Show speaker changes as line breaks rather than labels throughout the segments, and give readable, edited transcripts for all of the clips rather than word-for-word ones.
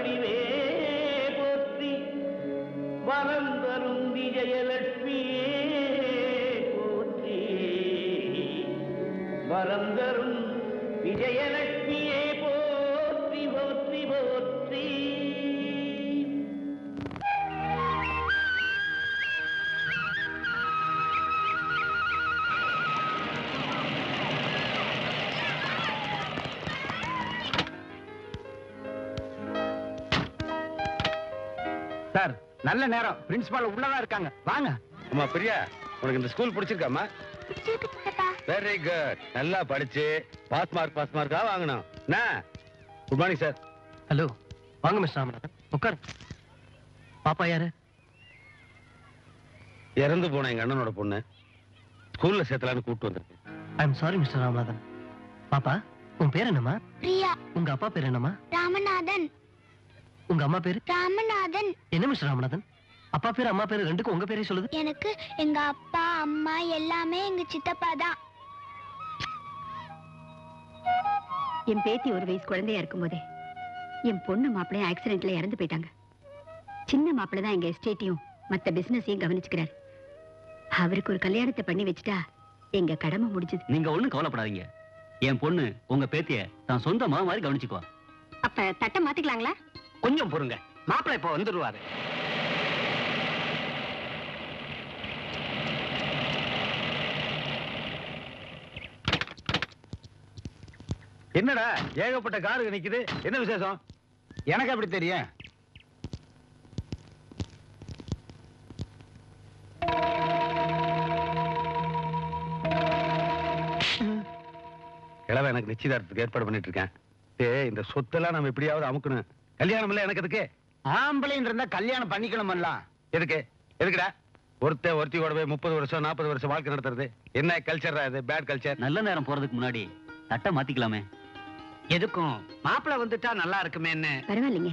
வடிவே போற்றி வரம் தரும் விஜயலட்சுமியே போற்றி வரம் தரும் விஜயலட்சுமியே போற்றி போற்றி போற்றி.
சார் நல்ல நேரம், பிரின்சிபால் உள்ளதான் இருக்காங்க, வாங்க.
அம்மா பிரியா, உனக்கு இந்த ஸ்கூல் பிடிச்சிருக்காமா? வெரி குட், நல்லா படிச்சு பாஸ் மார்க்கா வாங்கணும். Good morning sir.
ஹலோ, வாங்க மிஸ்டர் ராமநாதன், உட்கார். பாப்பா யாரு?
இறந்து போன எங்க அண்ணனோட பொண்ணு, ஸ்கூல்ல சேர்த்தலான்னு கூப்பிட்டு வந்திருக்கேன்.
I am sorry mister Ramanathan. பாப்பா, உன் பேர் என்னம்மா?
பிரியா.
உங்க அப்பா பேர் என்னம்மா?
ராமநாதன்.
உங்க அம்மா பேரு?
ராமநாதன்.
என்ன மிஸ்டர் ராமநாதன், அப்பா பேரு அம்மா பேரு ரெண்டுக்கும் உங்க பேரே சொல்லுது?
எனக்கு எங்க அப்பா அம்மா எல்லாமே எங்க சித்தப்பா தான்.
என் பேத்தி ஒரு வயசு குழந்தையா இருக்கும் போதே என் பொண்ணு மாப்பிள்ளையும் ஆக்சிடென்ட்ல இறந்து போயிட்டாங்க. சின்ன மாப்பிள்ளை தான் எங்க எஸ்டேட்டையும் மத்த பிசினஸையும் கவனிச்சுக்கிறாரு. அவருக்கு ஒரு கல்யாணத்தை பண்ணி வச்சுட்டா எங்க கடமை முடிஞ்சது.
நீங்க ஒண்ணும் கவலைப்படாதீங்க, என் பொண்ணு உங்க பேத்திய தான் சொந்த மகன் மாதிரி கவனிச்சுக்குவா.
அப்ப தட்டை மாத்திக்கலாங்களா?
கொஞ்சம் பொறுங்க, மாப்பிள்ளை இப்ப வந்துருவாரு.
என்னடா ஏகப்பட்ட காரு நிக்குது, என்ன விசேஷம்?
எனக்கு எப்படி தெரியும்?
கிழவ எனக்கு நிச்சயதார்த்தத்துக்கு ஏற்பாடு பண்ணிட்டு இருக்கேன். இந்த சொத்தெல்லாம் நம்ம எப்படியாவது அமுக்கணும். கல்யாணம் இல்ல எனக்கு எதுக்கு?
ஆம்பளைன்னு இருந்தா கல்யாணம் பண்ணிக்கணும்ல.
எதுக்கு எதுக்குடா ஒருத்தி கூட போய் 30 வருஷம் 40 வருஷம் வாழ்க்கை நடத்துறது என்ன கல்ச்சரா? இது பேட் கல்ச்சர்.
நல்ல நேரம் போறதுக்கு முன்னாடி தட்டை மாத்திக்கலாமே.
எதுக்கும் மாப்பிள்ளை வந்துட்டா நல்லா இருக்குமே. என்ன
பரவாயில்லைங்க,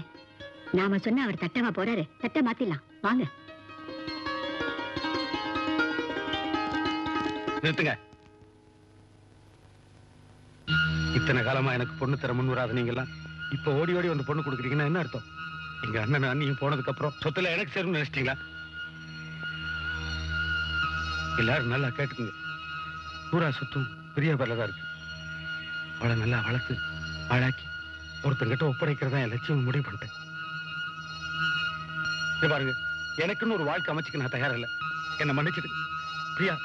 நாம சொன்ன அவர் தட்டமா போறாரு, தட்டை மாத்திடலாம் வாங்க.
நிறுத்துங்க. இத்தனை காலமா எனக்கு பொண்ணு தர முன் வராத நீங்கெல்லாம் இப்ப ஓடி ஓடி வந்து பொண்ணு கொடுக்குறீங்கன்னா என்ன அர்த்தம்? எங்க அண்ணன் அண்ணியும் போனதுக்கு அப்புறம் சொத்துல எனக்கு சேரும்னு நினைச்சிட்டீங்களா? எல்லாரும் நல்லா கேட்டுக்குங்க. பூரா சொத்தும் பெரிய பேர்லதான் இருக்கு. அவளை நல்லா வளர்த்து அழாக்கி ஒருத்தங்கிட்ட ஒப்படைக்கிறதா என் லட்சியம் முடிவு பண்ணிட்டேன். பாருங்க, எனக்குன்னு ஒரு வாழ்க்கை அமைச்சுக்க நான் தயாரா இல்லை. என்ன மன்னிச்சிடு Priya.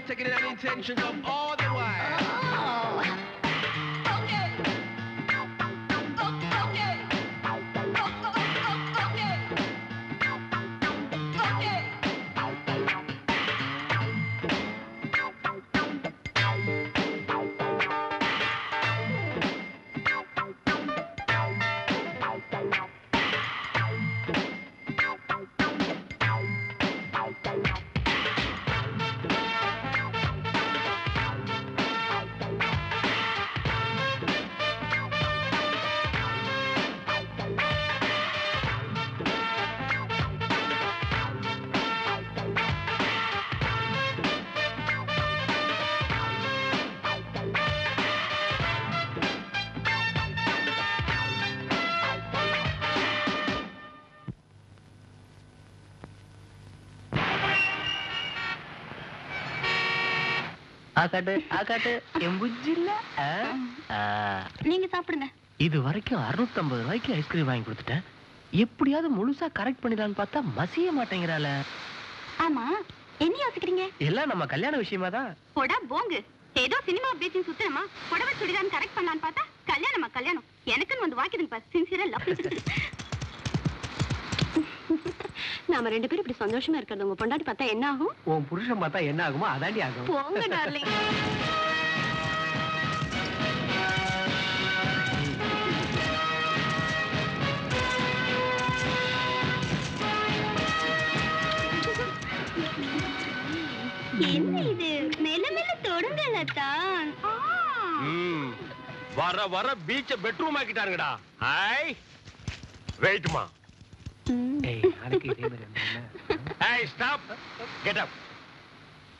Taking any intentions of all the while. Okay. Okay.
ஆகாட்டு ஆகாட்டு எம்புஜில்ல
நீங்க சாப்பிடுங்க.
இது வரைக்கும் 650 ரூபாய்க்கு ஐஸ்கிரீம் வாங்கி கொடுத்துட்டேன். எப்படியாவது முழுசா கரெக்ட் பண்ணிடலான்னு பார்த்தா மசிய மாட்டேங்கிறாள.
ஆமா, என்ன யோசிக்கிறீங்க?
எல்லாம் நம்ம கல்யாண விஷயமா தான்.
போடா போங்கு. ஏதோ சினிமா பீச்சிங் சுத்தமா புடவை சுடிதான் கரெக்ட் பண்ணலான்னு பார்த்தா கல்யாணமா கல்யாணம். எனக்குன்னு வந்து வாக்கிதுங்க பாரு. சின்சியரா லவ். நாம 2 பேரும் இப்படி சந்தோஷமா இருக்கிறது உங்க பொண்டாட்டி பார்த்தா என்ன ஆகும்?
உன் புருஷன் பார்த்தா என்ன ஆகுமோ அதாண்டி ஆகும்.
போங்க டார்லிங். என்ன இது? மெல்ல மெல்ல தொடுங்கல தான்.
வர வர பீச்ச பெட்ரூம் ஆக்கிட்டாருங்கடா. ஹாய் வெயிட்மா.
ஏய் அதுக்கு இதே மாதிரி என்ன?
Hi stop get up.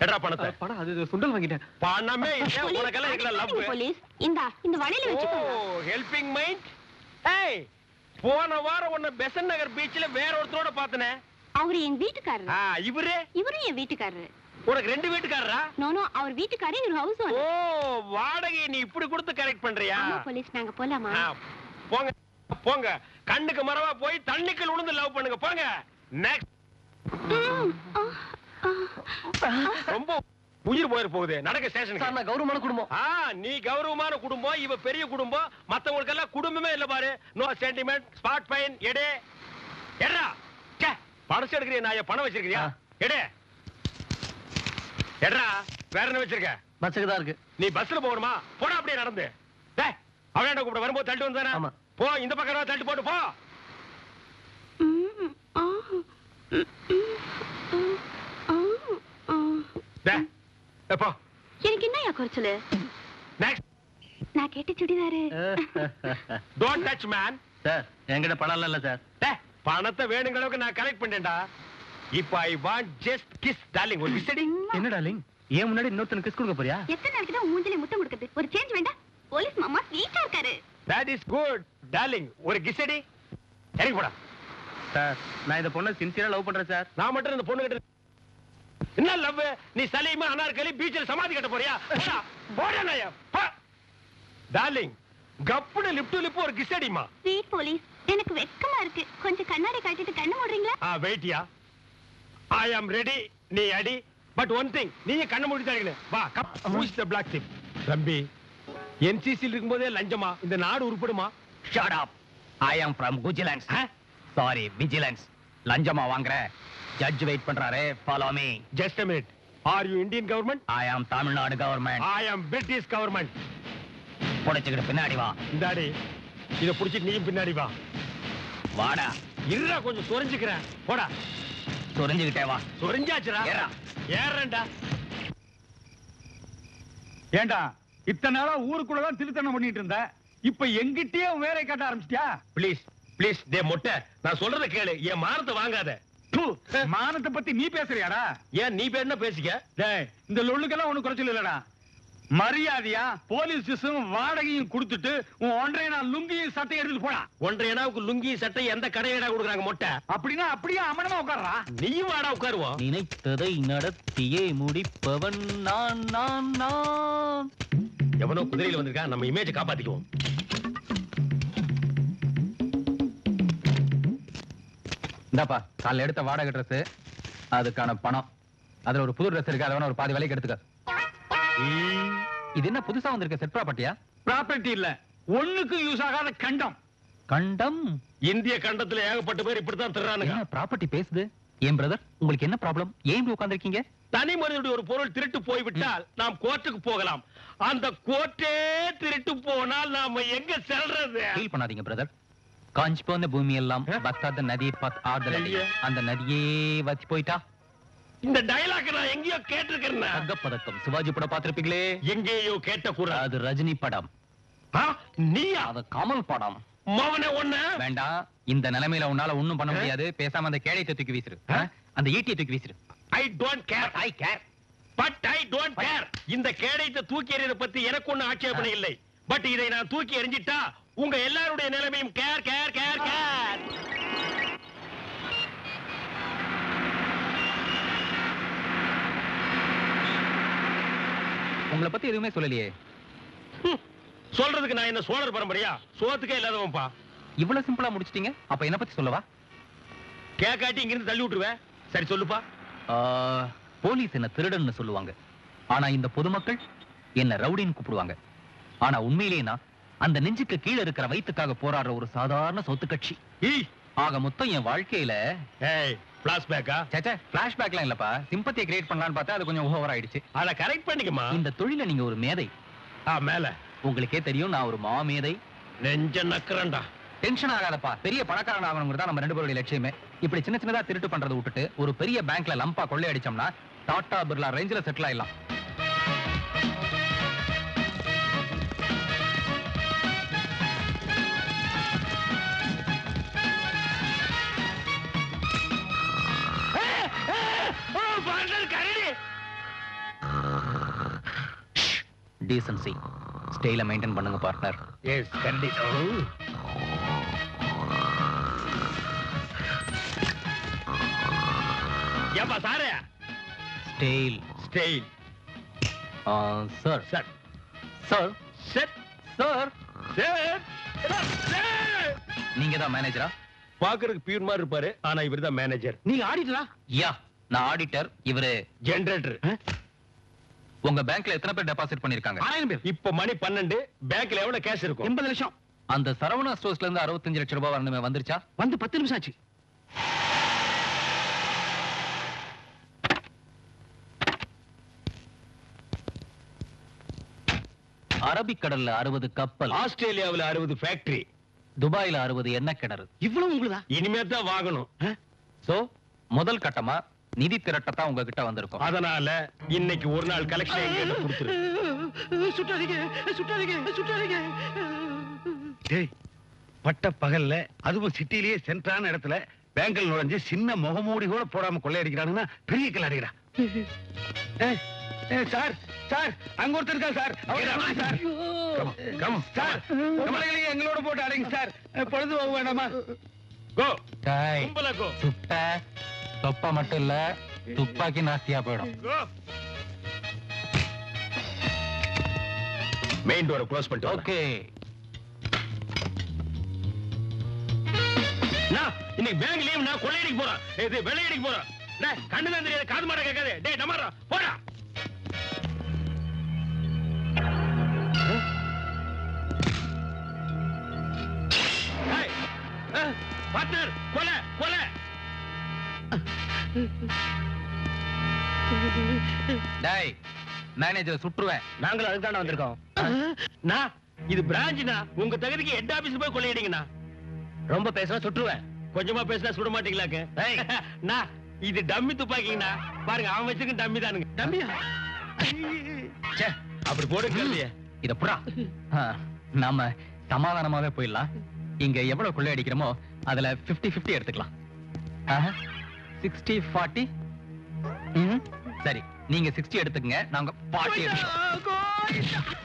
எட்ரா பணத்தை.
பணம் அது சுண்டல் வாங்கிட்டேன்.
பணமே இல்ல உனக்கெல்லாம் இருக்கல லவ்.
போலீஸ் இந்த வழியில
ஓ
வெச்சுக்கோங்க.
Helping mind. ஹேய் போன வாரம் உன்னை பெசன் நகர் பீச்ல வேற ஒருத்தரோட பார்த்தனே.
அவரு என் வீட்டுக்காரரு.
இவரு
என் வீட்டுக்காரரு.
உனக்கு 2 வீட்டுக்காரரா?
நோ அவர் வீட்டுக்காரே இவர் ஹவுஸ் ஓனர்.
ஓ வாடகை நீ இப்படி கொடுத்து கரெக்ட் பண்றியா?
ஆமா போலீஸ், நாங்க போலாமா?
போங்க போங்க. கண்ணுக்கு மரவா போய் தண்ணிக்குள் விழுந்து லவ் பண்ணுங்க போங்க. நெக்ஸ்ட். ரொம்ப உயிர் போயிரு போகுது. நடக்க ஸ்டேஷனுக்கு.
நான் கௌரவமான குடும்பம்.
நீ கௌரவமான குடும்பம், இவ பெரிய குடும்பம். மத்தவங்களுக்கு எல்லாம் குடும்பமே இல்ல பாரு. No sentiment, spot fine. எடே எடா. பணம் எடுக்கிறியா? நான் பணம் வச்சிருக்கியா? எடே எடா. வேற என்ன வச்சிருக்க?
பஸ்ஸுக்கு தான் இருக்கு.
நீ பஸ்ல போகணுமா? போடா அப்படியே நடந்து. டேய் அவன் கூப்பிட வரும்போது தள்ளிட்டு வந்தானே.
ஆமா.
போ இந்த பக்கம் தள்ளிட்டு போட்டு போ. டேய் போ.
எனக்கு என்னயா குறைச்சலு?
நெக்ஸ்ட்.
நான் கேட்ட churidar.
Don't touch man.
Sir என்கிட்ட பணம் இல்ல சார்.
டேய் பணத்தை வேணுங்கிற அளவுக்கு நான் கலெக்ட் பண்ணேன்டா. இப்போ I want just kiss darling. ஒரு கிஸ் அடி.
என்ன டார்லிங்? ஏன் முன்னாடி இன்னொருத்தனுக்கு கிஸ் கொடுக்க போறியா?
எத்தனை நாளைக்கு தான் மூஞ்சில முத்தம் கொடுக்கிறது? ஒரு சேஞ்ச் வேண்டாம்? போலீஸ் மாமா ஸ்வீட்டா இருக்காரு.
That is good darling. ஒரு கிஸ் அடி. இறங்கி போடா.
சார் நான் இந்த பொண்ணை சின்சியரா லவ் பண்றேன் சார்.
நான் மட்டும் இந்த பொண்ணு கிட்ட என்ன லவ்? நீ சலீமா அனார்கலி பீச்சில் சமாதி கட்ட போறியா? போடா போடா நாயா. டார்லிங் கப்புன லிப் டு லிப் ஒரு கிஸ் அடிமா.
ஸ்வீட் போலீஸ், எனக்கு வெட்கமா இருக்கு. கொஞ்சம் கண்ணாடி காட்டிட்டு கண்ணு மூடுறீங்களா?
வெயிட்யா. I am ready. நீ அடி. பட் ஒன் திங், நீங்க கண்ண மூடிட்டாங்களே. வா come. Who is the black thief? தம்பி NCC இருக்கும்போதே லஞ்சமா இந்த நாடு உருப்படுமா?
Shut up. I am from Vigilance. Sorry, Vigilance. லஞ்சமா வாங்குற ஜட்ஜ் வெயிட் பண்றாரே. Follow me.
Just a minute. Are you Indian government?
I am Tamil Nadu government.
I am British government.
புடிச்சுக்கிட்டு பின்னாடி வா.
இந்தாடி இத புடிச்சிட்டு நீயும் பின்னாடி வா.
வாடா.
இருடா கொஞ்சம் சொரிஞ்சுக்கிறேன். போடா.
சொரிஞ்சுக்கிட்டே வா.
சொரிஞ்சாச்சுடா.
ஏறா.
ஏறேன்டா.
ஏண்டா இத்தனை நாளா ஊருக்குள்ளதான் திருத்தணம் பண்ணிட்டு இருந்த, இப்ப எங்கிட்டயே வேலை காட்ட ஆரம்பிச்சிட்டியா?
ப்ளீஸ் ப்ளீஸ் டே மொட்டை, நான் சொல்றத கேளு. என் மானத்தை வாங்காத.
மானத்தை பத்தி நீ பேசுறியாடா?
ஏன் நீ பேர் என்ன பேசிக்க?
டேய் இந்த லொள்ளுக்கெல்லாம் ஒண்ணு குறைச்சல் இல்லடா. மரியாதையா போலீஸ் ஸ்டேஷன் வாடகையும் கொடுத்துட்டு உன் 1.5 நாள் லுங்கியும் சட்டை எடுத்துட்டு போடா.
1.5 நாளுக்கு லுங்கி சட்டை எந்த கடையடா கொடுக்குறாங்க மொட்டை?
அப்படின்னா அப்படியே அமனமா உட்கார்றா.
நீயும் வாடா உட்காருவோம்.
நினைத்ததை நடத்தியே முடிப்பவன் நான் நான் நான்.
எவனோ குதிரையில வந்திருக்கான், நம்ம இமேஜ் காப்பாத்திக்குவோம்.
இந்தாப்பா காலைல எடுத்த வாடகை ட்ரெஸ், அதுக்கான பணம். அதுல ஒரு புது ட்ரெஸ் இருக்கு, அதை வேணா ஒரு பாதி விலைக்கு எடுத்துக்க. இது என்ன புதுசா வந்திருக்க செட் ப்ராப்பர்ட்டியா?
ப்ராப்பர்ட்டி இல்ல, ஒண்ணுக்கு யூஸ் ஆகாத கண்டம்.
கண்டம்?
இந்திய கண்டத்துல ஏகப்பட்ட பேர் இப்படித்தான் திருறானுங்க.
என்ன ப்ராப்பர்ட்டி பேசுது? ஏன் பிரதர் உங்களுக்கு என்ன ப்ராப்ளம்? ஏன் இப்படி உட்கார்ந்திருக்கீங்க?
தனி மனிதனுடைய ஒரு பொருள் திருட்டு போய்விட்டால் நாம் கோர்ட்டுக்கு போகலாம். அந்த கோர்ட்டே திருட்டு போனால் நாம எங்க செல்றது?
ஃபீல் பண்ணாதீங்க பிரதர். காஞ்சி போன பூமி எல்லாம் பக்தாத நதியை பார்த்து ஆறுதல். அந்த நதியே வத்தி போயிட்டா.
இந்த டயலாக் நான் எங்கேயோ கேட்டிருக்கேன்.
தங்கப்பதக்கம் சிவாஜி படம் பார்த்திருப்பீங்களே?
எங்கேயோ கேட்ட குரல்.
அது ரஜினி படம்.
நீயா?
அது கமல் படம்.
மவனே ஒண்ணு
வேண்டாம். இந்த நிலைமையில உன்னால ஒண்ணும் பண்ண முடியாது. பேசாம அந்த கேடயத்தை தூக்கி வீசிரு. அந்த ஈட்டியை தூக்கி வீசிரு.
I don't care. I care. But I don't care. இந்த கேடயத்தை தூக்கி எறியத பத்தி எனக்கு ஒண்ணு ஆட்சேபனை இல்லை. பட் இதை நான் தூக்கி எறிஞ்சிட்டா உங்க எல்லாருடைய நிலைமையும் கேர் கேர் கேர் கேர்.
உங்க நம்மளை பத்தி எதுவுமே சொல்லலையே.
சொல்றதுக்கு நான் என்ன சோழர் பரம்பரையா? சோத்துக்கே இல்லாதவன்பா.
இவ்வளவு சிம்பிளா முடிச்சிட்டீங்க. அப்ப என்ன பத்தி சொல்லவா?
கேக்காட்டி இங்கிருந்து தள்ளி விட்டுருவேன். சரி சொல்லுப்பா.
போலீஸ் என்ன திருடன்னு சொல்லுவாங்க. ஆனா இந்த பொதுமக்கள் என்ன ரவுடின்னு கூப்பிடுவாங்க. ஆனா உண்மையிலேயே நான் அந்த நெஞ்சுக்கு கீழே இருக்கிற வயிற்றுக்காக போராடுற ஒரு சாதாரண சொத்து கட்சி. ஆக மொத்தம் என் வாழ்க்கையில
பிளாஷ்பேக்கா?
சேச்சே, பிளாஷ்பேக்லாம் இல்லப்பா. சிம்பத்தியை கிரியேட் பண்ணலாம்னு பார்த்தா அது கொஞ்சம் ஓவர் ஆயிடுச்சு.
அத கரெக்ட் பண்ணிக்கமா.
இந்த தொழில நீங்க ஒரு மேதை.
மேல
உங்களுக்கே தெரியும் நான் ஒரு மாமேதை.
நெஞ்ச நக்கறண்டா.
டென்ஷன் ஆகாதப்பா. பெரிய பணக்காரன் ஆகணுங்கிறது தான் நம்ம ரெண்டு பேருடைய லட்சியமே. இப்படி சின்ன சின்னதா திருட்டு பண்றதை விட்டுட்டு ஒரு பெரிய பேங்க்ல லம்பா கொள்ளை அடிச்சோம்னா டாடா பிர்லா ரேஞ்சில செட்டில் ஆயிடலாம். டீசன்சி ஸ்டைல மெயின்டைன் பண்ணுங்க பார்ட்னர்.
எஸ் கண்டிப்பா. ஏப்பா சாரே.
Style
style.
Sir
sir
sir
sir
sir
sir.
நீங்க தான் மேனேஜரா?
பாக்குறதுக்கு பியூர் மாதிரி இருப்பாரு. ஆனா இவர் தான் மேனேஜர்.
நீங்க ஆடிட்டரா?
யா, நான் ஆடிட்டர். இவரு
ஜெனரேட்டர்.
உங்க பேங்க்ல எத்தனை பேர் டெபாசிட் பண்ணிருக்காங்க?
1000 பேர்.
இப்ப மணி 12. பேங்க்ல எவ்வளவு கேஷ் இருக்கும்?
80 லட்சம்.
அந்த சரவணா ஸ்டோர்ஸ்ல இருந்து 65 லட்சம் ரூபாய் வரணுமே, வந்துருச்சா?
வந்து 10 நிமிஷம் ஆச்சு.
அரபிக்கடல்ல 60 கப்பல்,
ஆஸ்திரேலியாவுல 60 ஃபேக்டரி,
துபாயில 60 எண்ணெய் கிணறு.
இவ்வளவு உங்களுதா?
இனிமே தான் வாங்கணும்.
சோ முதல் கட்டமா நிதி திரட்டத்தான் உங்ககிட்ட வந்திருக்கும்.
அதனால இன்னைக்கு ஒரு நாள் கலெக்ஷன் எங்க கொடுத்துரு.
சுட்டாதீங்க சுட்டாதீங்க சுட்டாதீங்க.
டேய், பட்ட பகல்ல அதுவும் சிட்டிலேயே சென்ட்ரான இடத்துல பேங்க்ல நுழைஞ்சு சின்ன முகமூடி கூட போடாம கொள்ளையடிக்கிறானுன்னா பெரிய கிளாடிக்கிறா. சார் சார், அங்க ஒருத்தர் இருக்கா சார். சார் சார், கமலங்களை எங்களோட போட்டு அடைங்க சார். பொழுது போக வேண்டாமா?
கோ
டேய்,
கும்பல கோ.
சுட்ட தொப்பா மட்டும் இல்ல, துப்பாக்கி நாஸ்தியா போயிடும்.
கோ. மெயின் டோரை க்ளோஸ் பண்ணிட்டு
ஓகே.
நான் இன்னைக்கு பேங்க் லீவ். நான் கொள்ளையடிக்க போறேன். இது வெள்ளையடிக்க போறேன். டேய், கண்ணு தான் தெரியாது, காது மாட கேட்காது. டேய் டமாரா போடா. பார்ட்னர், கொலை கொலை.
டேய், மேனேஜர் சுற்றுவேன்.
நாங்களும் அதுக்கு தானே வந்திருக்கோம். நான் இது பிரான்ச்னா உங்க தகுதிக்கு ஹெட் ஆபீஸ் போய் கொள்ளையடிங்கண்ணா. ரொம்ப பேசினா சுற்றுவேன். கொஞ்சமா பேசினா சுட மாட்டீங்களாக்கு? நான் இது டம்மி துப்பாக்கிங்கண்ணா. பாருங்க, அவன் வச்சிருக்க டம்மி தானுங்க.
டம்மியா?
ச்சே, அப்படி போடுங்க.
இத புறா. நாம சமாதானமாவே போயிடலாம். இங்க எவ்வளவு கொள்ளை அடிக்கிறோமோ அதுல 50-50 எடுத்துக்கலாம். 60-40. சரி, நீங்க 60 எடுத்துக்கங்க, நாங்க 40 எடுத்துக்கோம்.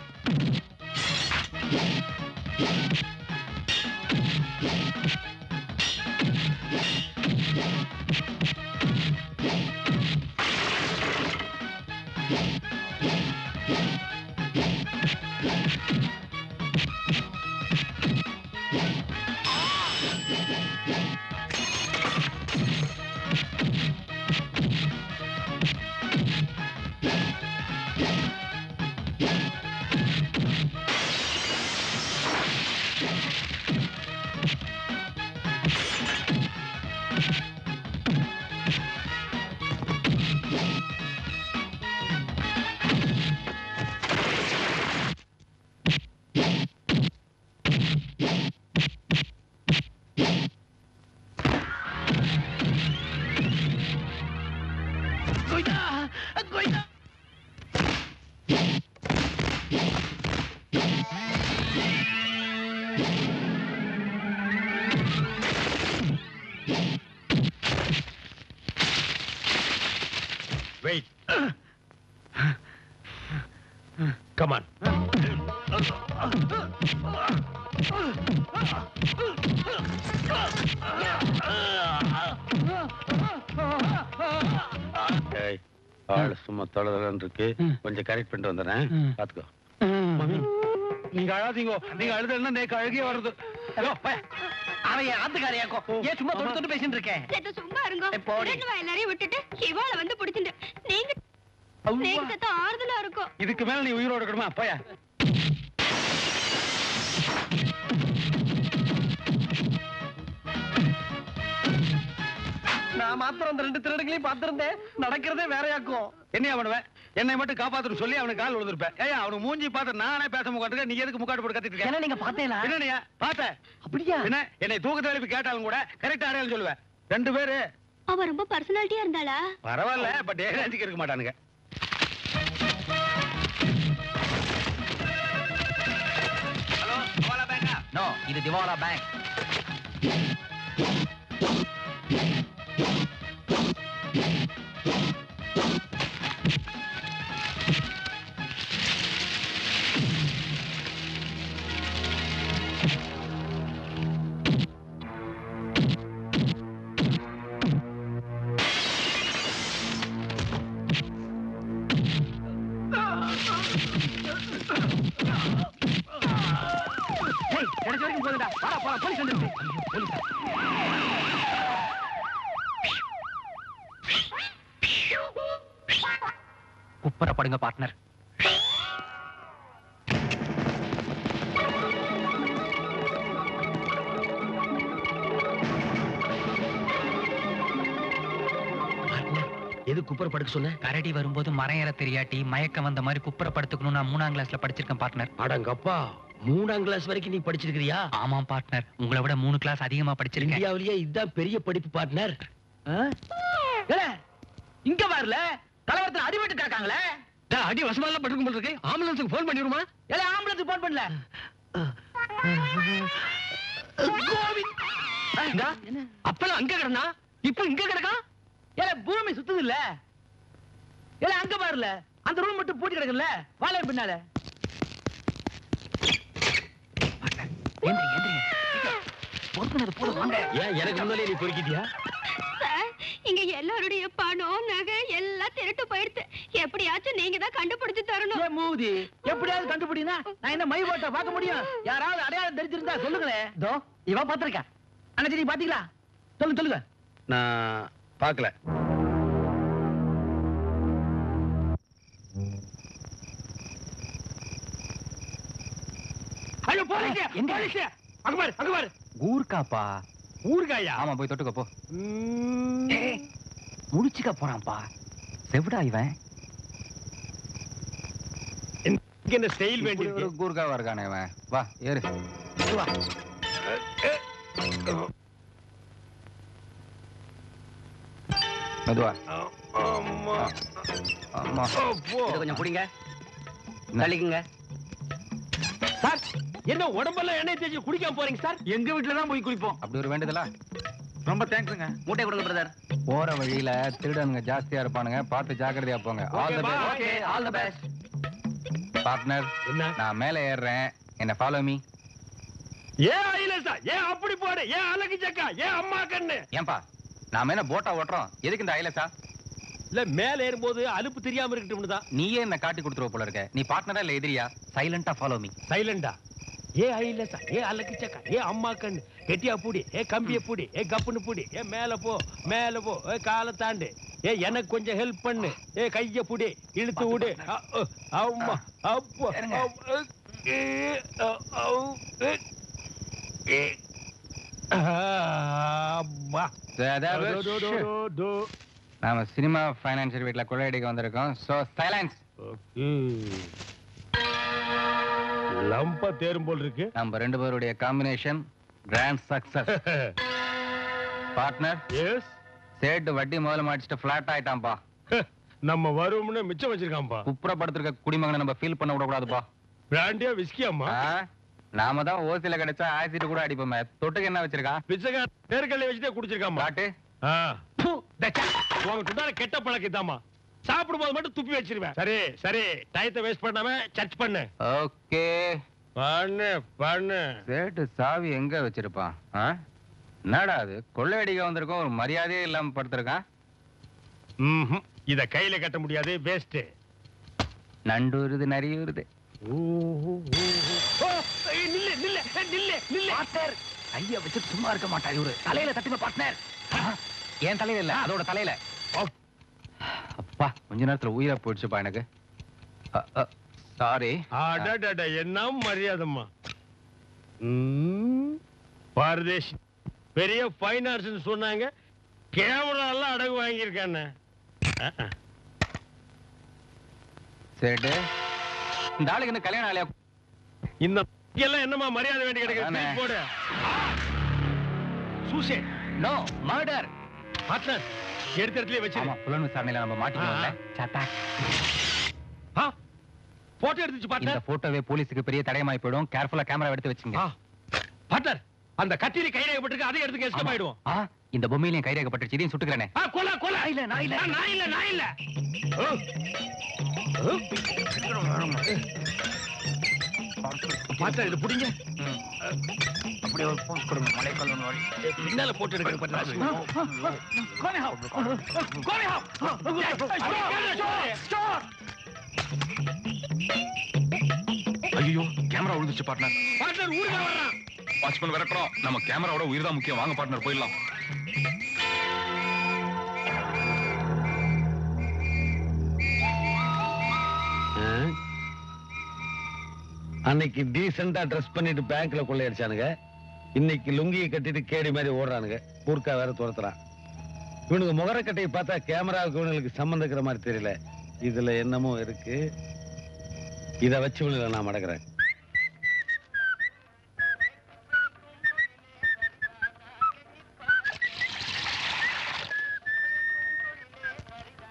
Wait. Come on. Hey,
ஆள் சும்மா தொலைதலன்னு இருக்கு. கொஞ்சம் கரெக்ட் பண்ணிட்டு வந்துடுறேன். பாத்துக்கோ. மம்மி நீங்க அழாதீங்க. நீங்க அழுதுன்னா நேக்கு அழுகியே வருது.
அவன் என் ஆத்துக்காரையாக்கும். ஏன் சும்மா தொட்டு தொட்டு பேசிட்டு இருக்கேன்?
சும்மா இருங்க. எல்லாரையும் விட்டுட்டு இவாள வந்து பிடிச்சிட்டு நீங்க ஆறுதலா இருக்கும்.
இதுக்கு மேல நீ உயிரோட இருக்கணுமா? போயா.
நான் மாத்திரம் அந்த 2 திருடங்களையும் பார்த்திருந்தேன். நடக்கிறதே வேறையாக்கும்.
என்னையா பண்ணுவேன்? என்னை மட்டும் காப்பாத்துன்னு சொல்லி அவனுக்கு கால் விழுந்திருப்பேன். ஏயா அவனுக்கு மூஞ்சி பார்த்து நானே பேச முக்காட்டுக்க. நீ எதுக்கு முக்காட்டு போட்டு கத்திட்டு இருக்க?
என்ன நீங்க பார்த்தேனா?
என்னையா பார்த்த?
அப்படியா?
என்ன என்னை தூக்கத்தை எழுப்பி கேட்டாலும் கூட கரெக்டா அடையாளம் சொல்லுவேன். 2 பேரு
அவ ரொம்ப பர்சனாலிட்டியா இருந்தாளா?
பரவாயில்ல, பட் ஏஜிக்கு இருக்க மாட்டானுங்க.
ஹலோ, திவாலா பேங்கா? நோ, இது திவாலா பேங்க்.
குப்புறப்படுங்க பார்ட்னர்.
எது குப்பர் படுக்க சொன்ன?
கரடி வரும்போது மரம் ஏற தெரியாட்டி மயக்கம் வந்த மாதிரி குப்புறப்படுத்துக்கணும். நான் 3ஆம் கிளாஸ்ல படிச்சிருக்கேன் பார்ட்னர்.
அடங்கப்பா, 3ஆம் கிளாஸ் வரைக்கும் நீ படிச்சிருக்கிறியா?
ஆமாம் பார்ட்னர், உங்களை விட 3 கிளாஸ் அதிகமா படிச்சிருக்கேன்.
இந்தியாவிலேயே இதுதான் பெரிய படிப்பு பார்ட்னர். இங்க வரல, கலவரத்துல அடிபட்டு கிடக்காங்களே.
அடி வசமாலாம் பட்டுக்கும் போல இருக்கு. ஆம்புலன்ஸுக்கு போன் பண்ணிடுமா?
ஏல ஆம்புலன்ஸ் போன் பண்ணல. அப்பெல்லாம் அங்க கிடனா, இப்ப இங்க கிடக்கா. ஏல பூமி சுத்துது இல்ல? ஏல அங்க பாருல, அந்த ரூம் மட்டும் பூட்டி கிடக்குல்ல, வாழை பின்னால. ஏன் எனக்கு முன்னாலே நீ பொறுக்கிட்டியா?
இங்க எல்லாருடைய பணம் நகை எல்லாம் திருட்டு போயிடுது. எப்படியாச்சும் நீங்க தான் கண்டுபிடிச்சு தரணும்.
ஏ மூதி, எப்படியாவது கண்டுபிடினா நான் என்ன மை போட்ட பார்க்க முடியும்? யாராவது அடையாளம் தெரிஞ்சிருந்தா சொல்லுங்களேன். தோ இவ பாத்திருக்கா. அண்ணாச்சி நீ பாத்தீங்களா? சொல்லுங்க.
நான் பார்க்கல.
ஐயோ போலீஸ், போலீஸ். அங்க பாரு.
ஊர்க்காப்பா.
ஊர்காயா?
ஆமா, போய் தொட்டுக்க போ. முடிச்சுக்க போறான்ப்பா. செவிடா இவன்.
என்ன ஸ்டைல் வேண்டி
ஒரு கூர்காவா இருக்கானே இவன். வா ஏறு. வா. மெதுவா.
அம்மா.
அம்மா.
இத கொஞ்சம் புடிங்க. தள்ளிக்குங்க.
சார், என்ன உடம்பெல்லாம் எண்ணெய் தேய்ச்சி குடிக்காம போறீங்க சார்?
எங்க வீட்டுல தான் போய் குளிப்போம்.
அப்படி ஒரு வேண்டியதுல.
ரொம்ப தேங்க்ஸுங்க.
மூட்டை கொடுங்க பிரதர்.
போற வழியில திருடனுங்க ஜாஸ்தியா இருப்பானுங்க, பார்த்து ஜாக்கிரதையா போங்க. All the best.
Okay, all the best.
Partner,
என்ன?
நான் மேலே ஏறுறேன். என்ன ஃபாலோ மீ.
ஏன் ஐலசா? ஏன் அப்படி போடு? ஏன் அழகு சக்கா? ஏன் அம்மா கண்ணு?
ஏன்பா நாம என்ன போட்டா ஓட்டுறோம்? எதுக்கு இந்த ஐலசா?
இல்ல மேல ஏறும்போது அலுப்பு தெரியாம இருக்கட்டும்னு தான்.
நீயே என்ன காட்டி கொடுத்துருவ போல இருக்க. நீ பார்ட்னரா இல்ல எதிரியா? சைலண்டா ஃபாலோ மீ.
சைலண்டா. ஏ ஐலசா, ஏ அழகு சக்கா, ஏ அம்மா கண்ணு, கெட்டியா பூடி, ஏ கம்பிய பூடி, ஏ கப்புன்னு பூடி, ஏ மேல போ, ஏ காலை தாண்டு, ஏ எனக்கு கொஞ்சம் ஹெல்ப் பண்ணு, ஏ கைய புடி, இழுத்து விடு. அம்மா அப்பா.
நாம சினிமா ஃபைனான்சியல் வீட்ல கொள்ளையடிக்க வந்திருக்கோம். So silence.
லம்பா தேரும் போல் இருக்கு.
நம்ம 2 பேருடைய combination grand success. Partner,
yes.
சேட்டு வட்டி முதல்ல மாடிச்சிட்டு ஃபிளாட் ஆயிட்டான்பா.
நம்ம வருவோம்னு மிச்சம் வச்சிருக்காம்பா.
குப்புறப்படுத்திருக்க குடிமகனை நம்ம ஃபீல் பண்ண விடக்கூடாதுப்பா.
பிராண்டியா விஸ்கியாம்மா?
நாம தான் ஓசில கிடைச்சா ஆசிட் கூட அடிப்போமே. தொட்டுக்கு என்ன வச்சிருக்கா?
பிச்சைக்கார பேர்கல்ல வச்சுட்டே குடிச்சிருக்காமா.
காட்டு.
உங்க துண்டால கெட்ட பழக்கத்தாமா. சாப்பிடும் போது மட்டும் துப்பி வச்சிருவேன். சரி சரி, டயத்தை வேஸ்ட் பண்ணாம சர்ச் பண்ணு.
ஓகே
பண்ணு.
சேட்டு சாவி எங்க வச்சிருப்பான்? என்னடா அது, கொள்ளையடிக்க வந்திருக்கோம், ஒரு மரியாதையே இல்லாம படுத்திருக்கான்.
இத கையில கட்ட முடியாது, வேஸ்ட்.
நண்டு வருது, நிறைய வருது.
நில்லு நில்லு நில்லு நில்லு.
பார்ட்னர், கைய வச்சுட்டு சும்மா இருக்க மாட்டார் இவரு. தலையில தட்டுங்க பார்ட்னர். என் தலையில இல்ல, அதோட தலையில. அப்பா, கொஞ்ச நேரத்துல உயிரா போயிடுச்சுப்பா எனக்கு. சாரி.
என்ன மரியாதைம்மா. பாரதேஷ் பெரிய பைனான்ஸ் சொன்னாங்க, கேமரா எல்லாம் அடகு வாங்கியிருக்கானே.
சரி, இந்த ஆளுக்கு என்ன கல்யாணம் ஆலையா?
இந்த எல்லாம் என்னமா மரியாதை வேண்டி கிடைக்குது? போடு. சூசைட்.
No, murder.
பார்ட்னர், எடுத்த இடத்துல வச்சு.
ஆமா, புலன் விசாரணையில நம்ம மாட்டிக்கோம்ல. சாட்டா.
போட்டோ எடுத்துச்சு பார்ட்னர்.
இந்த போட்டோவே போலீஸுக்கு பெரிய தடயமாய் போய்டும். கேர்ஃபுல்லா கேமரா எடுத்து வச்சுங்க.
பார்ட்னர், அந்த கத்திரி கைரேகப்பட்டிருக்கு, அதை எடுத்துங்க, எஸ்கேப் ஆயிடுவோம்.
இந்த பொம்மையிலையும் கைரேகப்பட்டுச்சு, இதையும் சுட்டுக்கிறேனே.
கொலை கொலை. இல்ல நான் இல்ல நான் இல்ல நான் இல்ல. பார்ட்னர், இது புடிங்க.
அப்படியே ஒரு போஸ்ட் கொடுங்க, மலைக்கல்லன் வழி.
பின்னால போட்டு எடுக்கிற பார்ட்னர்.
ஐயோ, கேமரா விழுந்துச்சு பார்ட்னர்.
பார்ட்னர், ஊருக்கு வர்றான்.
வாட்ச்மேன் விரட்டுறோம். நம்ம கேமராவோட உயிர் தான் முக்கியம். வாங்க பார்ட்னர், போயிடலாம்.
அன்னைக்கு டீசெண்டா ட்ரெஸ் பண்ணிட்டு பேங்க்ல கொள்ளையடிச்சானுங்க. இன்னைக்கு லுங்கியை கட்டிட்டு கேடி மாதிரி ஓடுறானுங்க. ஊர்க்கா வேற துரத்துறான். இவனுக்கு முகரக்கட்டையை பார்த்தா கேமராவுக்கு இவனுக்கு சம்பந்திக்கிற மாதிரி தெரியல. இதுல என்னமோ இருக்கு. இத வச்சு இவனுல நான் மடக்கிறேன்.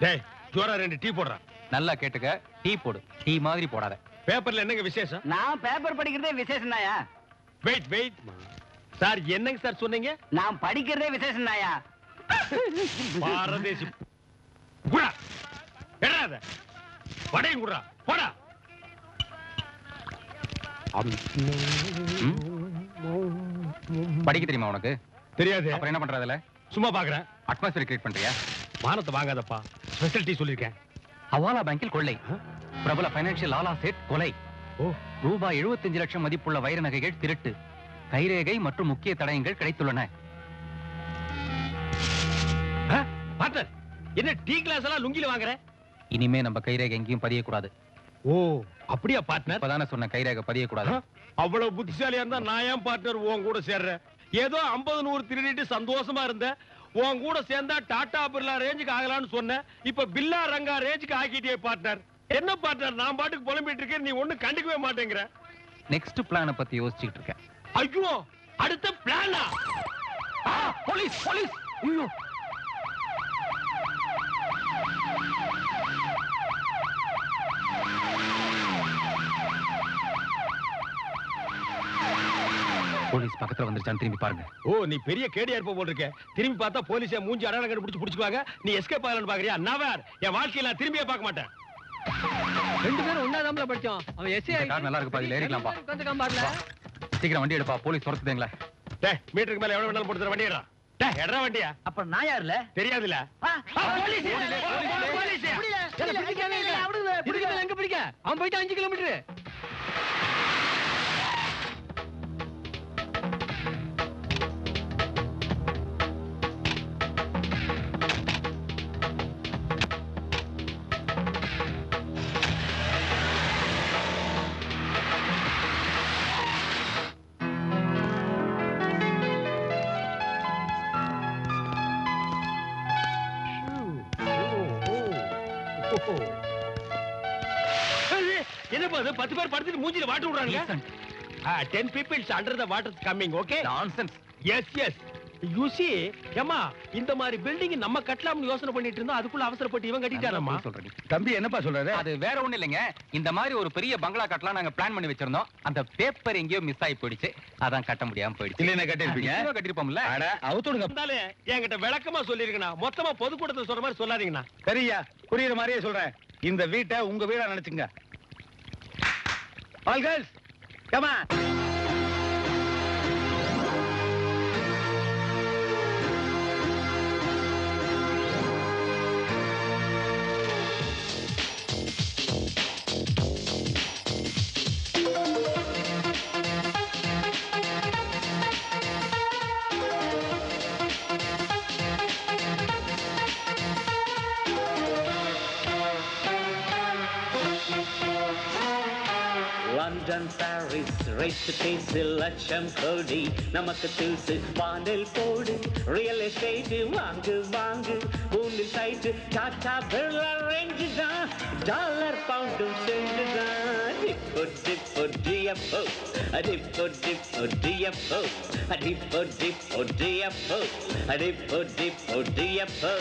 டேய், ஜோரா 2 டீ போடுறான்.
நல்லா கேட்டுக்க, டீ போடு. டீ மாதிரி போடாத.
பேப்பர்ல என்னங்க விசேஷம்?
நான் பேப்பர் படிக்கிறதே விசேஷம் தாயா.
வெயிட் வெயிட் சார், என்னங்க சார் சொன்னீங்க?
நான் படிக்கிறதே விசேஷம் தாயா.
பாரதேசி குடா எடாத படையும் குடா போடா.
படிக்க தெரியுமா உனக்கு?
தெரியாது.
அப்புறம் என்ன பண்றதுல?
சும்மா பாக்குறேன்.
அட்மாஸ்பியர் கிரியேட் பண்றியா?
மானத்தை வாங்காதப்பா. ஸ்பெஷல் டீ சொல்லிருக்கேன்.
ஹவாலா பேங்கில் கொள்ளை. பிரபல பைனான்சியல் லாலா சேட் கொலை.
ஓ,
ரூபாய் 75 லட்சம் மதிப்புள்ள வைர நகைகள் திருட்டு. கைரேகை மற்றும் முக்கிய தடயங்கள் கிடைத்துள்ளன.
பார்ட்னர், என்ன டீ கிளாஸ் எல்லாம் லுங்கில வாங்குற?
இனிமே நம்ம கைரேகை எங்கேயும் பதியக்கூடாது.
ஓ, அப்படியா பார்ட்னர்?
இப்பதானே சொன்ன கைரேகை பதியக்கூடாது.
அவ்வளவு புத்திசாலியா இருந்தா நான் ஏன் பார்ட்னர் உன் கூட சேர்றேன்? ஏதோ 50-100 திருடிட்டு சந்தோஷமா இருந்தேன். உன் கூட சேர்ந்தா டாடா பிர்லா ரேஞ்சுக்கு ஆகலாம்னு சொன்னேன். இப்ப பில்லா ரங்கா ரேஞ்சுக்கு ஆக்கிட்டே பார்ட்னர். என்ன பார்ட்னர், நான் பாட்டுக்கு புலம்பிட்டு இருக்கேன், நீ ஒண்ணு கண்டுக்கவே மாட்டேங்கிற.
நெக்ஸ்ட் பிளான பத்தி யோசிச்சுட்டு இருக்கேன்.
ஐயோ, அடுத்த பிளானா?
Police police. ஐயோ, போலீஸ் பக்கத்துல வந்துருச்சான்னு திரும்பி பாருங்க.
ஓ, நீ பெரிய கேடியா இருப்ப போல இருக்க. திரும்பி பார்த்தா போலீஸே மூஞ்சி அடையாளம் கண்டுபிடிச்சு புடிச்சுக்குவாங்க. நீ எஸ்கேப் ஆகலாம்னு பாக்குறியா? நவர், என் வாழ்க்கையில நான் திரும்பியே பார்க்க மாட்டேன்.
2 பேரும் ஒண்ணாதாம்ல படிச்சோம். அவன் எஸ்ஏ
இந்த கார் நல்லா இருக்கு, பாதியில ஏறிக்கலாம்பா.
உட்கார்ந்துக்காம பாருல.
சீக்கிரம் வண்டி எடுப்பா, போலீஸ் துரத்துதுங்களா.
டேய், மீட்டருக்கு மேல எவ்வளவு வேணாலும் போட்டு வண்டி ஏறா. டேய், எட்ரா வண்டியா?
அப்ப நான் யாருல?
தெரியாதுல.
போலீஸ் பிடிக்கவே இல்ல. இதுக்கு மேல எங்க பிடிக்க? அவன் போயிட்டு 5 கிலோமீட்டர்.
என்னப்பா அது 10 பேர் படுத்துட்டு மூஞ்சில வாட்டர் விடுறாங்க. 10 people under the water coming, okay?
Nonsense.
Yes, yes. You see, ஏமா, இந்த மாதிரி பில்டிங் நம்ம கட்டலாம்னு யோசனை பண்ணிட்டு இருந்தோம். அதுக்குள்ள அவசரப்பட்டு இவன் கட்டிட்டாரம்மா.
சொல்றீங்க.
தம்பி என்னப்பா சொல்றாரு?
அது வேற ஒண்ணு இல்லைங்க. இந்த மாதிரி ஒரு பெரிய பங்களா கட்டலாம் நாங்க பிளான் பண்ணி வச்சிருந்தோம். அந்த பேப்பர் எங்கேயோ மிஸ் ஆகி போயிடுச்சு. அதான் கட்ட முடியாம போயிடுச்சு.
இல்லைன்னா கட்டிருப்பீங்க.
நிச்சயமா கட்டிருப்போம்ல.
அட, அவுத்துடுங்க.
இருந்தாலே என்கிட்ட விளக்கமா சொல்லிருக்கனா, மொத்தமா பொதுக்கூட்டத்துல சொல்ற மாதிரி சொல்லாதீங்கண்ணா.
சரியா, புரியுற மாதிரியே சொல்றேன். இந்த வீட்டை உங்க வீடா நினைச்சுங்க. All girls, come on.
London Paris rate பேசு லட்சம் கோடி நமக்கு தூசு வானில் போடு ரியல் எஸ்டேட் வாங்கு வாங்கு பூண்டில் சைட்டு டாடா பிர்லா ரேஞ்சு தான் டாலர் பவுண்டும் சென்று தான் டிப்போ டிப்போ டிஎஃப்ஓ டிப்போ டிப்போ டிஎஃப்ஓ டிப்போ டிப்போ டிஎஃப்ஓ டிப்போ டிப்போ டிஎஃப்ஓ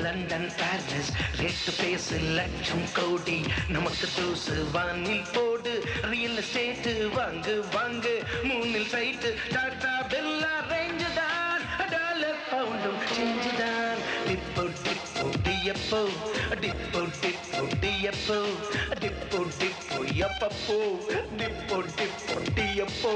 லண்டன் பாரிஸ் ரேட் பேசு லட்சம் கோடி நமக்கு தூசு வானில் போடு ரியல் எஸ்டேட் வாங்கு வாங்கு மூணில் சைட்டு டாடா பிர்லா ரேஞ்சு தான் டாலர் பவுண்டும் செஞ்சு தான் டிப்போ டிப்போ டிஎஃப்ஓ டிப்போ டிப்போ டிஎஃப்ஓ டிப்போ டிப்போ எப்பப்போ டிப்போ டிப்போ டிஎஃப்ஓ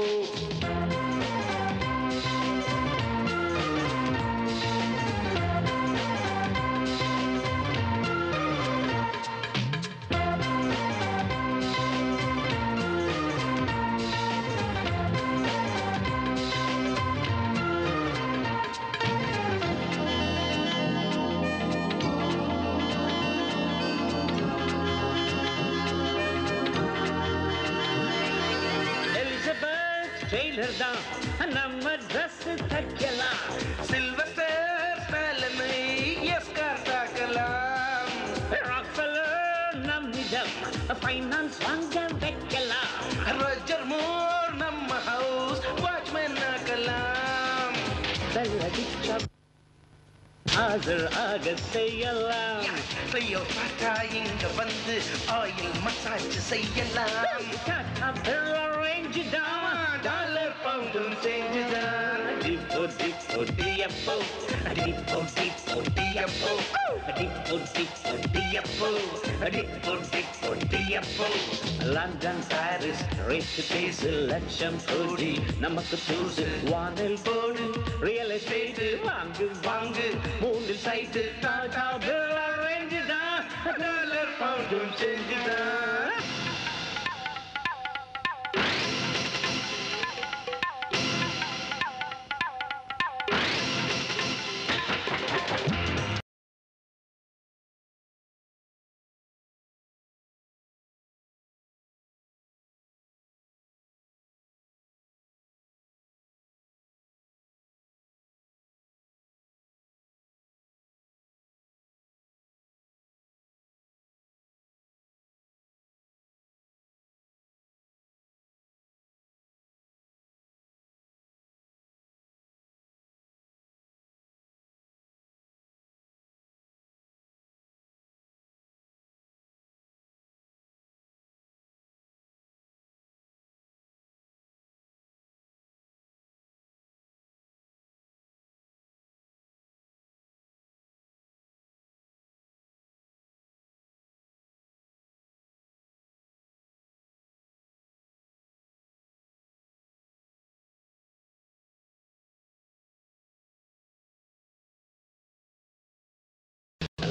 டெய்லர் தான் நம்ம ட்ரெஸ் தைக்கலாம்
சில்வஸ்டர் ஸ்டாலினை எஸ்கார் தாக்கலாம்
ராக்ஃபெல்லர் நம்மிடம் ஃபைனான்ஸ் வாங்க வைக்கலாம்
ரோஜர் மூர் நம்ம ஹவுஸ் வாட்ச்மேன் ஆக்கலாம்
வெள்ளடிச்ச ஆஜர் ஆக செய்யலாம்
டொயோட்டா இங்க வந்து ஆயில் மசாஜ் செய்யலாம்
டாடா பிர்லா ரேஞ்சு தான்
டாலர் பவுண்டும் செஞ்சுதான்
டிப்போ டிப்போ டிஎஃப்ஓ டிப்போ டிப்போ டிஎஃப்ஓ டிப்போ டிப்போ டிஎஃப்ஓ டிப்போ டிப்போ டிஎஃப்ஓ லண்டன் பாரிஸ் ரேட் பேசு லட்சம் கோடி நமக்கு தூசு வானில் போடு ரியல் எஸ்டேட் வாங்கு வாங்கு மூணில் சைட்டு டாடா பிர்லா ரேஞ்சு தான் டாலர் பவுண்டும் செஞ்சுதான்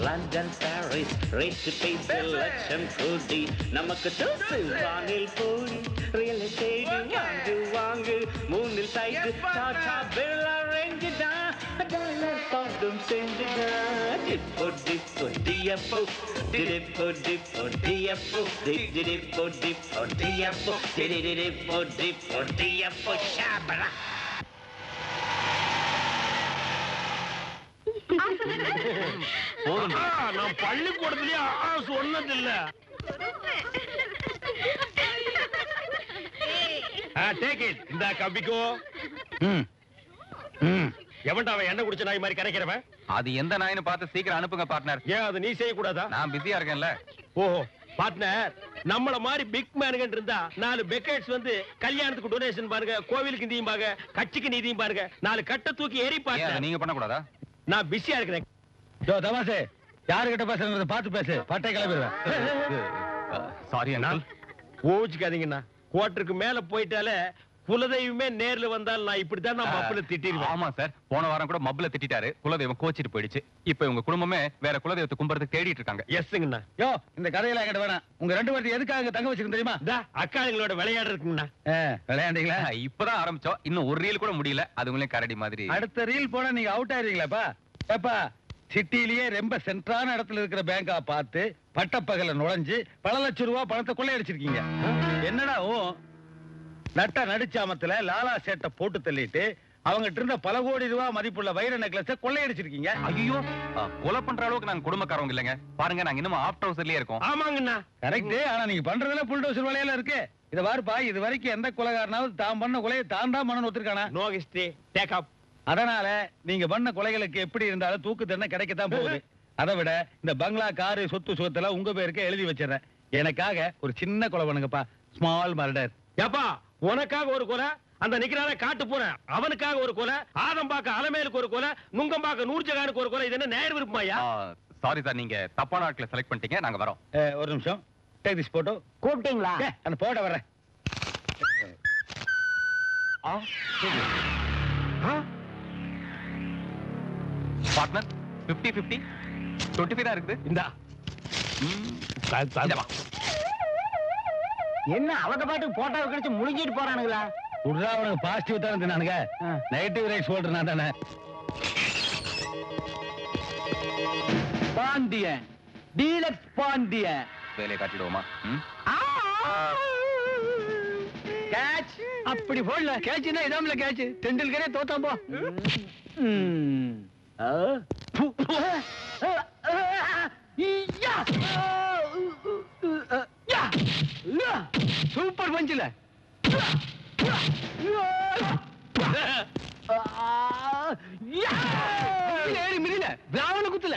லண்டன் பாரிஸ் ரேட் பேசு லட்சம் கோடி நமக்கு தூசு வானில் போடி ரியல் எஸ்டேட் வாங்கு வாங்கு மூணில் சைட்டு டாடா பிர்லா ரேஞ்சு தான் டாலர் பவுண்டும் செஞ்சு தான் டிப்போ டிப்போ டிஎஃப்ஓ டிப்போ டிப்போ டிஎஃப்ஓ டிப்போ டிப்போ டிஎஃப்ஓ டிப்போ டிப்போ டிஎஃப்ஓ ஷாபரா
நான் பள்ளிக்கூடத்திலேயே சொன்னதில்ல. Take it. இந்த கம்பிக்கோ. எவன்டா அவன் எண்ணெய் குடிச்ச நாய் மாதிரி கரைக்கிறவன்?
அது எந்த நாயின்னு பார்த்து சீக்கிரம் அனுப்புங்க பார்ட்னர்.
ஏன் அது நீ செய்யக்கூடாதா?
நான் பிஸியா இருக்கேன்ல.
ஓஹோ பார்ட்னர், நம்மள மாதிரி பிக் மேனுங்க இருந்தா 4 பெக்கெட்ஸ் வந்து கல்யாணத்துக்கு டொனேஷன் பாருங்க, கோவிலுக்கு நிதியும் பாருங்க, கட்சிக்கு நிதியும் பாருங்க, 4 கட்டை தூக்கி ஏறி பாருங்க.
நீங்க பண்ண கூடாதா?
நான் பிஸியா இருக்கிறேன்.
தமாசே, யாருகிட்ட பேசுறத பார்த்து பேசு, பட்டை கிளம்பிடுவேன்.
சாரி அண்ணா.
கோச்சுக்காதீங்கண்ணா. குவார்டருக்கு மேல போயிட்டாலே குலதெய்வமே நேர்ல வந்தால் நான் இப்படித்தான் நான் மப்புல திட்டிடுவேன்.
ஆமா சார், போன வாரம் கூட மப்புல திட்டாரு. குலதெய்வம் கோச்சிட்டு போயிடுச்சு. இப்ப உங்க குடும்பமே வேற குலதெய்வத்தை கும்பிடுறதுக்கு தேடிட்டு இருக்காங்க.
எஸ்ங்கண்ணா.
யோ, இந்த கதையெல்லாம் என்கிட்ட வேணாம். உங்க 2 பேருக்கு எதுக்காக தங்க வச்சிருக்கீங்க தெரியுமா?
அக்காளுங்களோட விளையாடுறதுக்குங்கண்ணா.
விளையாண்டீங்களா?
இப்பதான் ஆரம்பிச்சோம், இன்னும் ஒரு ரீல் கூட முடியல. அதுங்களே கரடி மாதிரி.
அடுத்த ரீல் போனா நீங்க அவுட் ஆயிருவீங்களாப்பா? ஏப்பா, சிட்டிலேயே ரொம்ப சென்ட்ரான இடத்துல இருக்கிற பேங்கா பார்த்து பட்டப்பகல நுழைஞ்சு பல லட்சம் ரூபாய் பணத்தை கொள்ளையடிச்சிருக்கீங்க. என்னடா நட்ட நடிச்சாமத்துல லாலா சேட்டை போட்டு தள்ளிட்டு அவங்ககிட்ட இருந்த பல கோடி ரூபாய் மதிப்புள்ள வைர நெக்லஸ கொள்ளையடிச்சிருக்கீங்க.
ஐயோ, கொலை பண்ற அளவுக்கு நாங்க குடும்பக்காரவங்க இல்லைங்க. பாருங்க, நாங்க இன்னும் ஆஃப்ட் ஹவுஸ்லயே இருக்கோம்.
ஆமாங்கண்ணா.
கரெக்ட். ஆனா நீங்க பண்றதுல புல்டோசர் வேலையில இருக்கு. இத பாருப்பா, இது வரைக்கும் எந்த கொலைகாரனாலும் தான் பண்ண கொலையை தான் தான் பண்ணணும் ஒத்துருக்கானா?
No history, take up.
அதனால நீங்க பண்ண கொலைகளுக்கு எப்படி இருந்தாலும் தூக்கு தண்டனை கிடைக்கத்தான் போகுது. அதை விட இந்த பங்களா, காரு, சொத்து சுகத்தெல்லாம் உங்க பேருக்கு எழுதி வச்சிடறேன். எனக்காக ஒரு சின்ன கொலை பண்ணுங்கப்பா. Small murder.
ஏப்பா, உனக்காக ஒரு கொலை, அந்த நிக்கிறான காட்டு போறேன் அவனுக்காக ஒரு கொலை, ஆதம்பாக்க அலமேலுக்கு ஒரு கொலை, நுங்கம்பாக்க நூர்ஜகானுக்கு ஒரு கொலை. இது என்ன நேர் விருப்பமாயா?
சாரி சார், நீங்க தப்பான ஆட்களை செலக்ட் பண்ணிட்டீங்க. நாங்க வரோம்.
ஒரு நிமிஷம். Take this photo.
கூப்பிட்டீங்களா?
அந்த போட்டோ வர்றேன்.
பார்ட்னர் 50-50 25 தான் இருக்குது.
இந்தா
என்ன அவங்க பாட்டுக்கு போட்டோ கிடைச்சு முழுங்கிட்டு போறானுங்களா?
உடனே அவனுக்கு பாசிட்டிவ் தான் இருந்தானுங்க. நெகட்டிவ் ரைட் சொல்றேன் நான் தானே.
பாண்டியன், டீலக்ஸ் பாண்டியன்.
வேலையை காட்டிடுவோமா?
கேட்ச்.
அப்படி போடல. கேட்ச்னா இதாமல கேட்ச். தெண்டுல்கரே தோத்தாம் போ.
சூப்பர் பஞ்சில.
மிதில பிராவண குத்துல.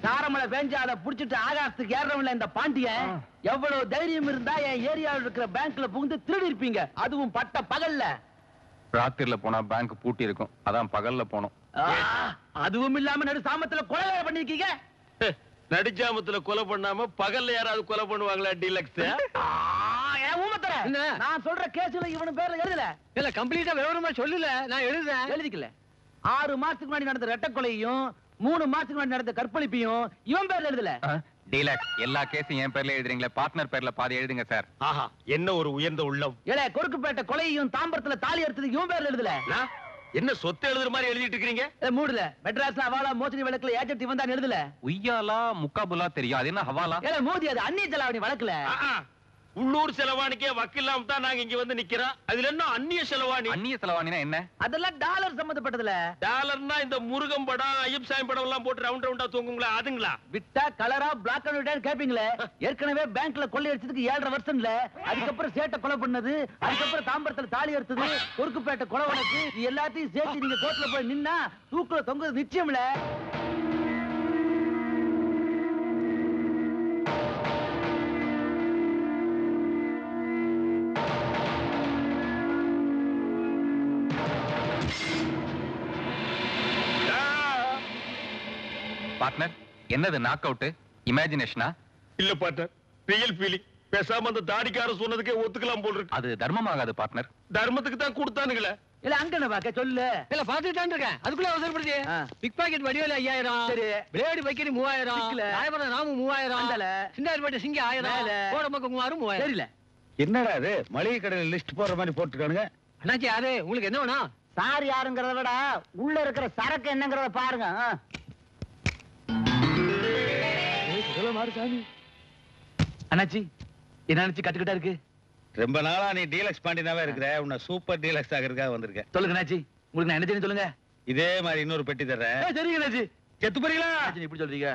தாரமலை பேஞ்சு அதை புடிச்சிட்டு ஆகாசத்துக்கு ஏறவன்ல இந்த பாண்டியன். எவ்வளவு தைரியம் இருந்தா என் ஏரியாவில் இருக்கிற பேங்க்ல புகுந்து திருடி இருப்பீங்க, அதுவும் பட்ட பகல்ல.
ராத்திரில போனா பேங்க் பூட்டி இருக்கும், அதான் பகல்ல போனோம்.
அதுவும் இல்லாம நடு சாமத்துல கொலை பண்ணிருக்கீங்க.
நடிச்சாமத்துல கொலை பண்ணாம பகல்ல யாராவது கொலை பண்ணுவாங்களா? டீலக்ஸ்
நான் சொல்ற கேஸ்ல இவனு பேர்ல எழுதல.
இல்ல, கம்ப்ளீட்டா விவரமா சொல்லல. நான்
எழுதிக்கல. 6 மாசத்துக்கு முன்னாடி நடந்த ரெட்ட கொலையும் 3 மாசத்துக்கு முன்னாடி நடந்த கற்பழிப்பையும் இவன் பேர்ல எழுதல.
டீலக்ஸ் எல்லா கேஸும் என் பேர்ல எழுதுறீங்களே, பார்ட்னர் பேர்ல பாதி எழுதுங்க சார்.
ஆஹா, என்ன ஒரு உயர்ந்த உள்ளம்.
ஏலே, கொருக்குப்பேட்டை கொலையும் தாம்பரத்துல தாலி எடுத்தது இவன் பேர்ல எழுதல.
என்ன சொத்து எழுதுற மாதிரி எழுதிட்டு இருக்கீங்க?
மூடுல மெட்ராஸ்ல ஹவாலா மோசடி வழக்குல ஏஜென்ட் இவன் தான் எழுதல.
உய்யாலா முக்காபுலா தெரியும், அது என்ன ஹவாலா?
ஏலே மோதி, அது அந்நிய செலாவணி வழக்குல.
உள்ளூர் செலவாணிக்கே வக்கில்லாம் தான் நாங்க இங்க வந்து நிக்கிறோம். அதுல என்ன அந்நிய செலவாணி?
அந்நிய செலவாணினா என்ன?
அதெல்லாம் டாலர் சம்பந்தப்பட்டதுல.
டாலர்னா இந்த முருகன் படம், ஐயப் சாமி படம் எல்லாம் போட்டு ரவுண்ட் ரவுண்டா தூங்குங்களா, அதுங்களா?
விட்டா கலரா பிளாக் அண்ட் ஒயிட் கேப்பீங்களே. ஏற்கனவே பேங்க்ல கொள்ளை அடிச்சதுக்கு 7.5 வருஷம்ல. அதுக்கப்புறம் சேட்டை கொலை பண்ணது, அதுக்கப்புறம் தாம்பரத்துல தாலி எடுத்தது, கொருக்குப்பேட்டை கொலை வழக்கு, இது எல்லாத்தையும் சேர்த்து நீங்க கோர்ட்ல போய் நின்னா தூக்குல தொங்குறது நிச்சயம்ல.
பார்ட்னர், என்னது நாக் அவுட்? இமேஜினேஷனா?
இல்ல பார்ட்னர், ரியல் ஃபீலிங். பேசாம அந்த தாடிக்கார சொன்னதுக்கே ஒத்துக்கலாம் போல் இருக்கு.
அது தர்மமாகாது பார்ட்னர்.
தர்மத்துக்கு தான் கொடுத்தானுங்களே.
இல்ல அங்க என்ன பாக்க சொல்லு.
இல்ல பாத்துட்டு தான் இருக்கேன். அதுக்குள்ள அவசரப்படுது. பிக் பாக்கெட் வடிவேல 5000,
சரி.
பிளேடு பைக்கெட் 3000, ராயபுரம் ராமு 3000, சிந்தாரிப்பேட்டை சிங்க 1000, கோடம்பக்க 3000.
தெரியல.
என்னடா இது மளிகை கடையில லிஸ்ட் போடுற மாதிரி போட்டுருக்கானுங்க?
அண்ணாச்சி, யாரு உங்களுக்கு என்ன வேணும்?
சார் யாருங்கிறத விட உள்ள இருக்கிற சரக்கு என்னங்கறத பாருங்க. அண்ணாச்சி, என்ன நினைச்சு கட்டுக்கிட்டா இருக்கு?
ரொம்ப நாளா நீ டீலக்ஸ் பாண்டியனாவே இருக்கிற. உன்னை சூப்பர் டீலக்ஸ் ஆகிறதுக்காக வந்திருக்கேன்.
சொல்லுங்க அண்ணாச்சி, உங்களுக்கு நான் என்ன தெரியும் சொல்லுங்க.
இதே மாதிரி இன்னொரு பெட்டி தர்றேன்.
சரிங்க அண்ணாச்சி.
செத்து போறீங்களா?
இப்படி சொல்றீங்க?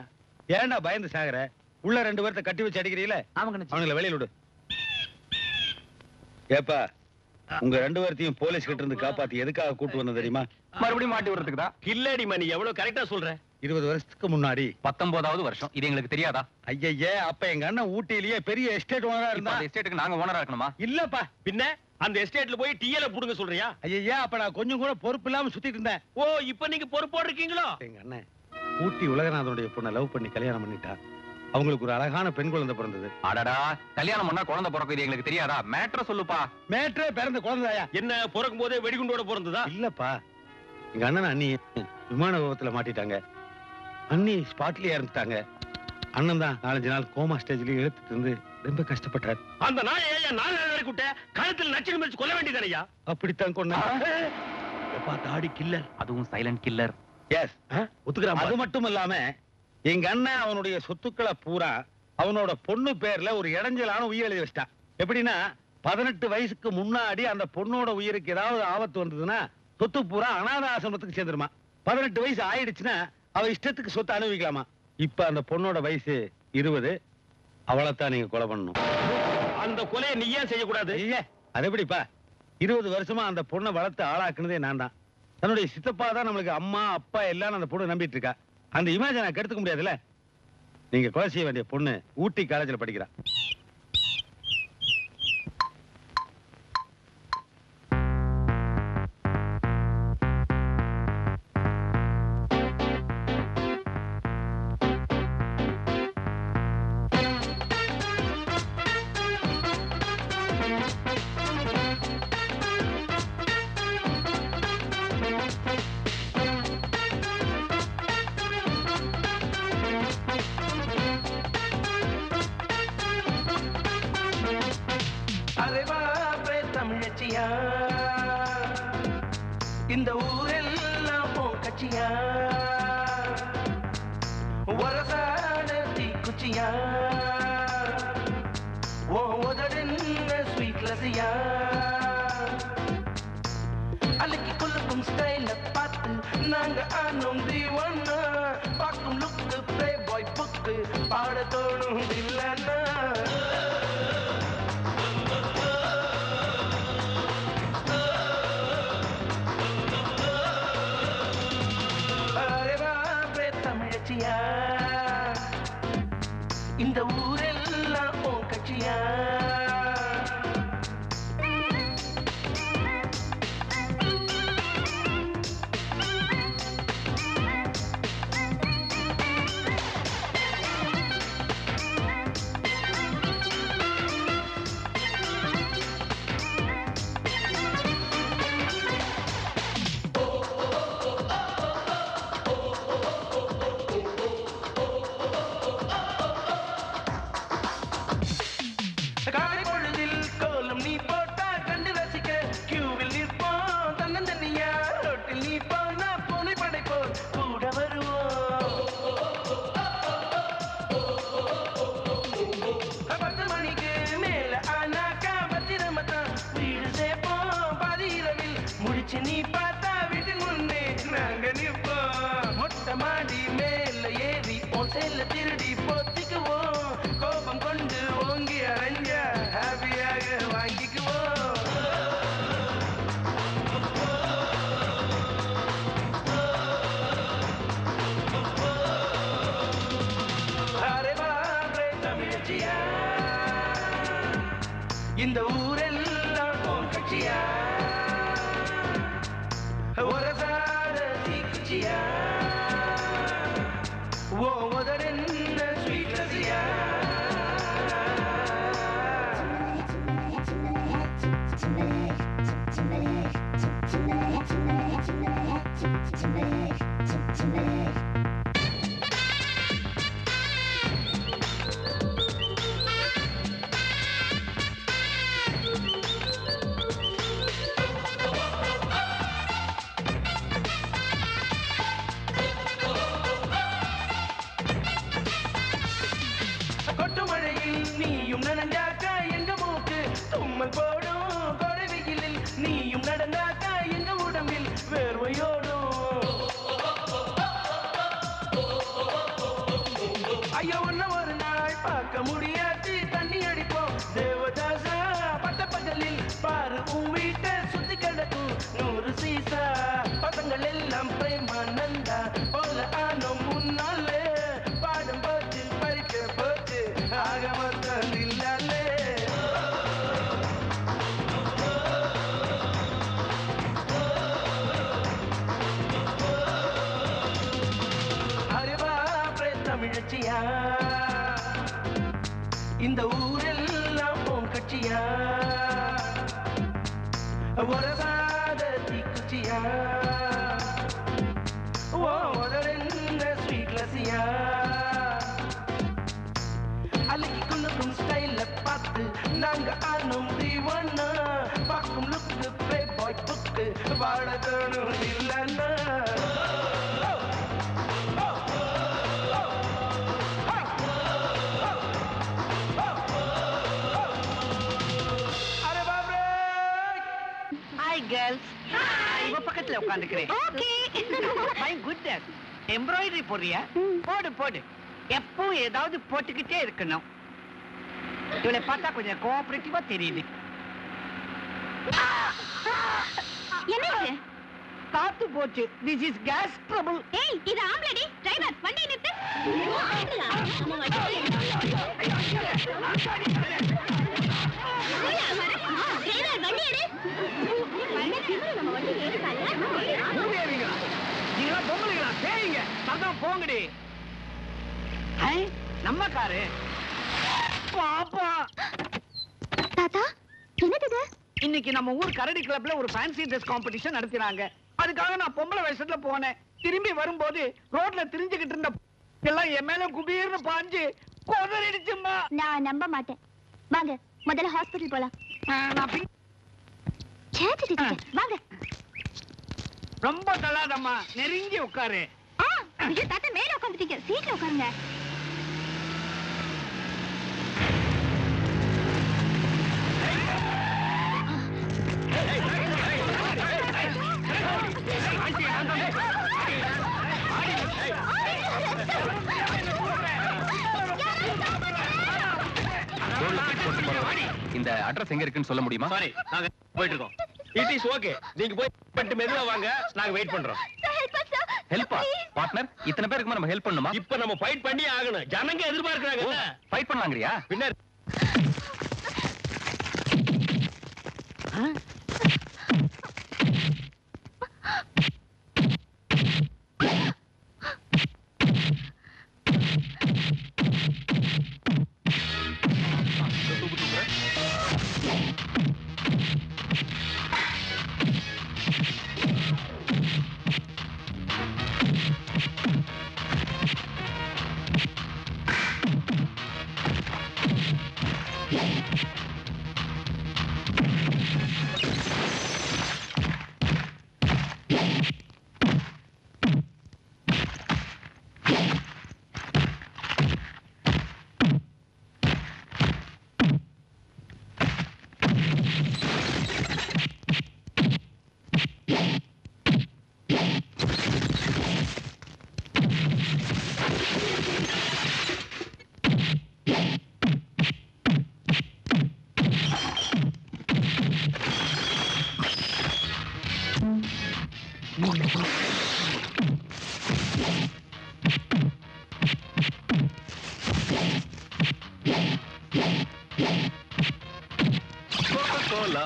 ஏன்டா பயந்து சாகுற? உள்ள 2 பேர்த்த கட்டி வச்சு அடிக்கிறீங்களே, அவங்கள வெளியில விடு. ஏப்பா, உங்க 2 பேர்த்தையும் போலீஸ் கிட்ட இருந்து காப்பாத்தி எதுக்காக கூட்டு வந்தது தெரியுமா?
மறுபடியும் மாட்டி விடுறதுக்கு தான்.
கில்லாடி மணி எவ்வளவு கரெக்டா சொல்ற?
20 வருஷத்துக்கு முன்னாடி
19வது வருஷம். இது எங்களுக்கு தெரியாதா?
ஐயே, அப்ப எங்க அண்ணன் ஊட்டியிலேயே பெரிய எஸ்டேட் ஓனரா இருந்தா.
அந்த எஸ்டேட்டுக்கு நாங்க ஓனரா இருக்கணுமா?
இல்லப்பா.
பின்ன அந்த எஸ்டேட்ல போய் டீயல புடுங்க சொல்றியா?
ஐயே, அப்ப நான் கொஞ்சம் கூட பொறுப்பு இல்லாம சுத்திட்டு இருந்தேன்.
ஓ, இப்ப நீங்க பொறுப்போட இருக்கீங்களோ?
எங்க அண்ணன் ஊட்டி உலகநாதனுடைய பொண்ணை லவ் பண்ணி கல்யாணம் பண்ணிட்டா. அவங்களுக்கு ஒரு அழகான பெண் குழந்தை பிறந்தது.
அடடா, கல்யாணம் பண்ணா குழந்தை பிறக்கும், இது எங்களுக்கு தெரியாதா? மேட்ர சொல்லுப்பா.
மேட்ரே பிறந்த குழந்தையா?
என்ன பிறக்கும் போதே வெடிகுண்டோட பிறந்ததா?
இல்லப்பா, எங்க அண்ணன் அண்ணி விமான விபத்துல மாட்டிட்டாங்க. அண்ணி ஸ்பாட்லயே இறந்துட்டாங்க. அண்ணன் தான் 4-5 நாள் கோமா ஸ்டேஜ்லயே இழுத்துட்டு இருந்து ரொம்ப கஷ்டப்பட்டார்.
அந்த நாயை நான் கூட்ட கழுத்தில் நச்சுக்கு மறிச்சு கொல்ல வேண்டியதானையா?
அப்படித்தான் கொண்டா. தாடி கில்லர்,
அதுவும் சைலண்ட் கில்லர்.
எஸ், ஒத்துக்கிறான். அது மட்டும் இல்லாம எங்க அண்ணன் அவனுடைய சொத்துக்களை பூரா அவனோட பொண்ணு பேர்ல ஒரு இடைஞ்சலான உயிர் எழுதி வச்சிட்டான். எப்படின்னா 18 வயசுக்கு முன்னாடி அந்த பொண்ணோட உயிருக்கு ஏதாவது ஆபத்து வந்ததுன்னா சொத்து பூரா அனாத ஆசிரமத்துக்கு சேர்ந்துருமா. 18 வயசு ஆயிடுச்சுன்னா அவ இஷ்டத்துக்கு சொத்து அனுபவிக்கலாமா. இப்ப அந்த பொண்ணோட வயசு 20. அவளைத்தான் நீங்க கொலை பண்ணணும்.
அந்த கொலையை நீ ஏன் செய்யக்கூடாது?
அது எப்படிப்பா? 20 வருஷமா அந்த பொண்ணை வளர்த்து ஆளாக்குனதே நான் தான். தன்னுடைய சித்தப்பா தான் நம்மளுக்கு அம்மா அப்பா எல்லாம் அந்த பொண்ணு நம்பிட்டு இருக்கா. அந்த இமேஜை நான் கெடுத்துக்க முடியாதுல்ல. நீங்க கொலை செய்ய வேண்டிய பொண்ணு ஊட்டி காலேஜ்ல படிக்கிறா.
இந்த ஊரெல்லாம் போ கட்சியா வரசான தீக்குச்சியா ஓ உதடுன்ன ஸ்வீட் லசியா அலைக்கு கொள்ளுக்கும் ஸ்டைல பார்த்து நாங்க ஆனோம் தீவண்ணா பார்க்கும் லுக்கு ப்ளே பாய் புக்கு பாட தோணும் இல்லைன்னா இந்த ஊரெல்லாம் போ கட்சியா நீ பார்த்தா வீட்டு முன்னே நாங்க நிற்போம் மொட்டை மாடி மேல ஏறி ஒசைல திருடி போத்திக்குவோம் கோபம் கொண்டு ஓங்கி அரைஞ்ச ஹாப்பியாக வாங்கிக்குவோம் அரே பாரே தமிழச்சியா இந்த ஊரெல்லாம் போன் கட்சியா வரசார தீக்குச்சியா ஓ உதடுன்ன ஸ்வீட் லசியா நீயும் நனஞ்சாக்கா எங்க மூக்கு தும்மல் போடும் கொடவியில் நீயும் நடந்தாக்கா எங்க உடம்பில் வேர்வையோடும் ஐயோ ஒன்ன ஒரு நாள் பார்க்க முடியாது தண்ணி அடிப்போம் தேவதாசா பட்ட பகலில் பாரு உன் வீட்டை சுத்தி கிடக்கும் 100 சீசா பசங்கள் எல்லாம் பிரேமானந்தா போல ஆனோம் முன்னாலே பாடம் போச்சு பறிக்க போச்சு ஆக மொத்தம் இல்லாலே அறிவா தமிழச்சியா இந்த ஊரெல்லாம் போன் கட்சியா வரசாத தீக்குச்சியா ஓ உதடுன்ன ஸ்வீட் லசியா அலைக்கு கொள்ளுக்கும் ஸ்டைல பார்த்து நாங்க ஆனோம் தீவண்ணா பார்க்கும் லுக்கு ப்ளே பாய் புக்கு வாழ தோணும் இல்லைன்னா
சீட்ல உட்காந்துக்கிறேன். மை குட்னஸ், எம்ப்ராய்டரி போடுறியா? போடு போடு. எப்பவும் ஏதாவது போட்டுக்கிட்டே இருக்கணும். இவளை பார்த்தா கொஞ்சம் கோஆபரேட்டிவா தெரியுது.
என்ன
காத்து போச்சு. This his gas trouble.
ஏய், இது ஆம்பளடி. டிரைவர், வண்டி நிறுத்து.
நீங்களா பொங்கலுங்களா? பேய்ங்க. சத்தம் போங்கடி. நம்ம காரு. பாப்பா.
தாத்தா, என்னது?
இன்னைக்கு நம்ம ஊர் கரடி கிளப்ல ஒரு ஃபேன்சி ட்ரெஸ் காம்படிஷன் நடத்தினாங்க. அதுக்காக நான் பொம்பளை வேஷத்துல போனேன். திரும்பி வரும்போது ரோட்ல திரிஞ்சுகிட்டு இருந்த எல்லாம் என் மேல குபீர்னு பாஞ்சு கொதறிடுச்சுமா.
நான் நம்ப மாட்டேன். வாங்க முதல்ல ஹாஸ்பிடல் போலாம். வாங்க.
ரொம்ப தள்ளாதம்மா, நெருங்கி உட்காரு.
தாத்தா மேல உட்காந்துட்டீங்க, சீட்ல உட்காருங்க.
இந்த அட்ரஸ் எங்க இருக்குன்னு சொல்ல முடியுமா?
சாரி, நாங்க போயிட்டு இருக்கோம். It is okay. நீங்க போய் பட்டு மெதுவா வாங்க, நாங்க வெயிட் பண்றோம்.
ஹெல்ப்பா பார்ட்னர்? இத்தனை பேருக்கு நம்ம ஹெல்ப் பண்ணணுமா?
இப்ப நம்ம ஃபைட் பண்ணி ஆகணும். ஜனங்க எதிர்பார்க்கறாங்க.
ஃபைட் பண்ணலாங்கறியா?
பின்னர்
Coca-Cola.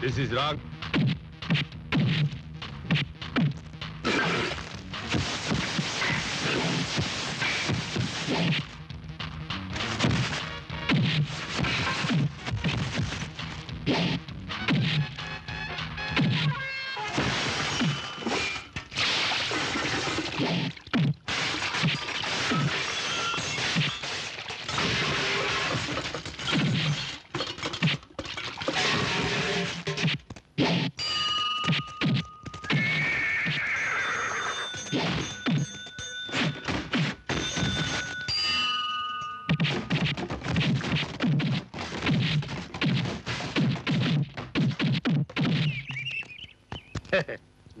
This is wrong.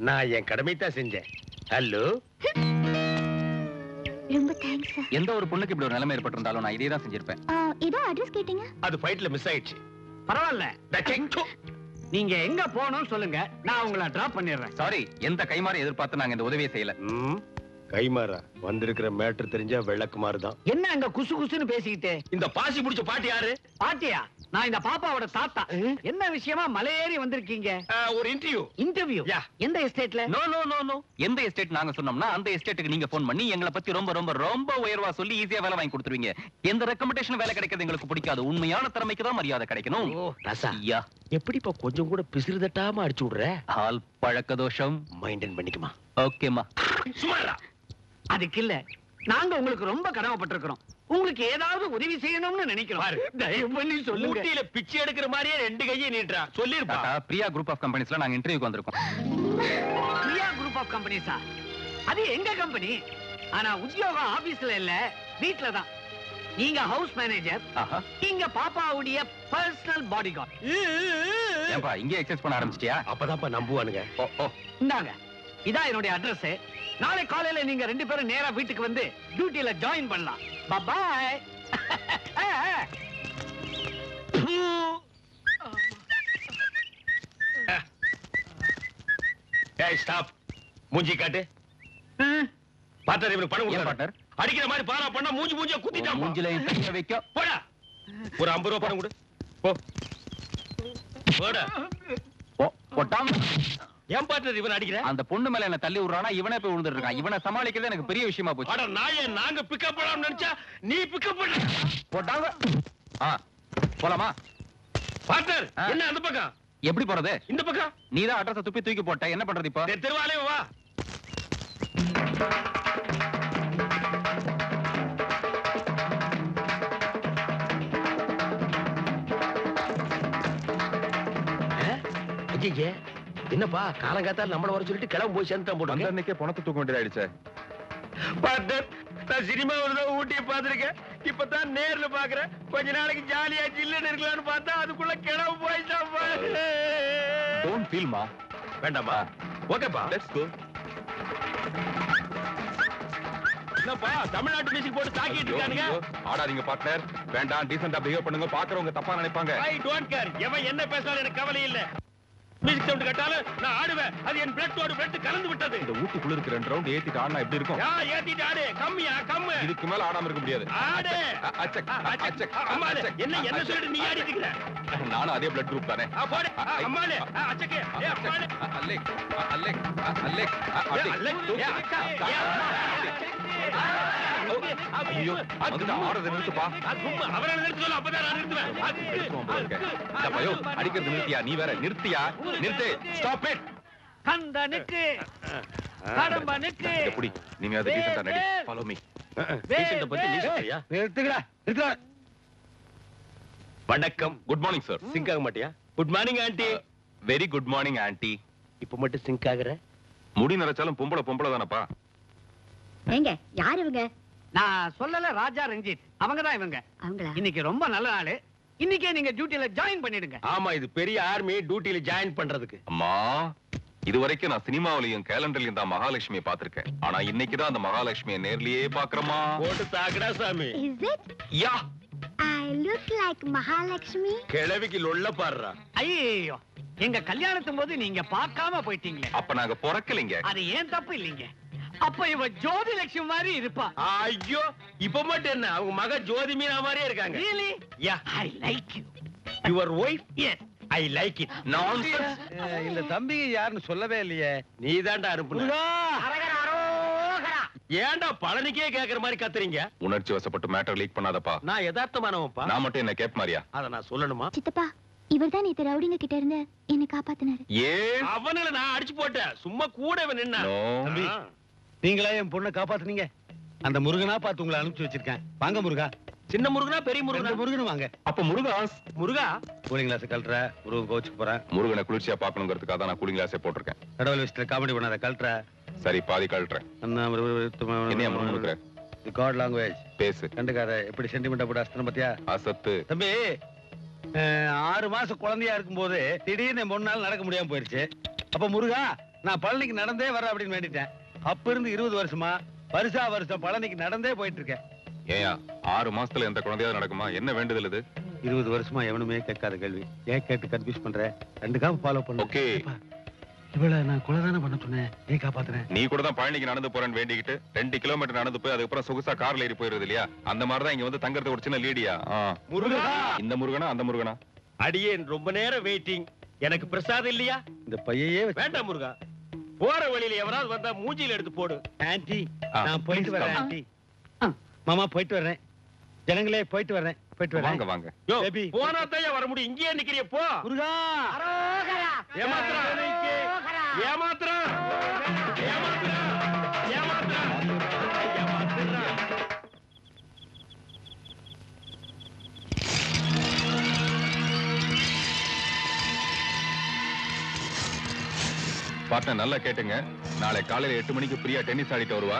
நான் என் கடமை தான் செஞ்சேன். ஹலோ,
ரொம்ப தேங்க்ஸ்.
எந்த ஒரு பொண்ணுக்கு இப்படி ஒரு நிலைமை ஏற்பட்டிருந்தாலும் நான் இதே தான் செஞ்சிருப்பேன்.
ஏதோ அட்ரஸ் கேட்டீங்க?
அது ஃபைட்ல மிஸ் ஆயிடுச்சு.
பரவாயில்ல. நீங்க எங்க போகணும்னு சொல்லுங்க, நான் உங்களை டிராப் பண்ணிடுறேன்.
சாரி, எந்த கைமாறு எதிர்பார்த்து நாங்க இந்த உதவியை செய்யல.
கைமாறா வந்திருக்கிற மேட்டர் தெரிஞ்சா விளக்குமாறு தான்.
என்ன அங்க குசு குசுன்னு பேசிக்கிட்டு?
இந்த பாசி புடிச்ச பாட்டி யாரு?
பாட்டியா? நான் இந்த பாப்பாவோட தாத்தா. என்ன விஷயமா மலையேறி வந்திருக்கீங்க?
ஒரு இன்டர்வியூ.
இன்டர்வியூ? எந்த எஸ்டேட்ல?
No no no no. எந்த எஸ்டேட் நாங்க சொன்னோம்னா அந்த எஸ்டேட்டுக்கு நீங்க போன் பண்ணி எங்களை பத்தி ரொம்ப ரொம்ப ரொம்ப உயர்வா சொல்லி ஈஸியா வேலை வாங்கி கொடுத்துருவீங்க. எந்த ரெக்கமெண்டேஷன் வேலை கிடைக்கிறது எங்களுக்கு பிடிக்காது. உண்மையான திறமைக்கு தான் மரியாதை கிடைக்கணும்.
ஐயா, எப்படிப்பா கொஞ்சம் கூட பிசிறு தட்டாம அடிச்சு விடுற?
ஆல் பழக்க தோஷம்
மைண்டன் பண்ணிக்குமா?
ஓகேமா.
சுமாரா. அதுக்கு இல்ல, நாங்க உங்களுக்கு ரொம்ப கடமைப்பட்டிருக்கிறோம். உங்களுக்கு ஏதாவது உதவி செய்யணும்னு நினைக்கிறோம். தயவு பண்ணி சொல்லுங்க.
ஊட்டியில பிச்சை எடுக்கிற மாதிரியே ரெண்டு கையை நீட்டுறா. சொல்லிருப்பா.
பிரியா குரூப் ஆஃப் கம்பெனிஸ்ல நாங்க இன்டர்வியூக்கு வந்திருக்கோம்.
பிரியா குரூப் ஆஃப் கம்பெனிஸா? அது எங்க கம்பெனி. ஆனா உத்தியோகம் ஆபீஸ்ல இல்ல, வீட்ல தான். நீங்க ஹவுஸ் மேனேஜர், இங்க பாப்பாவுடைய பர்சனல் பாடி கார்டு.
ஏன்பா இங்கே எக்ஸசைஸ் பண்ண ஆரம்பிச்சிட்டியா?
அப்பதான்ப்பா நம்புவானுங்க.
இந்தாங்க, இதான் என்னுடைய அட்ரஸ். நாளை காலையில நீங்க 2 பேரும் நேரா வீட்டுக்கு வந்து டியூட்டில ஜாயின் பண்ணலாம். பாய்.
ஏய் ஸ்டாப். மூஞ்சி காட்டு. பார்ட்னர் இவனுக்கு பணம் கொடுங்க பார்ட்னர். அடிக்கிற மாதிரி பாரா பண்ணா மூஞ்சிய குத்திட்டான்.
மூஞ்சில கைய வைக்க.
போடா. ஒரு 50 ரூபாய் பணம் கொடு. போ. போடா.
போட்டாம்.
ஏன் பார்ட்னர் இவன் அடிக்கிற?
அந்த பொண்ணு மேல என்ன தள்ளி விடுறானா, இவனே போய் விழுந்துட்டு இருக்கான். இவனை சமாளிக்கிறது எனக்கு பெரிய விஷயமா போச்சு.
அட நாயே, நாங்க பிக்கப் பண்ணலாம்னு நினைச்சா நீ பிக்கப் பண்ண.
போட்டாங்க. போலாமா?
பார்ட்னர் என்ன அந்த பக்கம்?
எப்படி போறது?
இந்த பக்கம்.
நீதான் அட்ரஸ் துப்பி தூக்கி போட்ட, என்ன பண்றது இப்போ?
தெருவாலே வா. என்னப்பா காலங்காத்தால நம்மள வர சொல்லிட்டு கிளம்ப போய் சேர்ந்துட்டான் போட்டு.
அன்னைக்கே பணத்தை தூக்க வேண்டியதாயிடுச்சு.
பார்ட்னர், நான் சினிமாவில ஊட்டியை பார்த்திருக்கேன், இப்பதான் நேர்ல பாக்குறேன். கொஞ்ச நாளைக்கு ஜாலியா ஜில்லுன்னு இருக்கலாம்னு பார்த்தா அதுக்குள்ள கிளம்ப போயிட்டாப்பா.
டோன்ட் ஃபீல் மா.
வேண்டாமா? ஓகேப்பா, லெட்ஸ் கோ. என்னப்பா தமிழ்நாட்டு மியூசிக் போட்டு தாக்கிட்டு இருக்கானுங்க?
ஆடாதீங்க பார்ட்னர், வேண்டாம், டீசென்ட்டா பிஹேவ் பண்ணுங்க. பாக்குறவங்க தப்பா நினைப்பாங்க.
I don't care. எவன் என்ன பேசினாலும் எனக்கு கவலை இல்ல. மியூசிக் சவுண்ட் கேட்டாலும் நான் ஆடுவேன். அது என் பிளட்டோட பிளட் கலந்து விட்டது.
இந்த ஊட்டிக்குள்ள இருக்க 2 ரவுண்ட் ஏத்திட்டு ஆடுனா எப்படி இருக்கும்?
ஏத்திட்டு ஆடு. கம்மியா கம்மு.
இதுக்கு மேல ஆடாம இருக்க முடியாது.
ஆடு.
அச்சக் அச்சக்.
அம்மாளே, என்ன சொல்லிட்டு நீ ஆடிட்டு இருக்கற?
நானும் அதே பிளட் குரூப் தானே.
போடு. அம்மாளே, அச்சக்கே. அம்மாளே.
அல்லேக் அல்லேக் அல்லேக்
அல்லேக். அக்கா.
ஐயோ, அதுக்கு ஆடுறது நிறுத்துப்பா.
அவரை நிறுத்த சொல்ல, அப்பதான் நான் நிறுத்துவேன்.
ஐயோ, அடிக்கிறது நிறுத்தியா? நீ வேற நிறுத்தியா? நிறுத்து. Stop it.
கந்தனுக்கு கடம்பனுக்கு
எப்படி நீங்க அது டீசென்ட்டா நடி. Follow me.
பேஷண்ட பத்தி நீ சொல்றியா?
நிறுத்துடா.
வணக்கம்.
Good morning sir.
சிங்க் ஆக மாட்டியா? Good morning aunty.
Very good morning anti.
இப்ப மட்டும் சிங்க் ஆகுற?
முடி நரைச்சாலும் பொம்பளை தானப்பா.
ஏங்க யார் இவங்க?
நான் சொல்லல, ராஜா ரஞ்சித். அவங்கதான் இவங்க.
அவங்களா?
இன்னைக்கு ரொம்ப நல்ல நாள். இன்னைக்கே நீங்க டியூட்டில ஜாயின் பண்ணிடுங்க.
ஆமா, இது பெரிய ஆர்மி டியூட்டில ஜாயின் பண்றதுக்கு.
அம்மா, இதுவரைக்கும் நான் சினிமாவிலையும் கேலண்டர்லயும் தான் மகாலட்சுமியை பார்த்திருக்கேன். ஆனா இன்னைக்குதான் அந்த மகாலட்சுமியை நேர்லயே பாக்குறமா.
போட்டு தாக்கடா சாமி.
Is it?
Yeah.
I look like Mahalakshmi.
கிழவிக்கு லொள்ள பாடுறா.
ஐயோ, எங்க கல்யாணத்தும் போது நீங்க பார்க்காம போயிட்டீங்களே.
அப்ப நாங்க பிறக்கலைங்க.
அது ஏன் தப்பு இல்லைங்க. அப்ப இவ ஜோதி லட்சுமி மாதிரி இருப்பா.
ஐயோ, இப்ப மட்டும் என்ன, அவங்க மக ஜோதி மீனா மாதிரியே இருக்காங்க.
Really?
Yeah.
I like you.
Your wife?
Yes.
I like it.
Nonsense.
இந்த தம்பி யாருன்னு சொல்லவே இல்லையே.
நீ தான்டா அனுப்புன. ஏன்டா பழனிக்கே கேக்குற மாதிரி கத்துறீங்க?
உணர்ச்சி வசப்பட்டு மேட்டர் லீக் பண்ணாதப்பா.
நான் யதார்த்தமானவன்ப்பா.
நான் மட்டும் என்ன கேப் மாதிரியா?
அத நான் சொல்லணுமா?
சித்தப்பா, இவர்தான் நேத்து ரவுடிங்க கிட்ட இருந்து என்னை காப்பாத்தினாரு.
ஏ,
அவனுல நான் அடிச்சு போட்டேன். சும்மா கூட இவன் நின்னா.
தம்பி, நீங்களா என் பொண்ணை காப்பாத்துனீங்க. அந்த முருகனா பார்த்து உங்களை அனுப்பிச்சு வச்சிருக்கேன். வாங்க முருகா.
சின்ன முருகனா பெரிய முருகனா?
முருகன் வாங்க.
அப்ப முருகாஸ்.
முருகா
கூலிங் கிளாஸ் கழட்டுற. முருகன் கோச்சுக்கு போறேன்.
முருகனை குளிர்ச்சியா பாக்கணுங்கிறதுக்காக தான் நான் கூலிங் கிளாஸே போட்டிருக்கேன்.
கடவுள் விஷயத்துல காமெடி பண்ணாத, கழட்டுற.
சரி, பாதி கழட்டுறேன். என்னையா முருகனுக்குற?
காட் லாங்குவேஜ்
பேசு.
கண்டுக்காத. எப்படி சென்டிமெண்டா போட்டு அஸ்தனம் பாத்தியா?
அசத்து.
தம்பி, 6 மாசம் குழந்தையா இருக்கும் போது திடீர்னு 3 நாள் நடக்க முடியாம போயிருச்சு. அப்ப முருகா, நான் பழனிக்கு நடந்தே வர அப்படின்னு வேண்டிட்டேன். அப்ப இருந்து 20 வருஷமா வருஷம் பழனிக்கு நடந்தே போயிட்டு இருக்கேன்.
ஏயா, 6 மாசத்துல எந்த குழந்தையாவது நடக்குமா? என்ன வேண்டுதல் இது?
20 வருஷமா எவனுமே கேட்காத கேள்வி. ஏன் கேட்டு கன்ஃபியூஸ் பண்ற? 2 காப்பு ஃபாலோ பண்ணு.
ஓகே.
இவள நான் கொலைதானே பண்ண சொன்னேன். நீ காப்பாத்துறேன்.
நீ கூட தான் பழனிக்கு நடந்து போறேன்னு வேண்டிக்கிட்டு 2 கிலோமீட்டர் நடந்து போய் அதுக்கப்புறம் சொகுசா கார்ல ஏறி போயிருது இல்லையா? அந்த மாதிரி தான் இங்க வந்து தங்கறது ஒரு சின்ன லீடியா.
முருகா.
இந்த முருகனா அந்த முருகனா?
அடியேன் ரொம்ப நேரம் வெயிட்டிங். எனக்கு பிரசாதம் இல்லையா?
இந்த பையையே
வேண்டாம் முருகா. போற வழியில எவராவது வந்தா மூஞ்சில எடுத்து போடு.
ஆன்ட்டி, நான் போயிட்டு வரேன். ஆன்ட்டி, மாமா போயிட்டு வரேன். ஜனங்களே போயிட்டு வரேன். போயிட்டு வரேன்.
வாங்க வாங்க.
யோ,
பேபி.
போனா தான் வர முடியும். இங்கேயே நிக்கிறிய போ.
முருகா.
ஏமாத்துறா. ஏமாத்துறா. ஏமாத்துறா. ஏமாத்துறா. ஏமாத்துறா.
பார்ட்னர் நல்லா கேட்டுங்க. நாளை காலையில 8 மணிக்கு பிரியா டென்னிஸ் ஆடிட்டு வருவா.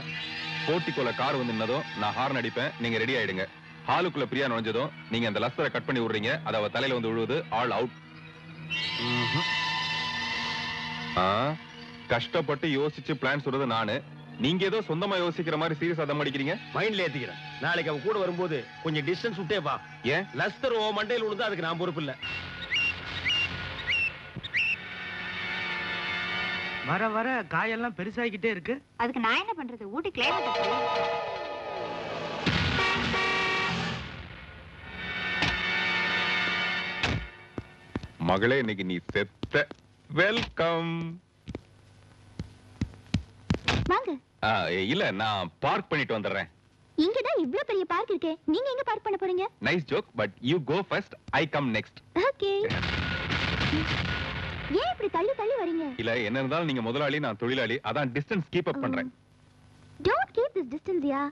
போட்டிக்குள்ள கார் வந்து நின்னதும் நான் ஹார்ன் அடிப்பேன், நீங்க ரெடி ஆயிடுங்க. ஹாலுக்குள்ள பிரியா நுழைஞ்சதும் நீங்க அந்த லஸ்தரை கட் பண்ணி விடுறீங்க, அது அவ தலையில வந்து விழுவுது, ஆல் அவுட். கஷ்டப்பட்டு யோசிச்சு பிளான் சொல்றது நானு, நீங்க ஏதோ சொந்தமா யோசிக்கிற மாதிரி சீரியஸா தம் அடிக்கிறீங்க.
மைண்ட்ல ஏத்திக்கிறேன். நாளைக்கு அவன் கூட வரும்போது கொஞ்சம் டிஸ்டன்ஸ் விட்டே வா.
ஏன்
லஸ்தர் ஓ மண்டையில் விழுந்தா அதுக்கு நான் பொறுப்பு இல்ல.
வர வர காயெல்லாம் பெருசாகிக்கிட்டே இருக்கு.
அதுக்கு நான் என்ன பண்றது? ஊட்டி கிளைமேட்.
மகளே, இன்னைக்கு நீ செத்த. வெல்கம்.
வாங்க.
இல்ல, நான் பார்க் பண்ணிட்டு வந்துடுறேன்.
இங்கதான் இவ்ளோ பெரிய பார்க் இருக்கே, நீங்க எங்க பார்க் பண்ண போறீங்க?
Nice joke, but you go first, I come next.
Okay. ஏன் இப்படி தள்ளி தள்ளி வரீங்க?
இல்ல, என்ன இருந்தாலும் நீங்க முதலாளி, நான் தொழிலாளி, அதான் டிஸ்டன்ஸ் கீப் அப் பண்றேன்.
டோன்ட் கீப் திஸ் டிஸ்டன்ஸ் யா.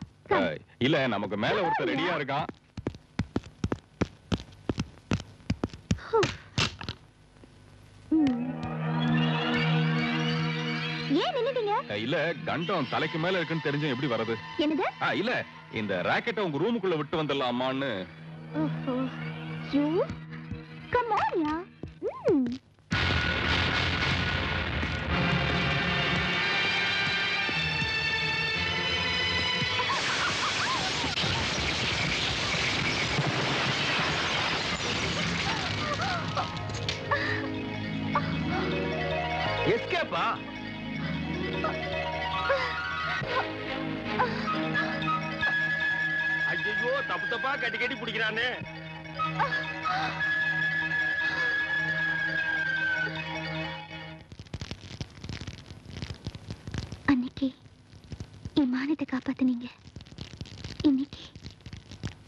இல்ல, நமக்கு மேல ஒருத்தர் ரெடியா இருக்கான்.
ஏன் நின்னுட்டீங்க?
இல்ல, கண்டம் தலைக்கு மேல இருக்குன்னு தெரிஞ்சும் எப்படி வரது?
என்னது?
இல்ல, இந்த ராக்கெட்டை உங்க ரூமுக்குள்ள விட்டு வந்துடலாமான்னு.
ஓஹோ. யூ கம் ஆன் யா.
எஸ்கேப்பா? ஐயோ, தப்பு தப்பா கட்டி கட்டி பிடிக்கிறானே.
அன்னைக்கு என் மானத்தை காப்பாத்துனீங்க, இன்னைக்கு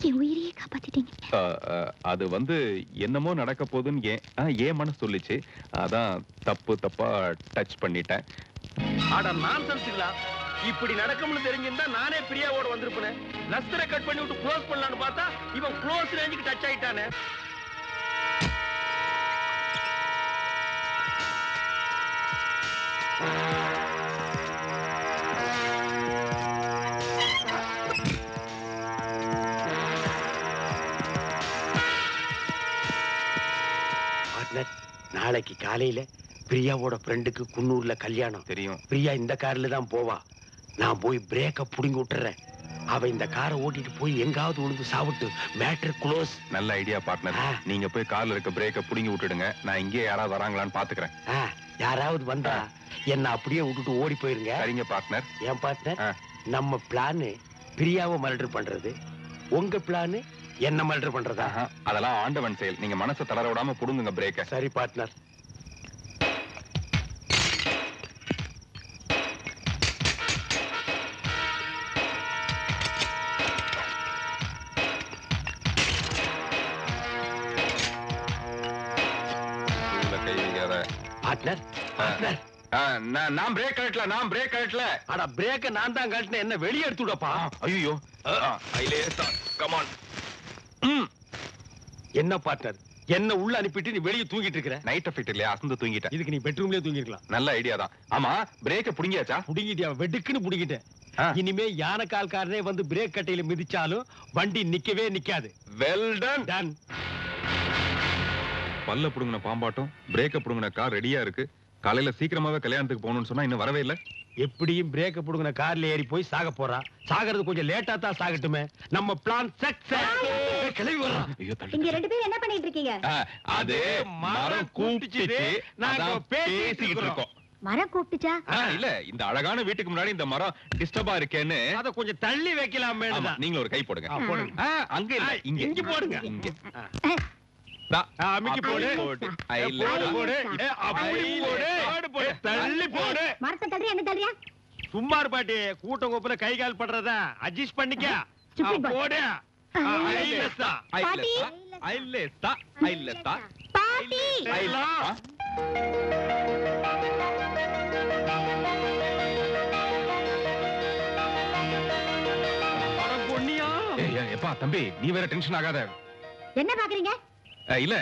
என் உயிரையே காப்பாத்திட்டீங்க.
அது வந்து என்னமோ நடக்க போகுதுன்னு ஏன் மனசு சொல்லிச்சு, அதான் தப்பா டச் பண்ணிட்டேன்.
ஆட நான்சென்ஸ்ங்களா? இப்படி நடக்கும்னு தெரிஞ்சிருந்தா நானே பிரியாவோட வந்திருப்பேன். லஸ்தரை கட் பண்ணி விட்டு க்ளோஸ் பண்ணலாம்னு பார்த்தா இவன் க்ளோஸ் ரேஞ்சுக்கு டச் ஆயிட்டானே. நாளைக்கு காலையில பிரியாவோட ஃப்ரெண்டுக்கு குன்னூர்ல கல்யாணம்.
தெரியும்.
பிரியா இந்த கார்ல தான் போவா. நான் போய் பிரேக்க புடுங்கி விட்டுறேன். அவ இந்த காரை ஓட்டிட்டு போய் எங்காவது விழுந்து சாப்பிட்டு மேட்டர் க்ளோஸ்.
நல்ல ஐடியா பார்ட்னர். நீங்க போய் கார்ல இருக்க பிரேக்க புடுங்கி விட்டுடுங்க, நான் இங்கே யாராவது வராங்களான்னு பாத்துக்கிறேன்.
யாராவது வந்தா என்ன அப்படியே விட்டுட்டு ஓடி போயிருங்க.
சரிங்க பார்ட்னர்.
ஏன் பார்ட்னர்? நம்ம பிளான் பிரியாவை மர்டர் பண்றது, உங்க பிளான் என்ன மர்டர் பண்றதா?
அதெல்லாம் ஆண்டவன் செயல். நீங்க மனசை தளர விடாம புடுங்குங்க பிரேக்க.
சரி பார்ட்னர். பார்ட்னர், பார்ட்னர்,
நான் பிரேக் கழட்டல, நான் பிரேக் கழட்டல.
அட பிரேக்க நான் தான் கழட்டினேன், என்ன வெளியே எடுத்து விடப்பா.
ஐயோ, கம் ஆன்.
என்ன பார்ட்னர், என்ன உள்ள அனுப்பிட்டு நீ வெளியே தூங்கிட்டு இருக்கிற?
நைட் எஃபெக்ட் இல்லையா, அசந்து தூங்கிட்டேன்.
இதுக்கு நீ பெட்ரூம்லயே தூங்கிருக்கலாம்.
நல்ல ஐடியா தான். ஆமா, பிரேக்க புடிங்கியாச்சா?
புடிங்கிட்டியா? வெடுக்குன்னு புடிங்கிட்டேன். இனிமே யானைக்கால்காரனே வந்து பிரேக் கட்டையில மிதிச்சாலும் வண்டி நிக்கவே நிக்காது.
Well done.
டன்.
பல்ல புடுங்கின பாம்பாட்டம் பிரேக்க புடுங்கின கார் ரெடியா இருக்கு. காலையில சீக்கிரமாவே கல்யாணத்துக்கு போகணும்னு சொன்னா இன்னும் வரவே இல்ல.
எப்படியும் பிரேக்க புடுங்கின கார்ல ஏறி போய் சாக போறா. சாகிறது கொஞ்சம் லேட்டா தான் சாகட்டுமே. நம்ம பிளான் சக்சஸ். கிளம்பி வரோம்.
இங்க ரெண்டு பேரும் என்ன பண்ணிட்டு இருக்கீங்க?
அது மரம் கூப்பிட்டுச்சு, நாங்க பேசிட்டு இருக்கோம்.
மரம் கூப்பிட்டுச்சா?
இல்ல, இந்த அழகான வீட்டுக்கு முன்னாடி இந்த மரம் டிஸ்டர்பா இருக்கேன்னு
அத கொஞ்சம் தள்ளி வைக்கலாம்.
நீங்க ஒரு கை போடுங்க. அங்க இல்ல, இங்க
இங்க போடுங்க.
இங்க
அமிக்கி போடு. போடு. தள்ளி போடு.
மரத்தை தள்ளியா என்ன தள்ளியா?
சும்மா பாட்டி, கூட்டம் கோப்புல கை கால் பண்றதா அட்ஜஸ்ட் பண்ணிக்க. போடு.
எப்பா தம்பி, நீ வேற டென்ஷன் ஆகாத.
என்ன பாக்குறீங்க?
இல்ல,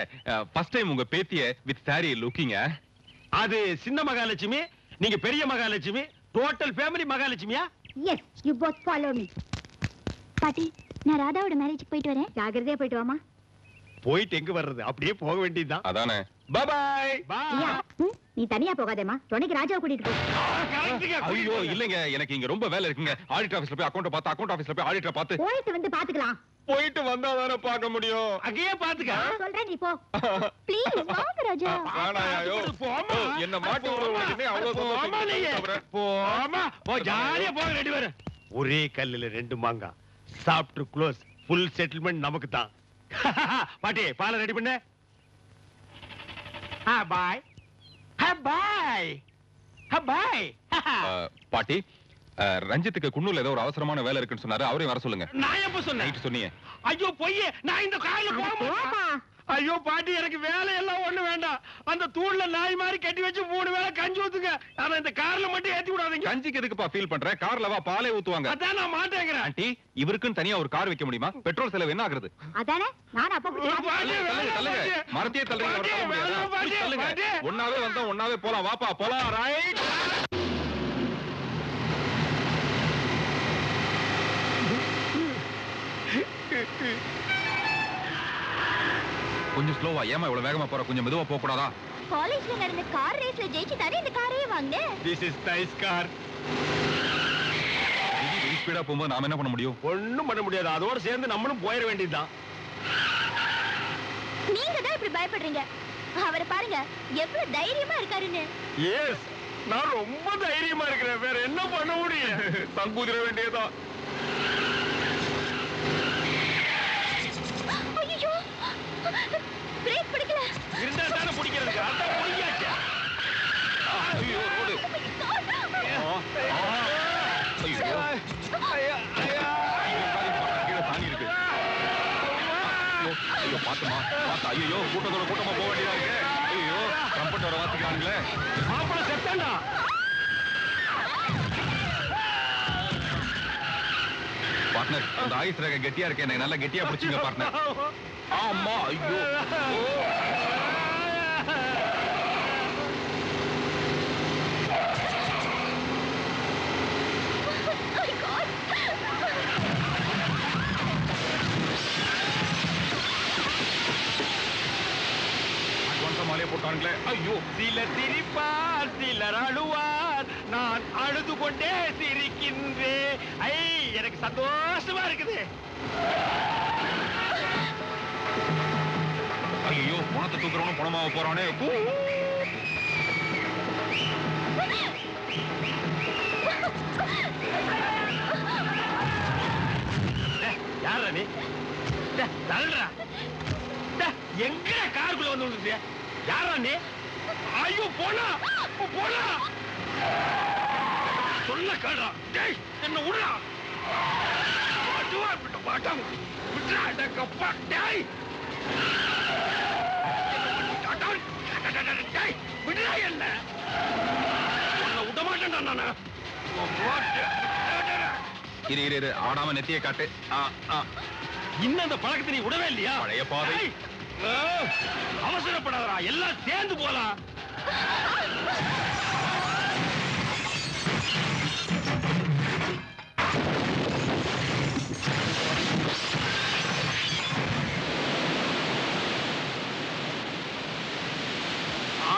ஃபர்ஸ்ட் டைம் உங்க பேத்திய வித் சாரி லுக்கிங்க.
அது சின்ன மகாலட்சுமி, நீங்க பெரிய மகாலட்சுமி, டோட்டல் ஃபேமிலி மகாலட்சுமியா?
Yes, you both follow me.
பாட்டி, நான் ராதாவோட மேரேஜ் போயிட்டு வரேன்.
ஜாகிரதையா போயிட்டு வாமா.
போயிட்டு எங்க வர்றது, அப்படியே போக வேண்டியதுதான்.
அதானே. பாய்
ஐயா, நீ தனியா போகாதேமா, துணைக்கு ராஜாவை கூட்டிட்டு போ.
ஐயோ இல்லங்க, எனக்கு இங்க ரொம்ப வேலை இருக்குங்க. ஆடிட் ஆபீஸ்ல போய் அக்கவுண்ட் பார்த்து, அக்கவுண்ட் ஆபீஸ்ல போய் ஆடிட்டர் பார்த்து
போயிட்டு வந்து பாத்துக்கலாம்.
போயிட்டு வந்தா தானே பார்க்க முடியும்.
அங்கேயே பாத்துக்க.
நான் சொல்றேன், நீ போ.
ப்ளீஸ் வாங்க ராஜா.
ஆனாயோ என்ன மாட்டி விடுறீங்க. அவ்வளவு
போமா, போ ஜாலியா போக ரெடி வர. ஒரே கல்லுல ரெண்டு மாங்கா. சாப்ட் க்ளோஸ், ஃபுல் செட்டில்மெண்ட் நமக்கு தான். பாட்டி பாலை ரெடி பண்ணு. பாய் பாய் பாய்.
பாட்டி, ரஞ்சித்துக்கு குன்னூர்ல ஏதோ ஒரு அவசரமான வேலை இருக்குன்னு சொன்னாரு. அவரையும் வர சொல்லுங்க.
நான் எப்ப சொன்னேன்?
சொன்னீங்க.
ஐயோ பொய்யே, நான் இந்த கார்ல போக. ஐயோ பாட்டி, எனக்கு வேலை எல்லாம் ஒண்ணு வேண்டாம். அந்த தூள்ல நாய் மாதிரி கட்டி வச்சு 3 வேளை கஞ்சி ஊத்துங்க. ஆனா இந்த கார்ல மட்டும் ஏத்தி விடாதீங்க.
கஞ்சிக்கு எதுக்குப்பா ஃபீல் பண்ற? கார்ல வா, பாலே ஊத்துவாங்க.
அதான் நான் மாட்டேங்கிறேன்.
ஆண்டி, இவருக்குன்னு தனியா ஒரு கார் வைக்க முடியுமா? பெட்ரோல் செலவு என்ன ஆகுறது?
அதானே நான் அப்ப
மரத்தையே தள்ளுங்க. ஒன்னாவே வந்தோம், ஒன்னாவே போலாம். வாப்பா போலாம். ரைட். கொஞ்சம் ஸ்லோவா. ஏமா இவ்வளவு வேகமா போற? கொஞ்சம் மெதுவா போக கூடாதா?
காலேஜ்ல நடந்த கார் ரேஸ்ல ஜெயிச்சு தானே இந்த காரையே வாங்கினேன்.
This is nice car.
இது ஸ்பீடா போகும்போது நாம என்ன பண்ண முடியும்?
ஒண்ணும் பண்ண முடியாது. அதோட சேர்ந்து நம்மளும் போயிட வேண்டியதுதான்.
நீங்க தான் இப்படி பயப்படுறீங்க. அவரை பாருங்க எவ்வளவு தைரியமா இருக்காருன்னு.
எஸ், நான் ரொம்ப தைரியமா இருக்கிறேன். வேற என்ன பண்ண முடியும்?
தங்குதிர வேண்டியதான்.
ஐயோ, பிரேக் பிடிக்கல.
இருந்தா தானே பிடிக்கிறதுக்கு. அதான் பிடிக்காச்சு.
ஐயோ ரோடு. ஐயோ பாத்துமா, பாத்தா. ஐயோ கூட்டத்தோட கூட்டமா போக வேண்டியதா இருக்கு. ஐயோ ட்ரம்பட் வர வாசிக்கிறாங்களே.
மாப்பிள செத்தாண்டா.
பார்ட்னர், அந்த ஆயுஸ் ரேகை கெட்டியா இருக்கேன். எனக்கு நல்லா கெட்டியா பிடிச்சிங்க பார்ட்னர். ஆமா. ஐயோ மாலையை போட்டாங்களே. ஐயோ,
சிலர் சிரிப்பார், சிலர் அழுவார். நான் அழுது கொண்டே சிரிக்கின்றேன். ஐ, எனக்கு சந்தோஷமா இருக்குது.
ஐயோ, பணத்தை தூக்குறவனும் பணமாக போறானே.
யாரா நீ? தள்ளுறா. எங்க காருக்குள்ள வந்து விழுந்துச்சு? யாரா நீ? ஐயோ போனா போனா. சொல்ல கேடா. டேய், என்ன விடுறா. வாட்டுவா விட்டு வாட்டம். விட்டுறா கப்பா. டேய். டேய், விடுறா என்ன. உன்னை விட மாட்டேன்டா நானு.
இரு இரு இரு, ஆடாம நெத்தியை காட்டு.
இன்னும் அந்த பழக்கத்தை நீ விடவே இல்லையா?
பழைய பாதை.
அவசரப்படாதா, எல்லாம் சேர்ந்து போலாம்.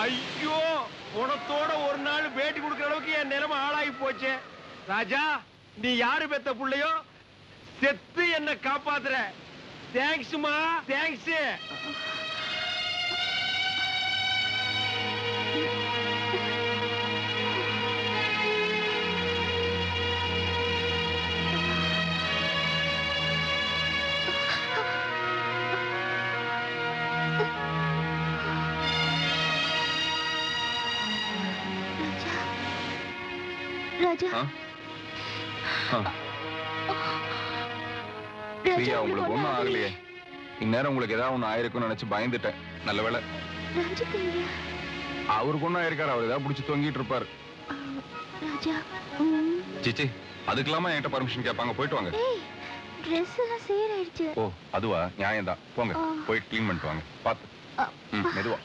ஐயோ, உனத்தோட ஒரு நாள் பேட்டி கொடுக்கிற அளவுக்கு என் நிலைமை ஆளாகி போச்சு. ராஜா, நீ யாரு பெத்த புள்ளையோ செத்து என்ன காப்பாத்துற. தேங்க்ஸ்மா, தேங்க்ஸ்.
ராஜா,
பிரியா, உங்களுக்கு ஒண்ணும் ஆகலையே. இந்நேரம் உங்களுக்கு ஏதாவது ஒண்ணு ஆயிருக்கும்னு நினைச்சு பயந்துட்டேன். நல்ல வேலை. அவருக்கு ஒண்ணும் ஆயிருக்காரு. அவர் ஏதாவது பிடிச்சி தொங்கிட்டு இருப்பாரு. சிச்சி, அதுக்கெல்லாம என்கிட்ட பர்மிஷன் கேட்பாங்க. போயிட்டு வாங்க.
Dress எல்லாம் சேராயிடுச்சு.
ஓ, அதுவா? நியாயம் தான். போங்க, போய் க்ளீன் பண்ணிட்டு வாங்க. பாத்து மெதுவா.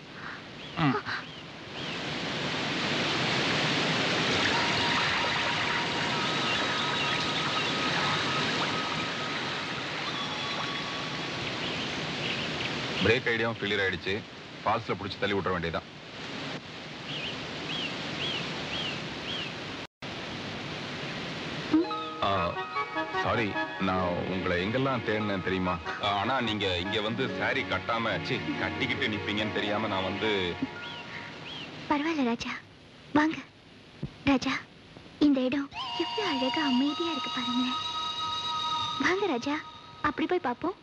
பிரேக் ஐடியாவும் ஃபெயிலியர் ஆயிடுச்சு. ஃபால்ஸ்ல பிடிச்சி தள்ளி விட்டுற வேண்டியதான். சாரி, நான் உங்களை எங்கெல்லாம் தேடினேன் தெரியுமா? ஆனா நீங்க இங்க வந்து சாரி கட்டாம கட்டிக்கிட்டு நிப்பீங்கன்னு தெரியாம நான் வந்து.
பரவாயில்ல ராஜா, வாங்க. ராஜா, இந்த இடம் எவ்வளவு அழகா அமைதியா இருக்கு பாருங்களேன். வாங்க ராஜா, அப்படி போய் பார்ப்போம்.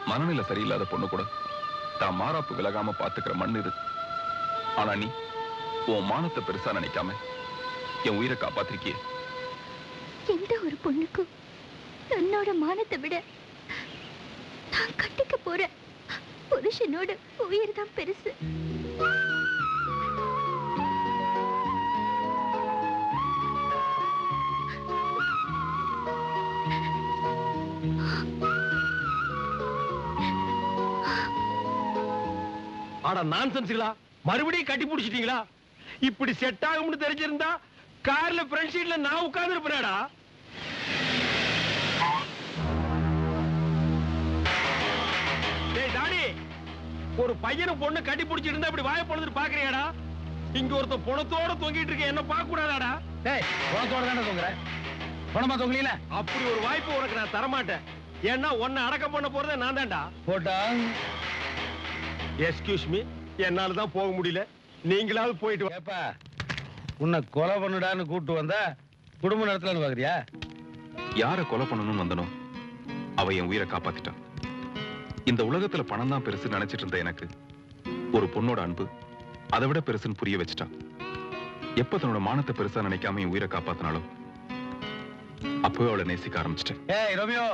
மனநிலை சரியில்லாத பொண்ணு கூட தான் மாறாப்பு விலகாம பாத்துக்கிற மண் இது. ஆனா நீ உன் மானத்தை பெருசா நினைக்காம என் உயிரை காப்பாத்திருக்கிய.
எந்த ஒரு பொண்ணுக்கும் தன்னோட மானத்தை விட நான் கட்டிக்க போற புருஷனோட உயிர் தான் பெருசு.
ஆனா நான்சென்ஸ்களா, மறுபடியும் கட்டி பிடிச்சிட்டீங்களா? இப்படி செட் ஆகும்னு தெரிஞ்சிருந்தா கார்ல ஃப்ரண்ட் சீட்ல நான் உட்கார்ந்து இருப்பேடா. டேய் தாடி, ஒரு பையனை பொண்ணு கட்டி பிடிச்சிட்டு இருந்தா இப்படி வாயை பொழுது பாக்குறியாடா? இங்க ஒருத்த பணத்தோட தொங்கிட்டு இருக்க, என்ன பார்க்க கூடாதாடா?
டேய், பணத்தோட தானே தொங்குற, பணமா தொங்கல.
அப்படி ஒரு வாய்ப்பு உனக்கு நான் தரமாட்டேன். ஏன்னா உன்னை அடக்கம் பண்ண போறதே நான் தான்டா.
போட்டா
எஸ்கியூஸ் மீ, என்னால தான் போக முடியல, நீங்களாவது போயிட்டு
வாப்பா. உன்னை கொலை பண்ணுடான்னு கூட்டு வந்தா குடும்ப நடத்தலன்னு பாக்குறியா?
யார கொலை பண்ணணும்னு வந்தனோ அவ என் உயிரை காப்பாத்திட்டான். இந்த உலகத்துல பணம் தான் பெருசு நினைச்சிட்டு இருந்த எனக்கு ஒரு பொண்ணோட அன்பு அதை விட பெருசுன்னு புரிய வச்சுட்டான். எப்ப தன்னோட மானத்தை பெருசா நினைக்காம என் உயிரை காப்பாத்தினாலும் அப்பவே அவளை நேசிக்க ஆரம்பிச்சிட்டேன்.
ஏய் ரோமியோ,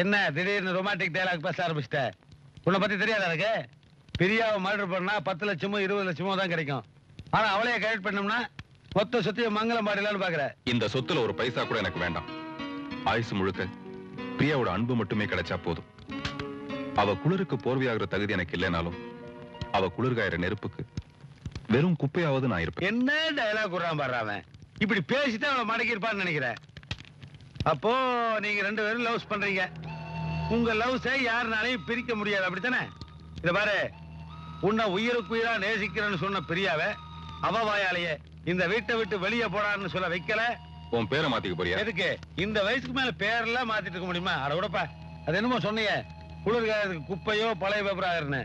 என்ன திடீர்னு ரொமான்டிக் டயலாக் பேச ஆரம்பிச்சிட்ட? உன்னை பத்தி தெரியாத எனக்கு? பிரியாவை மர்டர் பண்ணா 10 லட்சமோ 20 லட்சமோ தான் கிடைக்கும். ஆனா அவளையே கரெக்ட் பண்ணோம்னா மொத்த சொத்தையும் மங்களம் பாடலான்னு பாக்குற.
இந்த சொத்துல ஒரு பைசா கூட எனக்கு வேண்டாம். ஆயுசு முழுக்க பிரியாவோட அன்பு மட்டுமே கிடைச்சா போதும். அவ குளிருக்கு போர்வையாகிற தகுதி எனக்கு இல்லைனாலும் அவ குளிர்காயிற நெருப்புக்கு வெறும் குப்பையாவது நான் இருப்பேன்.
என்ன டயலாக் விடுறான் பாரு அவன். இப்படி பேசிட்டு அவளை மடக்கி இருப்பான்னு நினைக்கிறேன். அப்போ நீங்க 2 பேரும் லவ்ஸ் பண்றீங்க. உங்க லவ்ஸை யாருனாலையும் பிரிக்க முடியாது, அப்படித்தானே? இத பாரு, உன்னை உயிருக்கு உயிரா நேசிக்கிறேன்னு சொன்ன பிரியாவை அவ வாயாலேயே இந்த வீட்டை விட்டு வெளியே போடான்னு சொல்ல வைக்கல.
உன் பேரை மாத்திக்க போறியா?
எதுக்கு? இந்த வயசுக்கு மேல பேரெல்லாம் மாத்திட்டு இருக்க முடியுமா? அட விடப்பா, அது என்னமோ சொன்னீங்க குளிர்காலத்துக்கு குப்பையோ பழைய பேப்பர் ஆகுறேன்னு,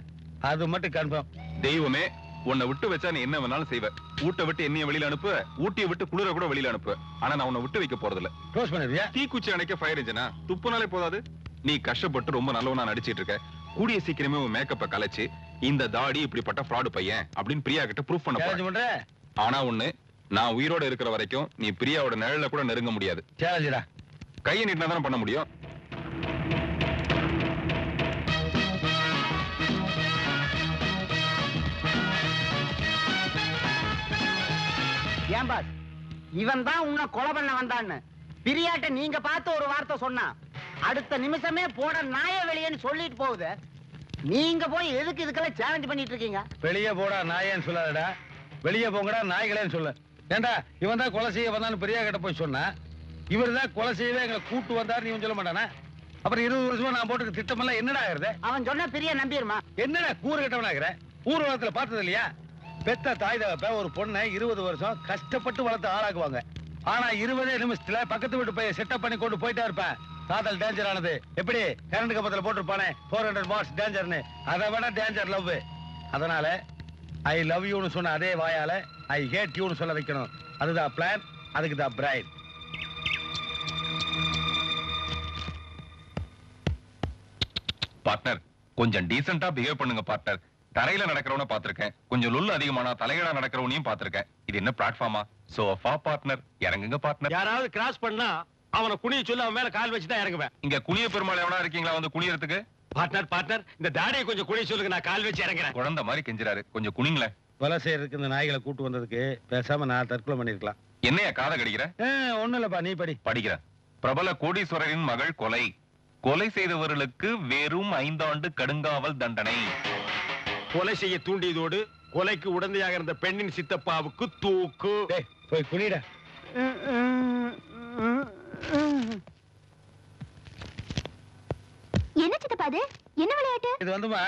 அது மட்டும் கன்ஃபார்ம்.
தெய்வமே, உன்னை விட்டு வச்சா நீ என்ன வேணாலும் செய்வ. ஊட்ட விட்டு என்னைய வெளியில அனுப்பு, ஊட்டியை விட்டு குளிர கூட வெளியில அனுப்பு. ஆனா நான் உன்னை விட்டு வைக்க போறதில்ல.
க்ளோஸ் பண்ணிடுவியா?
தீக்குச்சி அணைக்க ஃபயர் இன்ஜினா துப்புனாலே போதாது. நீ கஷ்டப்பட்டு ரொம்ப நல்லவனா நடிச்சிட்டு இருக்க. கூடிய சீக்கிரமே உன் மேக்கப்பை கலைச்சு இந்த தாடி இப்படிப்பட்ட ஃப்ராடு பையன் அப்படின்னு பிரியா கிட்ட ப்ரூஃப் பண்ண போறேன். ஆனா ஒண்ணு, நான் உயிரோட இருக்கிற வரைக்கும் நீ பிரியாவோட நிழல கூட நெருங்க முடியாது.
சேலஞ்சுடா.
கையை நீட்டினா தானே பண்ண முடியும்.
ஏன் பாஸ் இவன் தான் உன்னை கொலை பண்ண வந்தான்னு பிரியாட்ட நீங்க பார்த்து ஒரு வார்த்தை சொன்னா அடுத்த நிமிஷமே போட நாய வெளியேன்னு சொல்லிட்டு போகுது. நீங்க போய் எதுக்கு இதுக்கெல்லாம் சேலஞ்ச் பண்ணிட்டு இருக்கீங்க?
வெளியே போடா நாயேன்னு சொல்லாதடா, வெளியே போங்கடா நாய்களேன்னு சொல்லு. ஏண்டா இவன் தான் கொலை செய்ய வந்தான்னு பிரியா கிட்ட போய் சொன்னா, இவர் தான் கொலை செய்யவே எங்களை கூட்டு வந்தாரு நீ சொல்ல மாட்டானா? அப்புறம் 20 வருஷமா நான் போட்டுக்க திட்டமெல்லாம் என்னடா ஆகுறது?
அவன் சொன்னா பிரியா நம்பிடுமா?
என்னடா கூறு கட்டவனாகிற? ஊர்வலத்துல பார்த்தது இல்லையா? பெத்த தாய் தகப்ப ஒரு பொண்ணை 20 வருஷம் கஷ்டப்பட்டு வளர்த்து ஆளாக்குவாங்க. ஆனா 20 நிமிஷத்துல பக்கத்து வீட்டு போய் செட்டப் பண்ணி கொண்டு போயிட்டா இருப்பேன். காதல் டேஞ்சர் ஆனது எப்படி கரண்ட் கம்பத்துல போட்டுருப்பானே 400 வாட்ஸ் டேஞ்சர்னு, அதை விட டேஞ்சர் லவ். அதனால ஐ லவ் யூன்னு சொன்ன அதே வாயால ஐ ஹேட் யூன்னு சொல்ல வைக்கணும். அதுதான் பிளான், அதுக்கு தான் பிரைட்.
பார்ட்னர் கொஞ்சம் டீசென்ட்டா பிஹேவ் பண்ணுங்க பார்ட்னர். தரையில நடக்கிறவன பாத்திருக்கேன், கொஞ்சம் லுல்லு அதிகமானா தலைகீழா நடக்கிறவனையும் பாத்திருக்கேன். இது என்ன பிளாட்ஃபார்மா? சோஃபா பார்ட்னர், இறங்குங்க பார்ட்னர்.
யாராவது கிராஸ் பண்ணா அவனை குனிய சொல்லி அவன் மேல கால் வச்சு தான் இறங்குவேன்.
இங்க குனிய பெருமாள் எவனா இருக்கீங்களா வந்து குனியறதுக்கு?
பார்ட்னர் இந்த தாடியை கொஞ்சம் குனிய சொல்லுங்க, நான் கால் வச்சு இறங்குறேன்.
குழந்தை மாதிரி கெஞ்சிராரு, கொஞ்சம் குனிங்களேன்.
கொலை செய்யறதுக்கு இந்த நாய்களை கூட்டு வந்ததுக்கு பேசாம நான் தற்கொலை பண்ணிருக்கலாம்.
என்னையா காதை கடிக்கிற?
ஒண்ணும் இல்லப்பா, நீ
படிக்கிற. பிரபல கோடீஸ்வரரின் மகள் கொலை, கொலை செய்தவர்களுக்கு வெறும் 5 ஆண்டு கடுங்காவல் தண்டனை.
கொலை செய்ய தூண்டியதோடு கொலைக்கு உடந்தையாக இருந்த பெண்ணின் சித்தப்பாவுக்கு தூக்கு.
போய் குனிட.
என்ன சித்தப்பா அது? என்ன விளையாட்டு
இது வந்துமா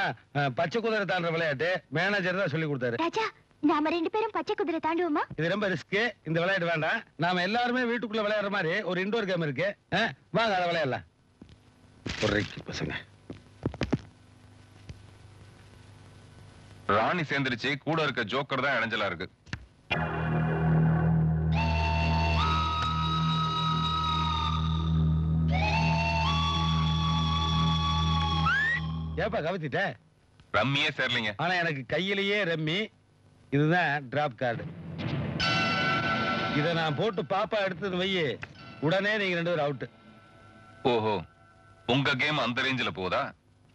பச்சை குதிரை தாண்டுற விளையாட்டு. மேனேஜர் தான் சொல்லி கொடுத்தாரு.
ராஜா, நாம 2 பேரும் பச்சை குதிரை தாண்டுவோமா?
இது ரொம்ப ரிஸ்க், இந்த விளையாட்டு வேண்டாம். நாம எல்லாருமே வீட்டுக்குள்ள விளையாடுற மாதிரி ஒரு இன்டோர் கேம் இருக்கு. வாங்க அதை விளையாடலாம். பசங்க
ராணி சேர்ந்துருச்சு, கூட இருக்க ஜோக்கர் தான் இடைஞ்சலா இருக்கு.
ஏப்பா கவித்திட்ட?
ரம்மியே சேரலீங்க.
ஆனா எனக்கு கையிலேயே ரம்மி. இதுதான் டிராப் கார்டு. இத நான் போட்டு பாப்பா எடுத்தது வையே, உடனே நீங்க 2 பேரும் அவுட்.
ஓஹோ, உங்க கேம் அந்த ரேஞ்சில போதா?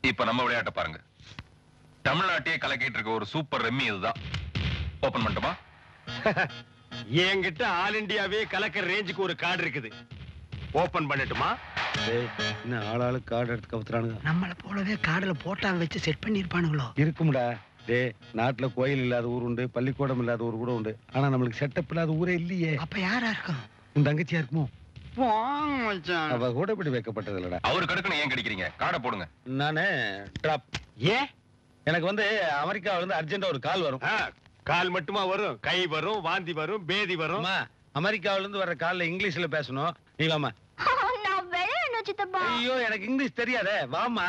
இப்ப நம்ம விளையாட்ட பாருங்க. தமிழ்நாட்டையே கலக்கிட்டு இருக்க ஒரு சூப்பர் ரம்மி இதுதான். ஓபன் பண்ணட்டுமா?
என்கிட்ட ஆல் இந்தியாவே கலக்கிற ரேஞ்சுக்கு ஒரு கார்டு இருக்குது. ஓபன் பண்ணட்டுமா?
என்ன ஆளாளு கார்டு எடுத்து கவுத்துறானுங்க.
நம்மள போலவே கார்டுல போட்டா வச்சு செட் பண்ணிருப்பானுங்களோ?
இருக்கும்டா. டே, நாட்டுல கோயில் இல்லாத ஊர் உண்டு, பள்ளிக்கூடம் இல்லாத ஊர் கூட உண்டு. ஆனா நம்மளுக்கு செட்டப் இல்லாத ஊரே இல்லையே.
அப்ப யாரா இருக்கும்?
உன் தங்கச்சியா இருக்குமோ?
மச்சான்,
அவ கூட இப்படி வைக்கப்பட்டது இல்லடா.
அவரு கடுக்கணும் ஏன் கடிக்கிறீங்க? கார்டை போடுங்க.
நானு டிராப்.
ஏன்?
எனக்கு வந்து அமெரிக்காவில இருந்து அர்ஜென்ட்டா ஒரு கால் வரும்.
கால் மட்டுமா வரும்? கை வரும், வாந்தி வரும், பேதி வரும்.
அமெரிக்காவில இருந்து வர கால்ல இங்கிலீஷ்ல பேசணும். நீ வாமா.
நான் விளையாடணும் சித்தப்பா.
ஐயோ, எனக்கு இங்கிலீஷ் தெரியாதே. வாமா.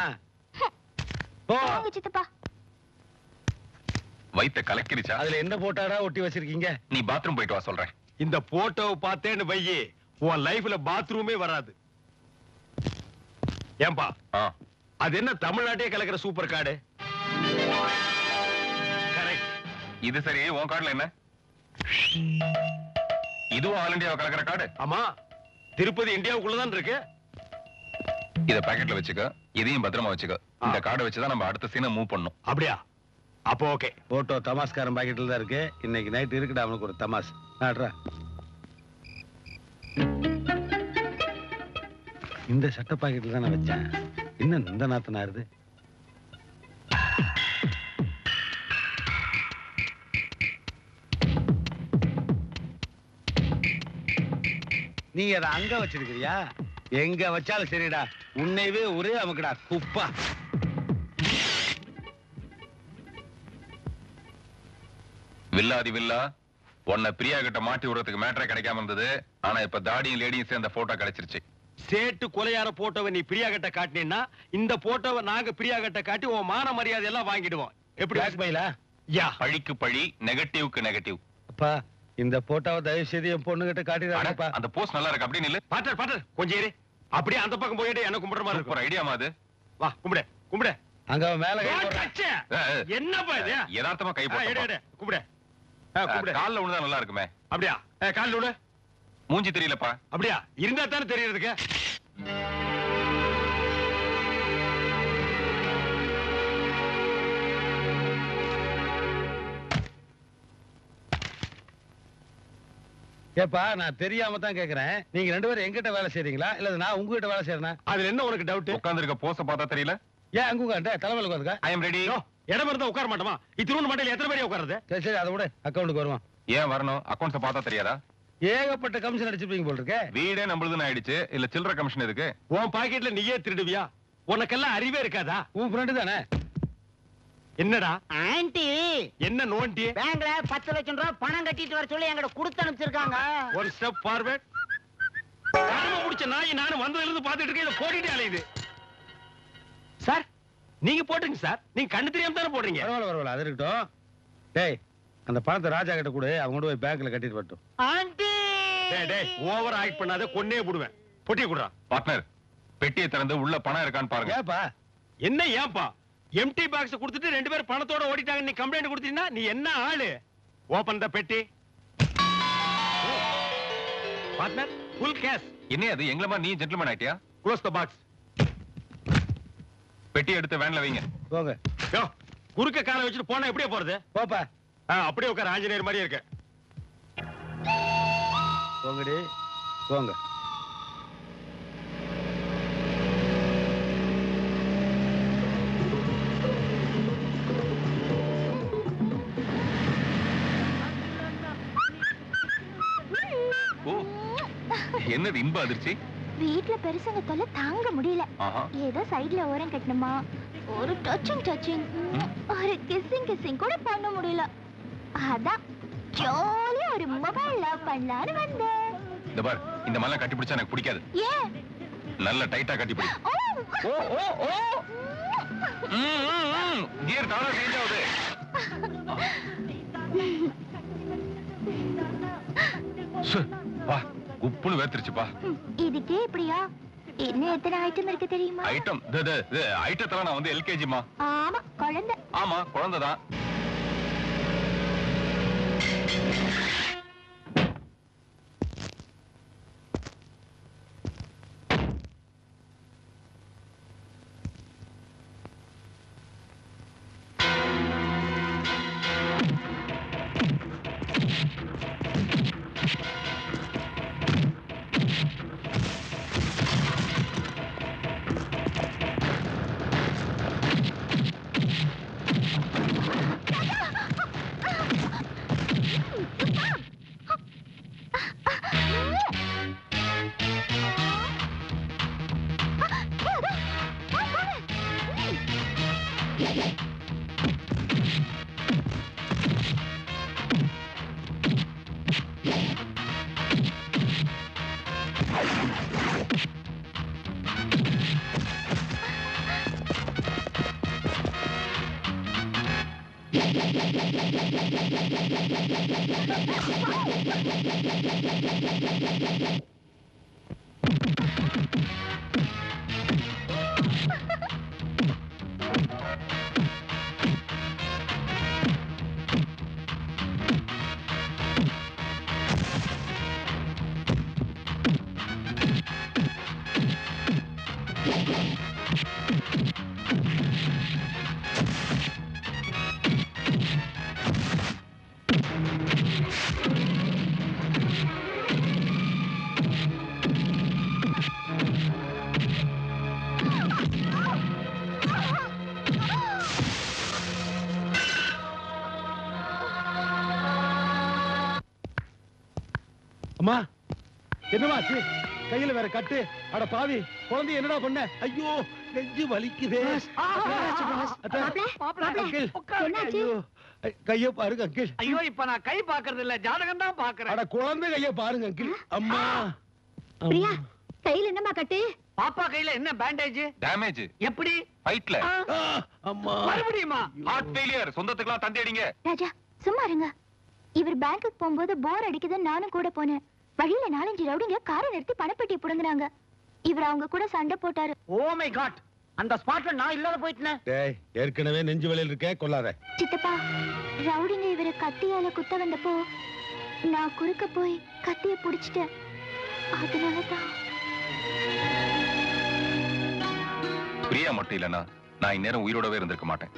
வாங்க சித்தப்பா.
வைத்த கலக்கிருச்சா?
அதுல என்ன போட்டாடா ஒட்டி வச்சிருக்கீங்க?
நீ பாத்ரூம் போயிட்டு வா சொல்றேன்.
இந்த போட்டோவை பார்த்தேன்னு வையே, உன் லைஃப்ல பாத்ரூமே வராது. ஏன்பா, அது என்ன தமிழ்நாட்டையே கலக்கிற சூப்பர் கார்டு? கரெக்ட்.
இது சரி, உன் கார்டுல என்ன? இதுவும் ஆல் இந்தியாவை கலக்கிற கார்டு?
ஆமா, திருப்பதி இந்தியாவுக்குள்ளதான் இருக்கு.
இத பாக்கெட்ல வச்சுக்க, இதையும் பத்திரமா வச்சுக்க. இந்த கார்டை வச்சுதான் நம்ம அடுத்த சீனை மூவ் பண்ணணும்.
அப்படியா? அப்போ ஓகே.
போட்டோ தமாஸ்காரன் பாக்கெட்ல தான் இருக்கு. இன்னைக்கு நைட் இருக்குடா அவனுக்கு ஒரு தமாஸ். நாட்ரா. இந்த சட்ட பாக்கெட்ல தான் நான் வச்சேன். என்ன இந்த நாத்தனா இருது? நீ அதை அங்க வச்சிருக்கிறியா? எங்க வச்சாலும் சரிடா, உன்னைவே ஒரே அமுக்குடா குப்பா.
வில்லாதி வில்லா, உன்னை பிரியா கிட்ட மாட்டி விடுறதுக்கு மேட்டரே கிடைக்காம இருந்தது. ஆனா இப்ப தாடியும் லேடியும் சேர்ந்த போட்டோ கிடைச்சிருச்சு.
சேட்டு கொலையார போட்டோவை நீ பிரியா கிட்ட காட்டினீன்னா, இந்த போட்டோவை நாங்க பிரியா கிட்ட காட்டி உன் மான மரியாதை எல்லாம் வாங்கிடுவோம். எப்படி?
யா, பழிக்கு பழி, நெகட்டிவ்க்கு நெகட்டிவ்.
அப்பா, இந்த போட்டோவை தயவு செய்து என் பொண்ணு கிட்ட காட்டிடாதப்பா.
அந்த போஸ்ட் நல்லா இருக்கு, அப்படி நில்லு.
பாட்டர் கொஞ்சம் இரு. அப்படியே அந்த பக்கம் போயிட்டு என்ன கும்பிடுற மாதிரி
ஒரு ஐடியாமா அது?
வா, கும்பிடு கும்பிடு.
அங்க மேல
என்னப்பா இது?
யதார்த்தமா கை போட்டு
கும்பிடு.
கால்ல விழுந்தா நல்லா இருக்குமே.
அப்படியா? கால்ல விடு.
மூஞ்சி தெரியலப்பா.
அப்படியா? இருந்தா தானே தெரியறதுக்கு.
ஏப்பா நான் தெரியாம தான் கேக்குறேன். நீங்க 2 பேரும் எங்கிட்ட வேலை செய்றீங்களா இல்ல நான் உங்ககிட்ட வேலை செய்யறேனா?
அதுல என்ன உனக்கு டவுட்?
உட்கார்ந்திருக்க போஸ பார்த்தா தெரியல?
ஏன் அங்க உட்கார்ந்த தலைமையில உட்கார்ந்துக்க?
ஐ அம் ரெடி.
இடம் இருந்தா உட்கார மாட்டோமா? இத்தினோண்டு மண்டையில எத்தனை பேர் உட்காருது?
சரி சரி அதை விட அக்கவுண்ட்க்கு வருவான்.
ஏன் வரணும்? அக்கவுண்ட்ஸ் பார்த்தா தெரியாதா?
ஏகப்பட்ட கமிஷன் அடிச்சிருப்பீங்க போல இருக்கே.
வீடே நம்மளுதுன்னு ஆயிடுச்சு. இல்ல சில்லற கமிஷன் எதுக்கு?
உன் பாக்கெட்ல நீயே திருடுவியா? உனக்கெல்லாம் அறிவே இருக்காதா?
உன் ஃப்ரெண்டு தானே?
என்னடா
ஆன்ட்டி
என்ன நோண்டி?
பேங்க்ல 10 லட்சம் ரூபாய் பணம் கட்டிட்டு வர சொல்லி எங்கட கொடுத்து அனுப்பிச்சிருக்காங்க.
ஒரு ஸ்டெப் ஃபார்வர்ட். காரணம் முடிச்ச நாய் நானும் வந்ததுல இருந்து பாத்துட்டு இருக்கேன். இத போட்டுட்டே அலையுது. சார் நீங்க போட்டுங்க சார். நீங்க கண்ணு தெரியாம தானே போடுறீங்க.
பரவாயில்ல அது இருக்கட்டும். டேய் அந்த பணத்தை ராஜா கிட்ட கொடு. அவங்க கொண்டு போய் பேங்க்ல கட்டிட்டு வரட்டும்.
ஆன்ட்டி
டேய் ஓவர் ஆக்ட் பண்ணாத, கொன்னே போடுவேன். பொட்டியை குடுறா.
பார்ட்னர், பெட்டியை திறந்து உள்ள பணம் இருக்கான்னு பாருங்க.
ஏப்பா
என்ன ஏன்பா? எம்டி பாக்ஸ் கொடுத்துட்டு 2 பேர் பணத்தோட ஓடிட்டாங்க. நீ கம்ப்ளைண்ட் கொடுத்தீங்கன்னா நீ என்ன ஆளு? ஓபன் த பெட்டி. Partner full cash.
என்ன அது எங்களமா நீ ஜென்டில்மேன் ஆயிட்டியா?
Close the box.
பெட்டி எடுத்து வேன்ல வைங்க.
போங்க.
யோ குறுக்க காலை வச்சுட்டு போனா எப்படியே போறது?
போப்பா.
அப்படியே உட்கார, ஆஞ்சநேயர் மாதிரியே இருக்கு.
போங்கடி போங்க.
ஓ என்னது இன்ப அதிர்ச்சி?
வீட்ல பெருசங்க தொல்லை தாங்க முடியல.
ஆஹா.
ஏதோ சைடுல ஓரம் கட்டணுமா, ஒரு டச்சிங் ஒரு கிஸ்ஸிங் கூட பண்ண முடியல. அதான் ஜாலியா ஒரு மொபைல் லவ் பண்ணலான்னு வந்தேன்.
இந்த பார், இந்த மாதிரிலாம் கட்டி பிடிச்சா எனக்கு பிடிக்காது.
ஏன்?
நல்ல டைட்டா கட்டி பிடி. ஓ ஓ ஓ கியர் தானா சேஞ்ச் ஆகுது. வா குப்புன்னு வேர்த்திருச்சுப்பா.
இதுக்கே இப்படியா? இன்னும் எத்தனை ஐட்டம் இருக்கு தெரியுமா?
ஐட்டம் ஐட்டத்துல நான் வந்து எல்கேஜிமா.
ஆமா குழந்தை.
ஆமா குழந்தைதான்.
அம்மா என்னமா ஆச்சு? கையில வேற கட்டு. அட பாவி குழந்தை என்னடா பண்ண? ஐயோ நெஞ்சு வலிக்குதே. கைய பாருங்க அங்கிள்.
ஐயோ இப்ப நான் கை பாக்குறது இல்ல, ஜாதகம் தான் பாக்குறேன்.
அட குழந்தை கைய பாருங்க அங்கிள். அம்மா
பிரியா கையில என்னமா கட்டு?
பாப்பா கையில என்ன பேண்டேஜ்?
டேமேஜ்.
எப்படி?
ஃபைட்ல.
அம்மா
மறுபடியுமா?
Heart failure. சொந்தத்துக்குலாம் தந்தி அடிங்க.
ராஜா சும்மா இருங்க. இவர் பேங்க்குக்கு போகும்போது போர் அடிக்குதுன்னு நானும் கூட போனேன். வழியில 4-5 ரவுடிங்க காரை நிறுத்தி பணப்பெட்டி புடுங்குறாங்க. இவர் அவங்க கூட சண்டை போட்டாரு.
ஓ மை காட், அந்த ஸ்பாட்ல நான் இல்லாத போயிட்டேன்.
டேய் ஏற்கனவே நெஞ்சு வலியில் இருக்கே, கொல்லாத.
சித்தப்பா ரவுடிங்க இவரை கத்தியால குத்த வந்தப்போ நான் குறுக்க போய் கத்திய புடிச்சிட்டேன். அதனாலதான்.
பிரியா மட்டும் இல்லனா நான் இந்நேரம் உயிரோடவே இருந்திருக்க மாட்டேன்.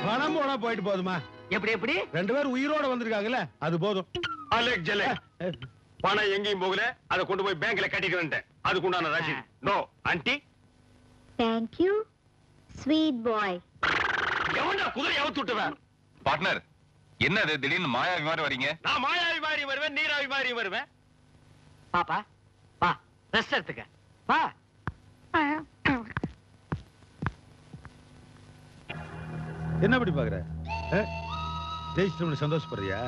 பணம் போட போயிட்டு போதுமா?
எப்படி எப்படி
2 பேர் உயிரோட வந்திருக்காங்கல்ல, அது போதும்.
அலெக் ஜலே பணம் எங்கேயும் போகல, அதை கொண்டு போய் பேங்க்ல கட்டிட்டு வந்துட்டேன். அதுக்குண்டான ரசீது. No aunty.
Thank you sweet boy.
எவன்டா குதிரை அவுத்து விட்டுவேன்?
பார்ட்னர், என்ன அது திடீர்னு மாயாவி மாதிரி வரீங்க?
நான் மாயாவி மாதிரி வருவேன், நீராவி மாதிரி வருவேன்.
பாப்பா வா ரெஸ்ட் எடுத்துக்க வா.
என்ன அப்படி பாக்குற? ஜெயிச்சிட்டு சந்தோஷப்படுறியா?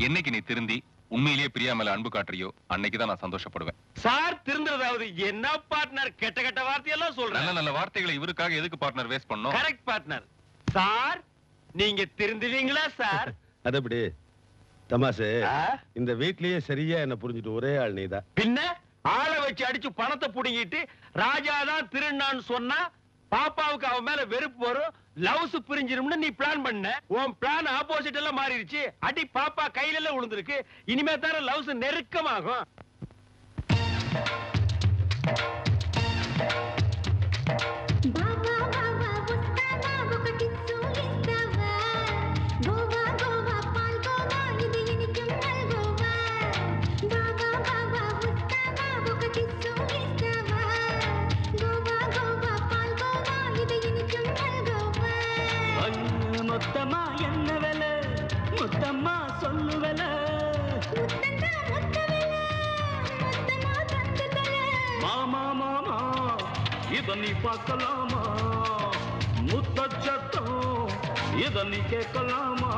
என்னைக்கு நீ திருந்தி உண்மையிலேயே பிரியா மேல அன்பு காட்டுறியோ அன்னைக்குதான் நான் சந்தோஷப்படுவேன்.
சார் திருந்துறதாவது என்ன பார்ட்னர்? கெட்ட கெட்ட வார்த்தையெல்லாம்
நல்ல
சொல்றேன்.
நல்ல வார்த்தைகளை இவருக்காக எதுக்கு பார்ட்னர் வேஸ்ட் பண்ணோம்?
Correct partner. சார் நீங்க திருந்துவீங்களா சார்?
அது எப்படி தமாசு? இந்த வீட்லயே சரியா என்ன புரிஞ்சுட்டு ஒரே ஆள் நீதான்.
பின்ன ஆளை வச்சு அடிச்சு பணத்தை புடுங்கிட்டு ராஜாதான் திருநான்னு சொன்னா பாப்பாவுக்கு அவன் மேல வெறுப்பு வரும், லவ்ஸ் பிரிஞ்சிரும்னு நீ பிளான் பண்ண. உன் பிளான் ஆப்போசிட் எல்லாம் மாறிடுச்சு. அடி பாப்பா கையில எல்லாம் விழுந்திருக்கு. இனிமே தான லவ்ஸ் நெருக்கமாகும்.
மொத்தமா என்ன விலை? மொத்தமா சொல்லு விலை. மாமா மாமா இத நீ பார்க்கலாமா? முத்தச்சட்டம் இத நீ கேட்கலாமா?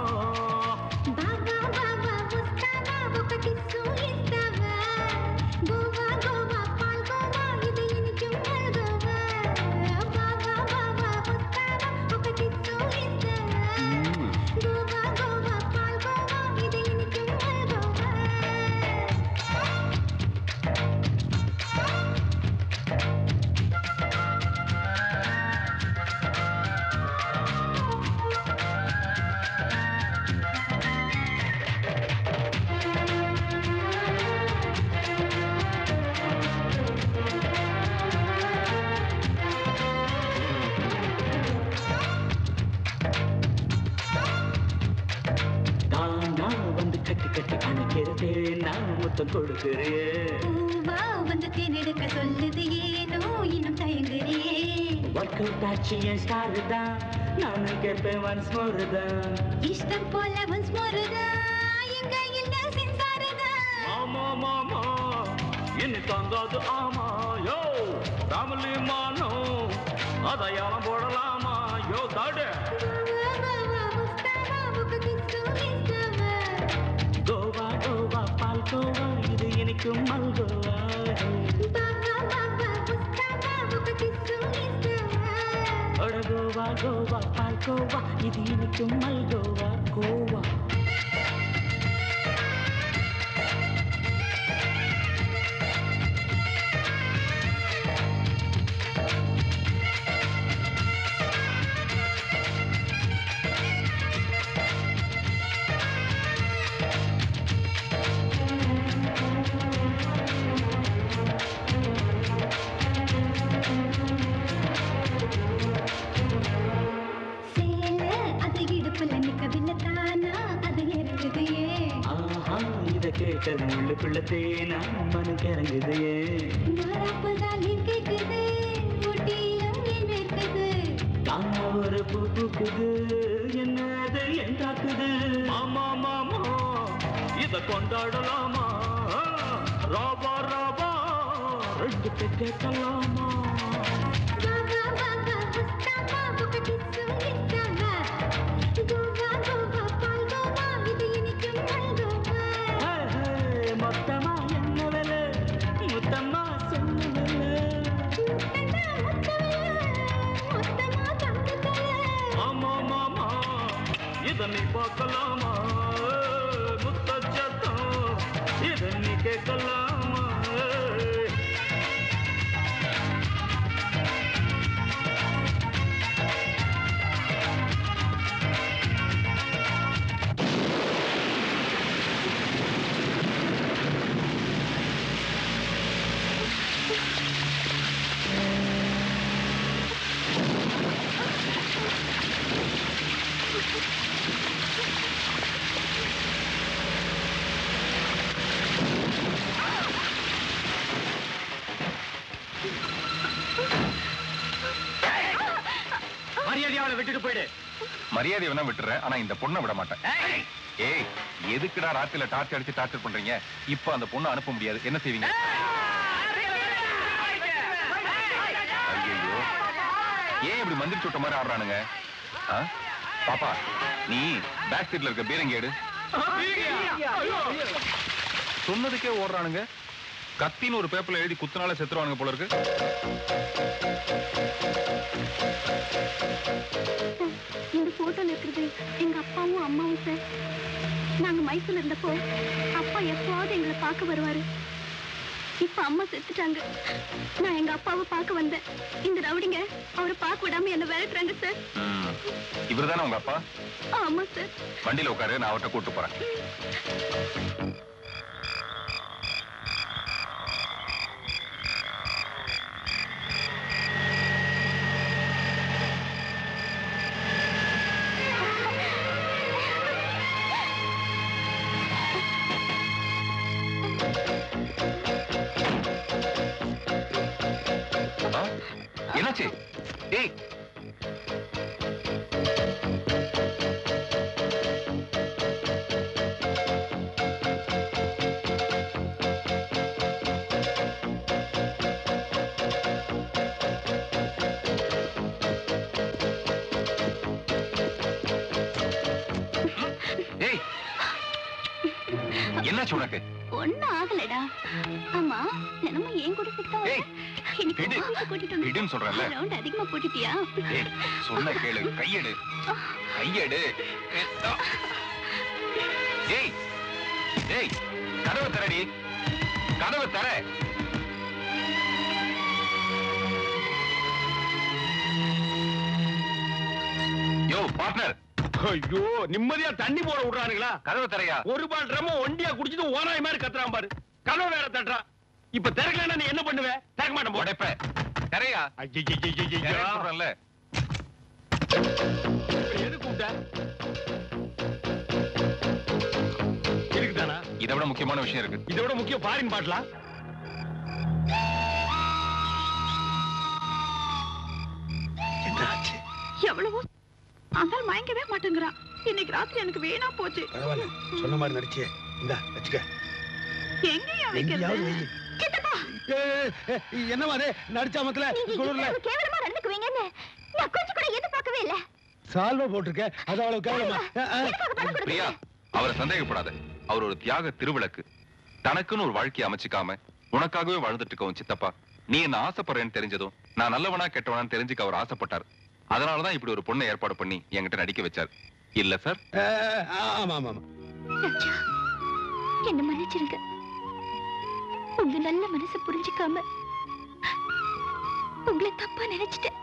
கொடுக்கிறேன்
வந்து தேனெடுக்க சொல்லுது ஏனோ இன்னும் தயங்குறேன்.
ஒர்க் அவுட் ஆச்சு என் ஸ்டார் தான், நானும் கேட்பேன் ஒன்ஸ் மோர் தான்.
இஷ்டம் போல ஒன்ஸ் மோர் தான், எங்க இல்ல சென்சார் தான்.
மாமா மாமா இனி தாங்காது ஆமா. யோ ஃபேமிலி மானோ அதையாலம் போடலாமா? யோ தாடு கோவா கோவா பால் கோவா இது இனிக்கும் மல்கோவா. கோவா கோவா பால் கோவா இது இனிக்கும் மல்கோவா. கோவா கேட்டது உள்ளுக்குள்ள தேனா மனு கிறங்குது. தானா ஒரு பூ பூக்குது என்னது என்றாக்குது. மாமா மாமா இத கொண்டாடலாமா? ராபா ராபா ரெண்டு பேர் கேட்கலாமா? மொத்தமா என்ன விலை? மொத்தமா சொன்ன ஆமா மாமா இத நீ பார்க்கலாமா? முத்தச்சட்டம் இத நீ கேட்கலாமா?
அவளை விட்டுட்டு போயிடு.
மரியாதை வேணா விட்டுறேன், ஆனா இந்த பொண்ணை விட மாட்டேன். ஏய், எதுக்குடா ராத்திரில டார்ச்சர் அடிச்சு டார்ச்சர் பண்றீங்க? இப்ப அந்த பொண்ணை அனுப்ப முடியாது, என்ன செய்வீங்க? ஐயோ, ஏன் இப்படி மந்திரி சுட்ட மாதிரி ஆடுறானுங்க? பாப்பா, நீ பேக் சீட்ல இருக்க பீரங்கி எடு. சொன்னதுக்கே ஓடுறானுங்க. கத்தின்னு ஒரு பேப்பர்ல எழுதி குத்துனால செத்துருவானுங்க போல இருக்கு.
இந்த போட்டோல இருக்கிறது எங்க அப்பாவும் அம்மாவும் சார். நாங்க மைசூர்ல இருந்தப்போ அப்பா எப்பவாவது எங்களை பார்க்க வருவாரு. இப்ப அம்மா செத்துட்டாங்க. நான் எங்க அப்பாவை பார்க்க வந்தேன். இந்த ரவுடிங்க அவரை பார்க்க விடாம என்ன விரட்டுறாங்க சார்.
இவர்தானே உங்க அப்பா?
ஆமா சார்.
வண்டியில உட்காரு, நான் அவர்கிட்ட கூட்டு போறேன். என்னாச்சு? ஏய், ஏய், என்னாச்சு உனக்கு?
ஒண்ணும் ஆகலடா. ஆமா, தினமும் ஏன் கூட சிக்கா
ஏய், இடுன்னு சொல்றேன்ல.
ரவுண்ட் அதிகமா போட்டுட்டியா?
ஏய், சொன்ன கேளு, கையெடு, கையெடு. ஏய், ஏய், கதவை தரடி, கதவை தர. யோ பார்ட்னர்.
ஐயோ, நிம்மதியா தண்ணி போட விடுறானுங்களா?
கதவை தரையா.
ஒரு பால் ட்ரம் ஒண்டியா குடிச்சிட்டு ஓனாய் மாதிரி கத்துறான் பாரு. கதவை வேற தட்டுறான். இப்ப திறக்கலன்னா நீ என்ன பண்ணுவ? திறக்க மாட்டேன்,
உடைப்ப. தரையா.
சொல்றேன்ல. எது கூப்பிட்ட? இருக்குதானா?
இதை விட முக்கியமான விஷயம் இருக்கு.
இதை விட முக்கியம் ஃபாரின் பாட்டலா?
என்னாச்சு?
எவ்வளவோ ஆனால் மயங்கவே மாட்டேங்கிறான். இன்னைக்கு ராத்திரி எனக்கு வீணா போச்சு.
பரவாயில்ல, சொன்ன மாதிரி நடிச்சே. இந்தா வச்சுக்க.
எங்கேயா
எங்கேயாவது
வைக்கிறது?
வை.
சித்தப்பா,
என்னவா அது நடிச்சாமத்துல குளிர்ல
கேவலமா நடந்துக்குவீங்கன்னு நான் கொஞ்சம் கூட எதிர்பார்க்கவே இல்ல.
சால்வா போட்டிருக்க, அது அவ்வளவு கேவலமா?
பிரியா, அவரை சந்தேகப்படாத. அவர் ஒரு தியாக திருவிளக்கு. தனக்குன்னு ஒரு வாழ்க்கையை அமைச்சுக்காம உனக்காகவே வாழ்ந்துட்டு இருக்கோம் சித்தப்பா. நீ என்ன ஆசைப்படுறேன்னு தெரிஞ்சதும் நான் நல்லவனா கெட்டவனான்னு தெரிஞ்சுக்க அவர் ஆசைப்பட்டார். அதனாலதான் இப்படி ஒரு பொண்ணை ஏற்பாடு பண்ணி என்கிட்ட நடிக்க வச்சார். இல்ல சார்?
ஆமா ஆமா.
ராஜா, என்ன மன்னிச்சிருங்க. உங்க நல்ல மனசை புரிஞ்சுக்காம உங்களை தப்பா நினைச்சிட்டேன்.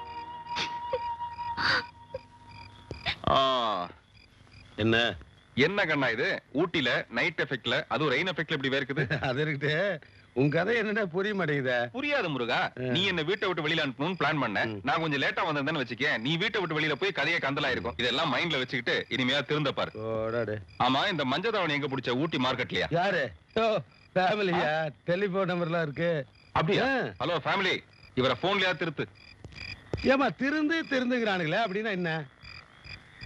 என்ன
என்ன கண்ணா இது? ஊட்டில நைட் எஃபெக்ட்ல, அதுவும் ரெயின் எஃபெக்ட்ல இப்படி வேர்க்குது.
அது இருக்குது. உன் கதை என்னடா புரிய மாட்டேங்குதா?
புரியாது முருகா. நீ என்ன வீட்டை விட்டு வெளியில அனுப்பணும்னு பிளான் பண்ண. நான் கொஞ்சம் லேட்டா வந்தேன்னு வச்சுக்க, நீ வீட்டை விட்டு வெளியில போய் கதையை கந்தலா இருக்கும். இதெல்லாம் மைண்ட்ல வச்சுக்கிட்டு இனிமையா திருந்த பாரு. ஆமா, இந்த மஞ்சள் தாவணி எங்க பிடிச்ச? ஊட்டி மார்க்கெட்லயா?
யாரு? ஃபேமிலியா? டெலிபோன் நம்பர்லாம் இருக்கு.
அப்படியா? ஹலோ ஃபேமிலி, இவரை போன்லயா திருத்து.
ஏமா திருந்துங்கிறானுங்களே, அப்படின்னா என்ன?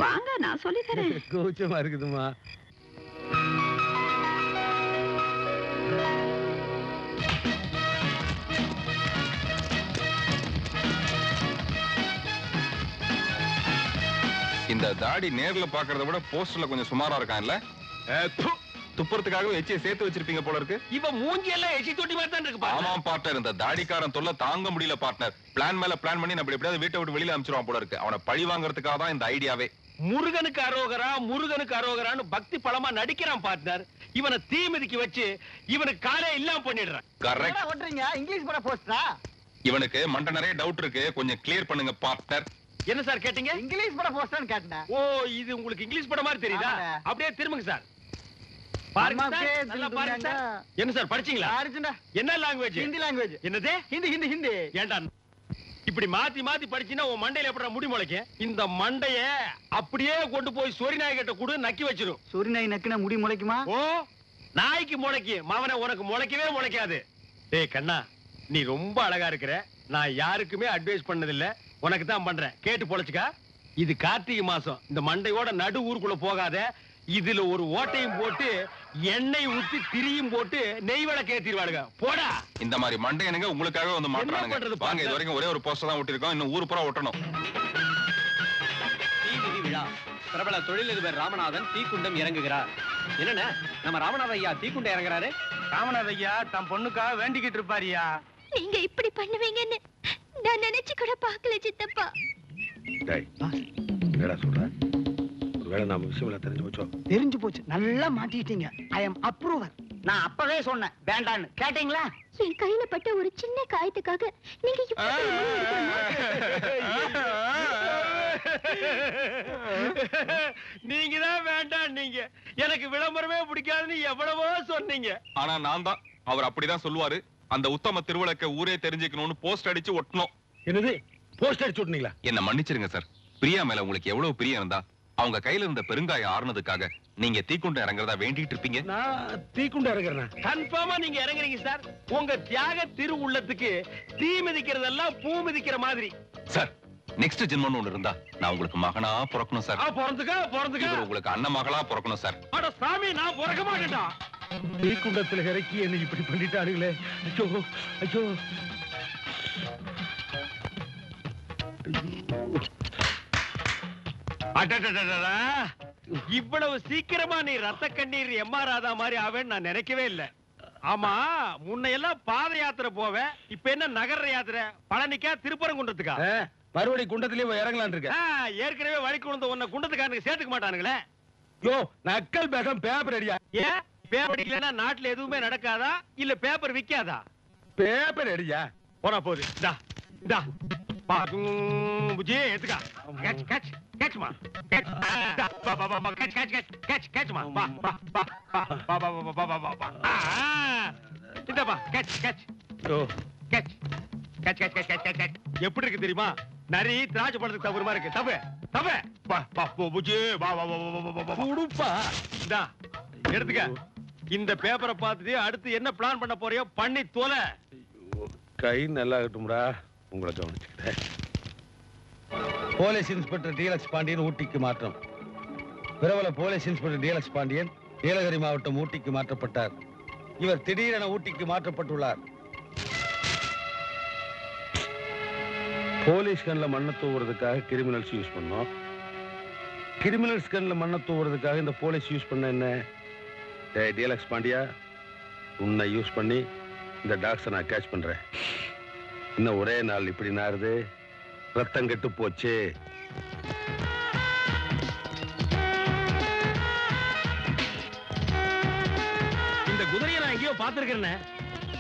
வாங்க, நான் சொல்லி தரேன்.
கூச்சமா இருக்குதுமா.
இந்த தாடி நேர்ல பாக்குறத விட போஸ்டர்ல கொஞ்சம் சுமாரா இருக்கான் இல்ல? துப்புறதுக்காக எச்சியை சேர்த்து வச்சிருப்பீங்க போல இருக்கு.
இவ மூஞ்சி எல்லாம் எச்சி தொட்டி மாதிரி தான் இருக்கு.
ஆமா பார்ட்னர், இந்த தாடிக்காரன் தொல்லை தாங்க முடியல பார்ட்னர். பிளான் மேல பிளான் பண்ணி நம்ம எப்படியாவது வீட்டை விட்டு வெளியில அனுப்பிச்சிருவான் போல இருக்கு. அவனை பழி வாங்குறதுக்காக தான் இந்த ஐடியாவே.
முருகனுக்கு அரோகரா, முருகனுக்கு அரோகரான்னு பக்தி பலமா நடிக்கிறான் பார்ட்னர். இவனை தீ மிதிக்க வச்சு இவனுக்கு காலே இல்லாம பண்ணிடுறான்.
கரெக்ட்.
ஓட்டுறீங்க இங்கிலீஷ் பட போஸ்டரா?
இவனுக்கு மண்ட நிறைய டவுட் இருக்கு, கொஞ்சம் கிளியர் பண்ணுங்க பார்ட்னர்.
என்ன சார் கேட்டீங்க?
இங்கிலீஷ் பட போஸ்டர்னு கேட்டேன்.
ஓ, இது உங்களுக்கு இங்கிலீஷ் படம் மாதிரி தெரியுதா?
ஆமாங்க.
அப்படியே திரும்புங்க சார். பாருங்க சார், நல்லா பாருங்க சார். என்ன சார் படிச்சீங்களா? என்ன லாங்குவேஜ்?
ஹிந்தி லாங்குவேஜ்.
என்னது?
ஹிந்தி ஹிந்தி ஹிந்தி.
ஏண்டா இப்படி மாத்தி மாத்தி படிச்சினா உன் மண்டையில எப்படி முடி முளைக்கும்? இந்த மண்டைய அப்படியே கொண்டு போய் சொரி நாய் கிட்ட கூட நக்கி வச்சிரும்.
சொரி நாய் நக்கினா முடி முளைக்குமா?
ஓ, நாய்க்கு முளைக்கும், மவனை உனக்கு முளைக்கவே முளைக்காது. டேய் கண்ணா, நீ ரொம்ப அழகா இருக்கிற. நான் யாருக்குமே அட்வைஸ் பண்ணதில்ல, உனக்கு தான் பண்றேன். கேட்டு பொழைச்சுக்கா. இது கார்த்திகை மாசம். இந்த மண்டையோட நடு ஊருக்குள்ள போகாத. இதுல ஒரு ஓட்டையும் போட்டு எண்ணெய் ஊத்தி திரியும் போட்டு நெய் விளக்கு ஏத்திடுவாளுங்க. போடா.
இந்த மாதிரி மண்டையனுங்க உங்களுக்காக வந்து மாட்டுறாங்க.
பண்றது
வாங்க, இது வரைக்கும் ஒரே ஒரு போஸ்டர் தான் ஒட்டிருக்கோம். இன்னும் ஊர் பூரா ஒட்டணும்.
விழா பிரபல தொழிலதிபர் ராமநாதன் தீக்குண்டம் இறங்குகிறார். என்னண்ணே, நம்ம ராமநாத ஐயா தீக்குண்டம் இறங்குறாரு.
ராமநாத ஐயா தம் பொண்ணுக்காக வேண்டிக்கிட்டு இருப்பாரியா.
நீங்க இப்படி பண்ணுவீங்கன்னு நான் நினைச்சு கூட பார்க்கல சித்தப்பா.
என்னடா சொல்ற? ஒருவேளை நாம விஷயம் தெரிஞ்சு போச்சோ?
தெரிஞ்சு போச்சு. நல்லா மாட்டிட்டீங்க. ஐ அம் அப்ரூவர். நான் அப்பவே சொன்னேன் வேண்டான்னு. கேட்டீங்களா?
என் கையில பட்ட ஒரு சின்ன காயத்துக்காக நீங்க இப்படி முடிவு எடுக்கணுமா?
நீங்க தான் வேண்டாம். நீங்க எனக்கு விளம்பரமே பிடிக்காதுன்னு எவ்வளவோ சொன்னீங்க.
ஆனா நான் தான் அவர் அப்படிதான் சொல்லுவாரு. அந்த உத்தம திருவிளக்க ஊரே தெரிஞ்சுக்கணும்னு போஸ்ட் அடிச்சு ஒட்டணும்.
என்னது போஸ்ட் அடிச்சு ஒட்டுனீங்களா?
என்ன மன்னிச்சிருங்க சார். பிரியா மேல உங்களுக்கு எவ்வளவு பிரியம் இருந்தா அவங்க கையில இருந்த பெருங்காயம் ஆறுனதுக்காக நீங்க தீக்குண்டம் இறங்குறதா வேண்டிட்டு இருப்பீங்க.
நான் தீக்குண்டம் இறங்குறேன்.
கன்ஃபார்மா நீங்க இறங்குறீங்க சார். உங்க தியாக திரு உள்ளத்துக்கு தீ மிதிக்கிறதெல்லாம் பூ மிதிக்கிற மாதிரி.
சார், நெக்ஸ்ட் ஜென்மம் ஒண்ணு இருந்தா நான் உங்களுக்கு மகனா பிறக்கணும் சார்.
பிறந்துக்க
உங்களுக்கு அண்ணன் மகளா பிறக்கணும் சார்.
அட சாமி, நான் பிறக்க மாட்டேன்டா.
தீக்குண்டத்துல இறக்கி என்ன இப்படி பண்ணிட்டாருங்களே. ஐயோ ஐயோ.
அடடடடடா, இவ்வளவு சீக்கிரமா நீ ரத்த கண்ணீர் எம்ஆர் ராதா மாதிரி ஆவேன்னு நான் நினைக்கவே இல்லை. ஆமா, முன்ன எல்லாம் பாத யாத்திரை போவேன். இப்ப என்ன நகர யாத்திரை? பழனிக்கா திருப்பரங்குன்றத்துக்கா?
மறுபடி குண்டத்திலேயே இறங்கலான் இருக்க.
ஏற்கனவே வழி கொண்டு உன்னை குண்டத்துக்காரனுக்கு சேர்த்துக்க மாட்டானுங்களே.
யோ, நக்கல் பேகம் பேப்பர் அடியா.
ஏன் பேப்பர் அடிக்கலன்னா நாட்டுல எதுவுமே நடக்காதா? இல்ல பேப்பர் விக்காதா?
பேப்பர் அடியா.
போனா போகுது. புஜி எடுத்துக்கா. கேட்ச் கேட்ச் கேட்ச்மா. கேட்ச் பா பா பா கேட்ச் கேட்ச் கேட்ச் கேட்ச் கேட்ச்மா. பா பா பா பா பா பா பா பா பா. இந்தப்பா catch catch.
Oh
catch catch catch catch catch catch. எப்படி இருக்கு தெரியுமா? நரி திராட்சை பழத்துக்கு தவறு மாதிரி இருக்கு. தப்பு தப்பு. பா பா புஜி வா வா வா வா. குடுப்பா. இந்தா எடுத்துக்க. இந்த பேப்பரை பார்த்துட்டு அடுத்து என்ன பிளான் பண்ண போறியோ பண்ணி தோலை.
கை நல்லா கட்டும்டா. உங்களை கவனிச்சுக்கிட்டேன். போலீஸ் இன்ஸ்பெக்டர் டிஎல்எக்ஸ் பாண்டியன் ஊட்டிக்கு மாற்றம். பிரபல police inspector DLX Pandian Nilgiri மாவட்டம் ஊட்டிக்கு மாற்றப்பட்டார். இவர் திடீரென ஊட்டிக்கு மாற்றப்பட்டுள்ளார். போலீஸ் கண்ணில் மண்ணை தூவுறதுக்காக கிரிமினல்ஸ் யூஸ் பண்ணோம். கிரிமினல்ஸ் கண்ணில் மண்ணை தூவுறதுக்காக இந்த போலீஸ் யூஸ் பண்ண என்ன? டிஎல்எக்ஸ் பாண்டியா, உன்னை யூஸ் பண்ணி இந்த டாக்ஸை நான் கேட்ச் பண்றேன். இன்னும் ஒரே நாள் இப்படி நாருது. ரத்தம் கெட்டு போச்சு.
இந்த குதிரையை நான் எங்கேயோ பார்த்திருக்கிறேன்.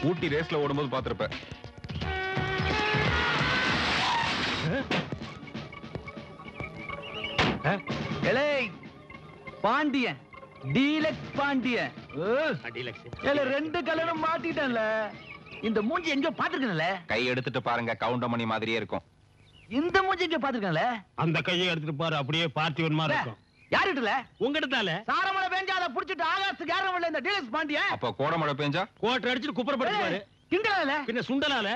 ஊட்டி ரேஸ்ல ஓடும்போது பார்த்திருப்பேன்.
பாண்டியன், டீலக்ஸ் பாண்டியன். ரெண்டு கலரும் மாட்டிட்டேன்ல. இந்த மூஞ்சி எங்க பாத்துருக்கேன்ல.
கை எடுத்துட்டு பாருங்க, கவுண்டமணி மாதிரியே இருக்கும்.
இந்த மூஞ்சி எங்க பாத்துருக்கேன்ல.
அந்த கையை எடுத்துட்டு பாரு, அப்படியே பார்த்திவன் மாதிரி இருக்கும்.
யாருட்டுல?
உங்ககிட்டதால.
சாரமழை பெஞ்சா அதை புடிச்சிட்டு ஆகாசத்துக்கு ஏறவில்லை இந்த டீலக்ஸ் பாண்டியன்.
அப்ப கோடமழை பெஞ்சா
கோட்டை அடிச்சுட்டு குப்புறப்படுத்துவாரு.
கிண்டலால
பின்ன சுண்டலால.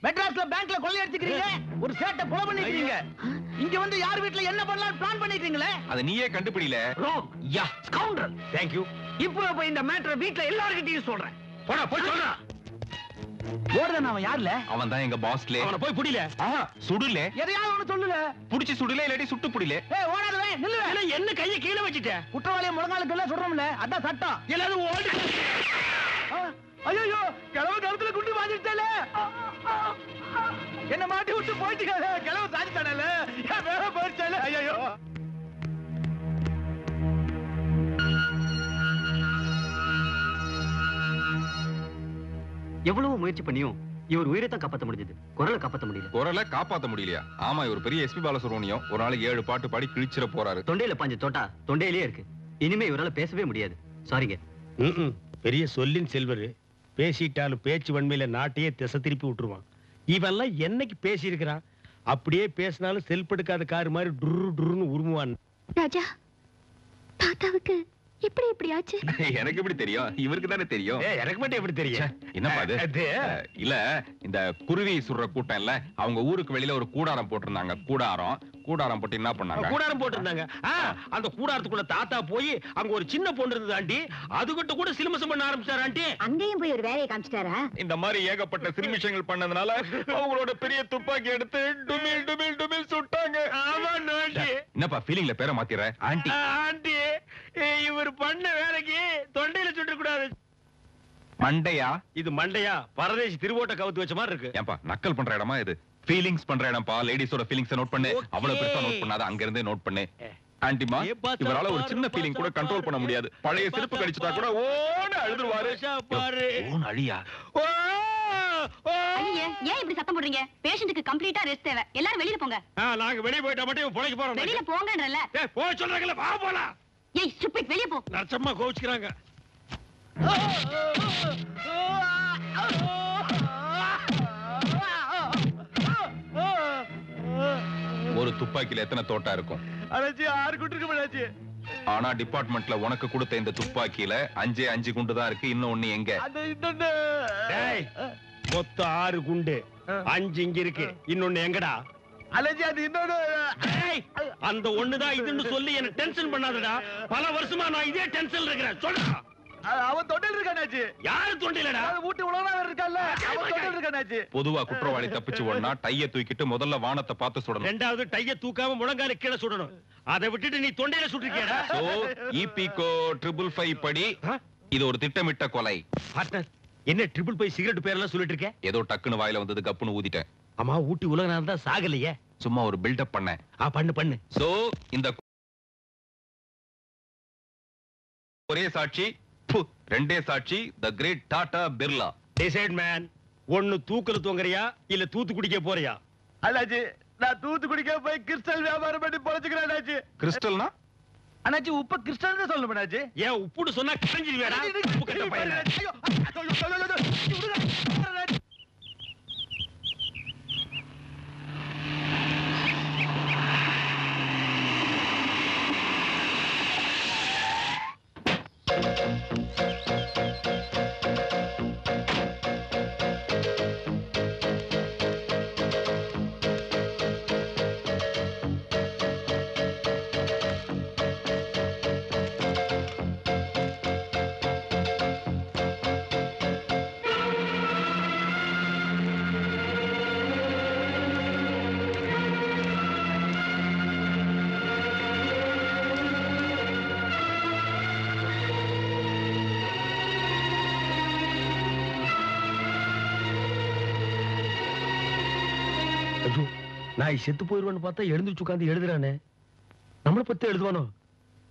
மெட்ராஸ்ல பேங்க்ல கொள்ளை அடிச்சுக்கிறீங்க, ஒரு சேட்டை கொலை பண்ணிக்கிறீங்க. இங்க வந்து யார் வீட்ல என்ன பண்ணலாம் பிளான் பண்ணிக்கிறீங்களே.
அத நீயே கண்டுபிடில.
யா ஸ்கவுண்டர்.
Thank you.
இப்போ போய் இந்த மேட்டரை வீட்ல எல்லார்கிட்டயும் சொல்றேன்.
போடா போய் சொல்றா.
ஓடுதான் அவன் யாருல?
அவன் தான் எங்க பாஸ்ல.
அவனை போய் புடில.
சுடுல.
எதையாவது ஒண்ணு சொல்லுங்க.
புடிச்சு சுடுல இல்லாட்டி சுட்டு புடில.
ஏய் ஓடாதவே நில்லு.
இல்ல என்ன கையை கீழ வச்சிட்ட?
குற்றவாளியை முழங்காலுக்கு எல்லாம் சொல்றோம்ல, அதான் சட்டம்.
எல்லாரும் ஓடு.
ஐயோ கிழவு கழுத்துல குட்டி வாங்கிட்டேல. என்ன மாட்டி விட்டு போயிட்டீங்க. கிழவு சாதித்தானல. ஏன் வேற போயிடுச்சல. ஐயோ
எவ்வளவு முயற்சி பண்ணியும் இவர் உயிரை தான் காப்பாற்ற முடிஞ்சது, குரலை காப்பாற்ற முடியல.
குரலை காப்பாத்த முடியலையா? ஆமா, இவர் பெரிய எஸ்பி பாலசுப்ரமணியம். ஒரு நாளைக்கு 7 பாட்டு பாடி கிழிச்சிட போறாரு.
தொண்டையில பாஞ்ச தோட்டா தொண்டையிலேயே இருக்கு. இனிமே இவரால பேசவே முடியாது. சாரிங்க.
பெரிய சொல்லின் செல்வரு. பேசிட்டாலும் பேச்சு வன்மையில நாட்டையே திசை திருப்பி விட்டுருவான். இவெல்லாம் என்னைக்கு பேசி இருக்கிறான்? அப்படியே பேசினாலும் செல்பெடுக்காத கார் மாதிரி டுரு டுருன்னு உருமுவான்.
ராஜா, தாத்தாவுக்கு இப்படி ஆச்சு?
எனக்கு எப்படி தெரியும்? இவருக்கு தானே தெரியும்.
எனக்கு மட்டும் எப்படி தெரியும்?
என்னப்பா அது? இல்ல இந்த குருவி சுடுற கூட்டம் இல்ல, அவங்க ஊருக்கு வெளியில ஒரு கூடாரம் போட்டிருந்தாங்க. கூடாரம் போட்டு என்ன பண்ணாங்க?
கூடாரம் போட்டிருந்தாங்க. அந்த கூடாரத்துக்குள்ள தாத்தா போய் அங்க ஒரு சின்ன பொண்ணு இருந்தது ஆண்டி, அதுகிட்ட கூட சிலுமசம் பண்ண ஆரம்பிச்சாரு ஆண்டி.
அங்கேயும் போய் ஒரு வேலையை காமிச்சிட்டாரா?
இந்த மாதிரி ஏகப்பட்ட சிறுமிஷங்கள் பண்ணதுனால அவங்களோட பெரிய துப்பாக்கி எடுத்து டுமில் டுமில் டுமில் சுட்டாங்க.
ஆமா ஆண்டி.
என்னப்பா ஃபீலிங்ல பேரை மாத்திர? ஆண்டி
ஆண்டி இவர் பண்ண வேலைக்கு தொண்டையில சுட்டு கூடாது.
மண்டையா?
இது மண்டையா? பரதேசி திருவோட்ட கவுத்து வச்ச மாதிரி இருக்கு.
ஏன்பா நக்கல் பண்ற இடமா இது? ஃபீலிங்ஸ் பண்ற இடம்பா. லேடிஸோட ஃபீலிங்ஸ் நோட் பண்ணு. அவ்வளவு பெருசா நோட் பண்ணாத, அங்க இருந்தே நோட் பண்ணு. ஆண்டிமா, இவரால ஒரு சின்ன ஃபீலிங் கூட கண்ட்ரோல் பண்ண முடியாது. பழைய செருப்பு கடிச்சிட்டா கூட ஓன்னு அழுதுருவாரு.
ஓன் அழியா?
ஐயே, ஏன் இப்படி சத்தம் போடுறீங்க? பேஷண்ட்டுக்கு கம்ப்ளீட்டா ரெஸ்ட் தேவை. எல்லாரும் வெளியில போங்க.
நாங்க வெளிய போயிட்டா மட்டும் இவன் பொழைக்க போறோம்.
வெளியில போங்கன்றல.
ஏய் போ சொல்றீங்கல, வா போலாம்.
ஏய் ஸ்டூபிட், வெளிய போ.
நச்சம்மா கோவிச்சுக்கறாங்க.
ஒரு துப்பாக்கில எத்தனை தோட்டா இருக்கும்?
அடச்சி 6 குண்டு இருக்கு மச்சி.
ஆனா டிபார்ட்மெண்ட்ல உனக்கு கொடுத்த இந்த துப்பாக்கியில 5 குண்டு தான் இருக்கு. இன்னும் ஒண்ணு எங்க?
அது இன்னொன்னு. டேய் மொத்தம் 6 குண்டு, 5 இங்க இருக்கு. இன்னொன்னு எங்கடா? அலஜி அது இன்னொன்னு. அந்த ஒண்ணு தான் இதுன்னு சொல்லி என்ன டென்ஷன் பண்ணாதடா. பல வருஷமா நான் இதே டென்ஷன்ல இருக்கேன். சொல்றா. அவன் தொண்டையில இருக்கானாச்சு. யாரு தொண்டையிலடா? ஊட்டி உலகமா இருக்கான்ல, அவன் தொண்டையில இருக்கானாச்சு.
பொதுவா குற்றவாளி தப்பிச்சு ஓடுனா டைய தூக்கிட்டு முதல்ல வானத்தை பார்த்து சுடணும்.
ரெண்டாவது டைய தூக்காம முழங்கால கீழே சுடணும். அதை விட்டுட்டு நீ தொண்டையில சுட்டிருக்கியடா.
சோ EPCO 555 படி இது ஒரு திட்டமிட்ட கொலை.
பார்ட்னர், என்ன 555 சிகரெட் பேரெல்லாம் சொல்லிட்டு இருக்க?
ஏதோ டக்குன்னு வாயில வந்தது, கப்புன்னு ஊதிட்டேன்.
அம்மா ஊட்டி உலகநாதன் தான் சாகலையே.
சும்மா ஒரு பில்டப் பண்ணேன்.
பண்ணு.
சோ இந்த ஒரே சாட்சி, ரெண்டே சாட்சி, the great Tata Birla.
Decide man, ஒன்னு தூக்குல தூங்குறியா இல்ல தூத்து குடிக்க போறியா? அண்ணாச்சி, நான் தூத்து குடிக்க போய் கிறிஸ்டல் வியாபாரம் பண்ணி பொழைச்சுக்கிறேன் அண்ணாச்சி.
கிறிஸ்டல்னா?
அண்ணாச்சி உப்பு கிறிஸ்டல் தான் சொல்லணும் அண்ணாச்சி.
ஏன் உப்புன்னு சொன்னா கரைஞ்சிடுவேடா? உப்பு கட்ட பையல. நான் செத்து போயிருவேன்னு பார்த்தா எழுந்துச்சு உட்காந்து எழுதுறானே. நம்மளை பத்தி எழுதுவானோ?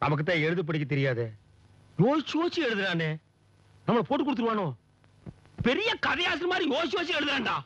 நமக்கு தான் எழுத படிக்க தெரியாது. யோசிச்சு எழுதுறானே. நம்மளை போட்டு கொடுத்துருவானோ? பெரிய கதையாசு மாதிரி யோசிச்சு எழுதுறான்டா.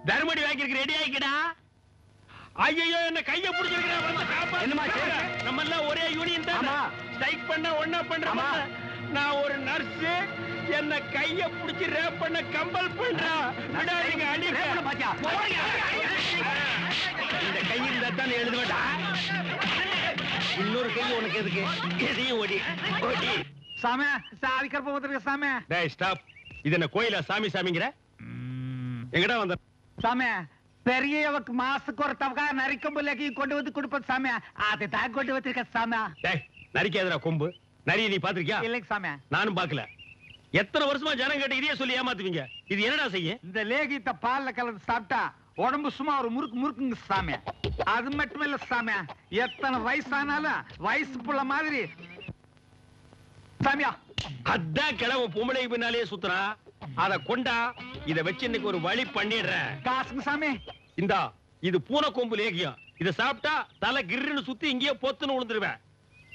தர்மடி வாங்கிருக்கு, ரெடி ஆயிக்கடா. ஐயோ என்ன கைய புடிச்சிருக்கேன். நம்ம எல்லாம் ஒரே யூனியன் தான். ஸ்ட்ரைக் பண்ண ஒண்ணா பண்றோம். நான் ஒரு நர்ஸ், என்ன கைய புடிச்சு ரேப் பண்ண கம்பல் பண்றா. விடாதீங்க, அடிங்க. இந்த கை இருந்தா தான் எழுதுவேடா. இன்னொரு கை உனக்கு எதுக்கு? எதையும் ஓடி ஓடி.
சாமி, சாவி கற்ப வந்துருக்க சாமி.
டேய் ஸ்டாப். இது என்ன கோயிலா சாமி சாமிங்கற? எங்கடா வந்த?
சாமி, பெரியவக்கு மாசுக்கு ஒரு தவகா நரிக்கும் புள்ளக்கி கொண்டு வந்து கொடுப்பது சாமி. அதை தான் கொண்டு வந்திருக்க சாமி.
டேய் நரிக்காதடா கொம்பு. நரி நீ பாத்திருக்கியா?
இல்லைங்க சாமி.
நானும் பாக்கல. எத்தனை வருஷமா ஜனம் கேட்டு இதையே சொல்லி ஏமாத்துவீங்க. இது என்னடா செய்ய?
இந்த லேகித்த பால்ல கலந்து சாப்பிட்டா உடம்பு சும்மா ஒரு முறுக்குங்க சாமி. அது மட்டும் இல்ல சாமி, எத்தனை வயசானாலும் வயசு புள்ள மாதிரி சாமியா
அதான் கிழமை பொம்பளை பின்னாலேயே சுத்துறா. அத கொண்டா, இத வச்சு இன்னைக்கு ஒரு வழி பண்ணிடுறேன்.
காசுங்க சாமி.
இந்தா, இது பூனை கொம்பு லேகியம். இத சாப்பிட்டா தலை கிர்ன்னு சுத்தி இங்கேயே பொத்துன்னு விழுந்துருவேன்.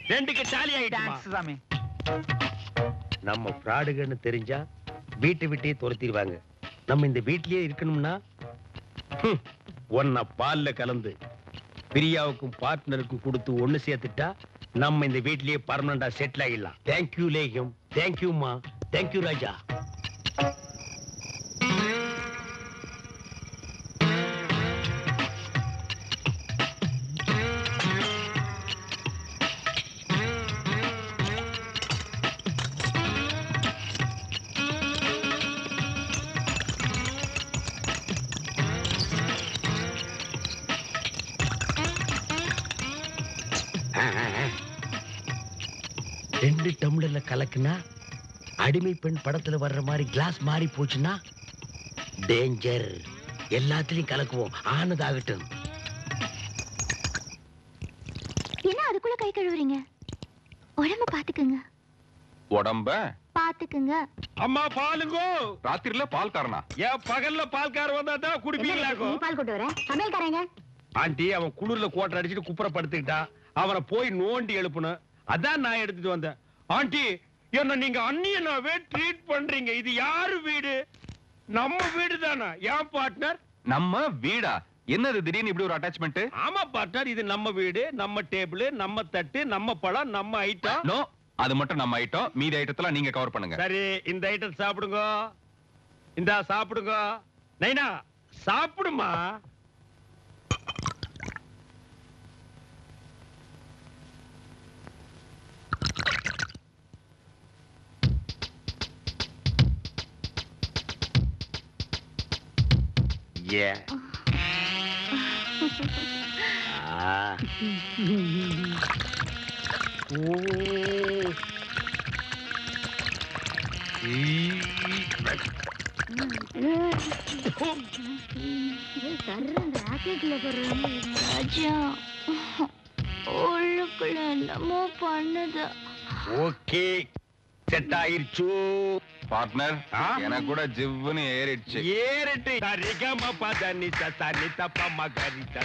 2க்கு டாலி ஆயிட்டான்
சாமி.
நம்ம பிராடுகன்னு தெரிஞ்சா வீட்டை விட்டே துரத்திடுவாங்க. நம்ம இந்த வீட்லயே இருக்கணும்னா ஒன்ன பால்ல கலந்து பிரியாவுக்கும் பார்ட்னருக்கும் கொடுத்து ஒண்ணு சேர்த்துட்டா நம்ம இந்த வீட்லயே பர்மனண்டா செட்டில் ஆகிடலாம். தேங்க்யூ லேகியம். தேங்க்யூமா. தேங்க்யூ ராஜா. ரெண்டு டம்ளர்ல கலக்குனா அடிமை பெண் படத்துல வர்ற மாதிரி கிளாஸ் மாறி போச்சுன்னா டேஞ்சர். எல்லாத்துலயும் கலக்குவோம். ஆனதாகட்டும்.
என்ன அதுக்குள்ள கை கழுவுறீங்க? உடம்ப பாத்துக்குங்க.
உடம்ப
பாத்துக்குங்க.
அம்மா பாலுங்கோ.
ராத்திரில பால்காரனா?
ஏன் பகல்ல பால்கார வந்தா தான் குடிப்பீங்களாக்கோ?
பால் கொண்டு வரேன். சமையல்காரங்க.
ஆண்டி, அவன் குளிர்ல கோட்டை அடிச்சுட்டு குப்புற படுத்துக்கிட்டான். அவனை போய் நோண்டி எழுப்பணும். அதான் நான் எடுத்துட்டு வந்தேன். ஆண்டி, என்ன நீங்க அண்ணியனாவே ட்ரீட் பண்றீங்க. இது யாரு வீடு? நம்ம வீடு தானா? ஏன் பார்ட்னர்?
நம்ம வீடா? என்னது திடீர்னு இப்படி ஒரு அட்டாச்மெண்ட்?
ஆமா பார்ட்னர், இது நம்ம வீடு, நம்ம டேபிள், நம்ம தட்டு, நம்ம பழம், நம்ம ஐட்டம்.
நோ, அது மட்டும் நம்ம ஐட்டம். மீதி ஐட்டத்தெல்லாம் நீங்க கவர் பண்ணுங்க.
சரி, இந்த ஐட்டம் சாப்பிடுங்க. இந்தா சாப்பிடுங்க. நைனா சாப்பிடுமா. Yeah. ஓகே, செட் ஆயிருச்சு
பார்ட்னர். எனக்கு கூட ஜிவ்வுன்னு ஏறிடுச்சு.
ஏறிட்டு சரிகம பதனி சனி தப்ப மகரித.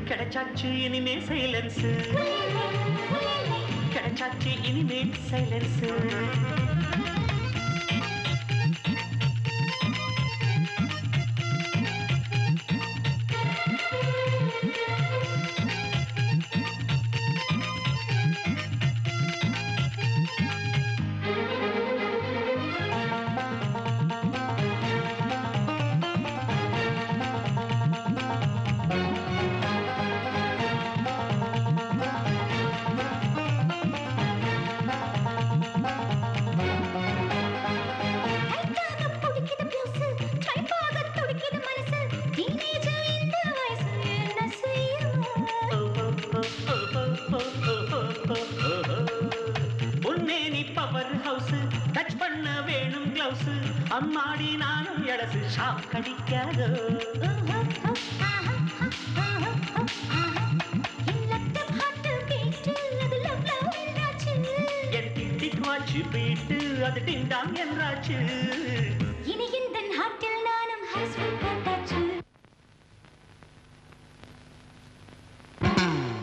கிடைச்சாச்சு இனிமே சைலன்ஸ். கிடைச்சாச்சு இனிமே சைலன்ஸ். அம்மாடி நானும் எடசு ஷாக் அடிக்காதோ. என் டிக் வாட்சி பீட்டு அது டிண்டாம் என்றாச்சு. இனி இந்த ஹாட்டில் நானும் ஹஸ்பண்ட் போட்டாச்சு.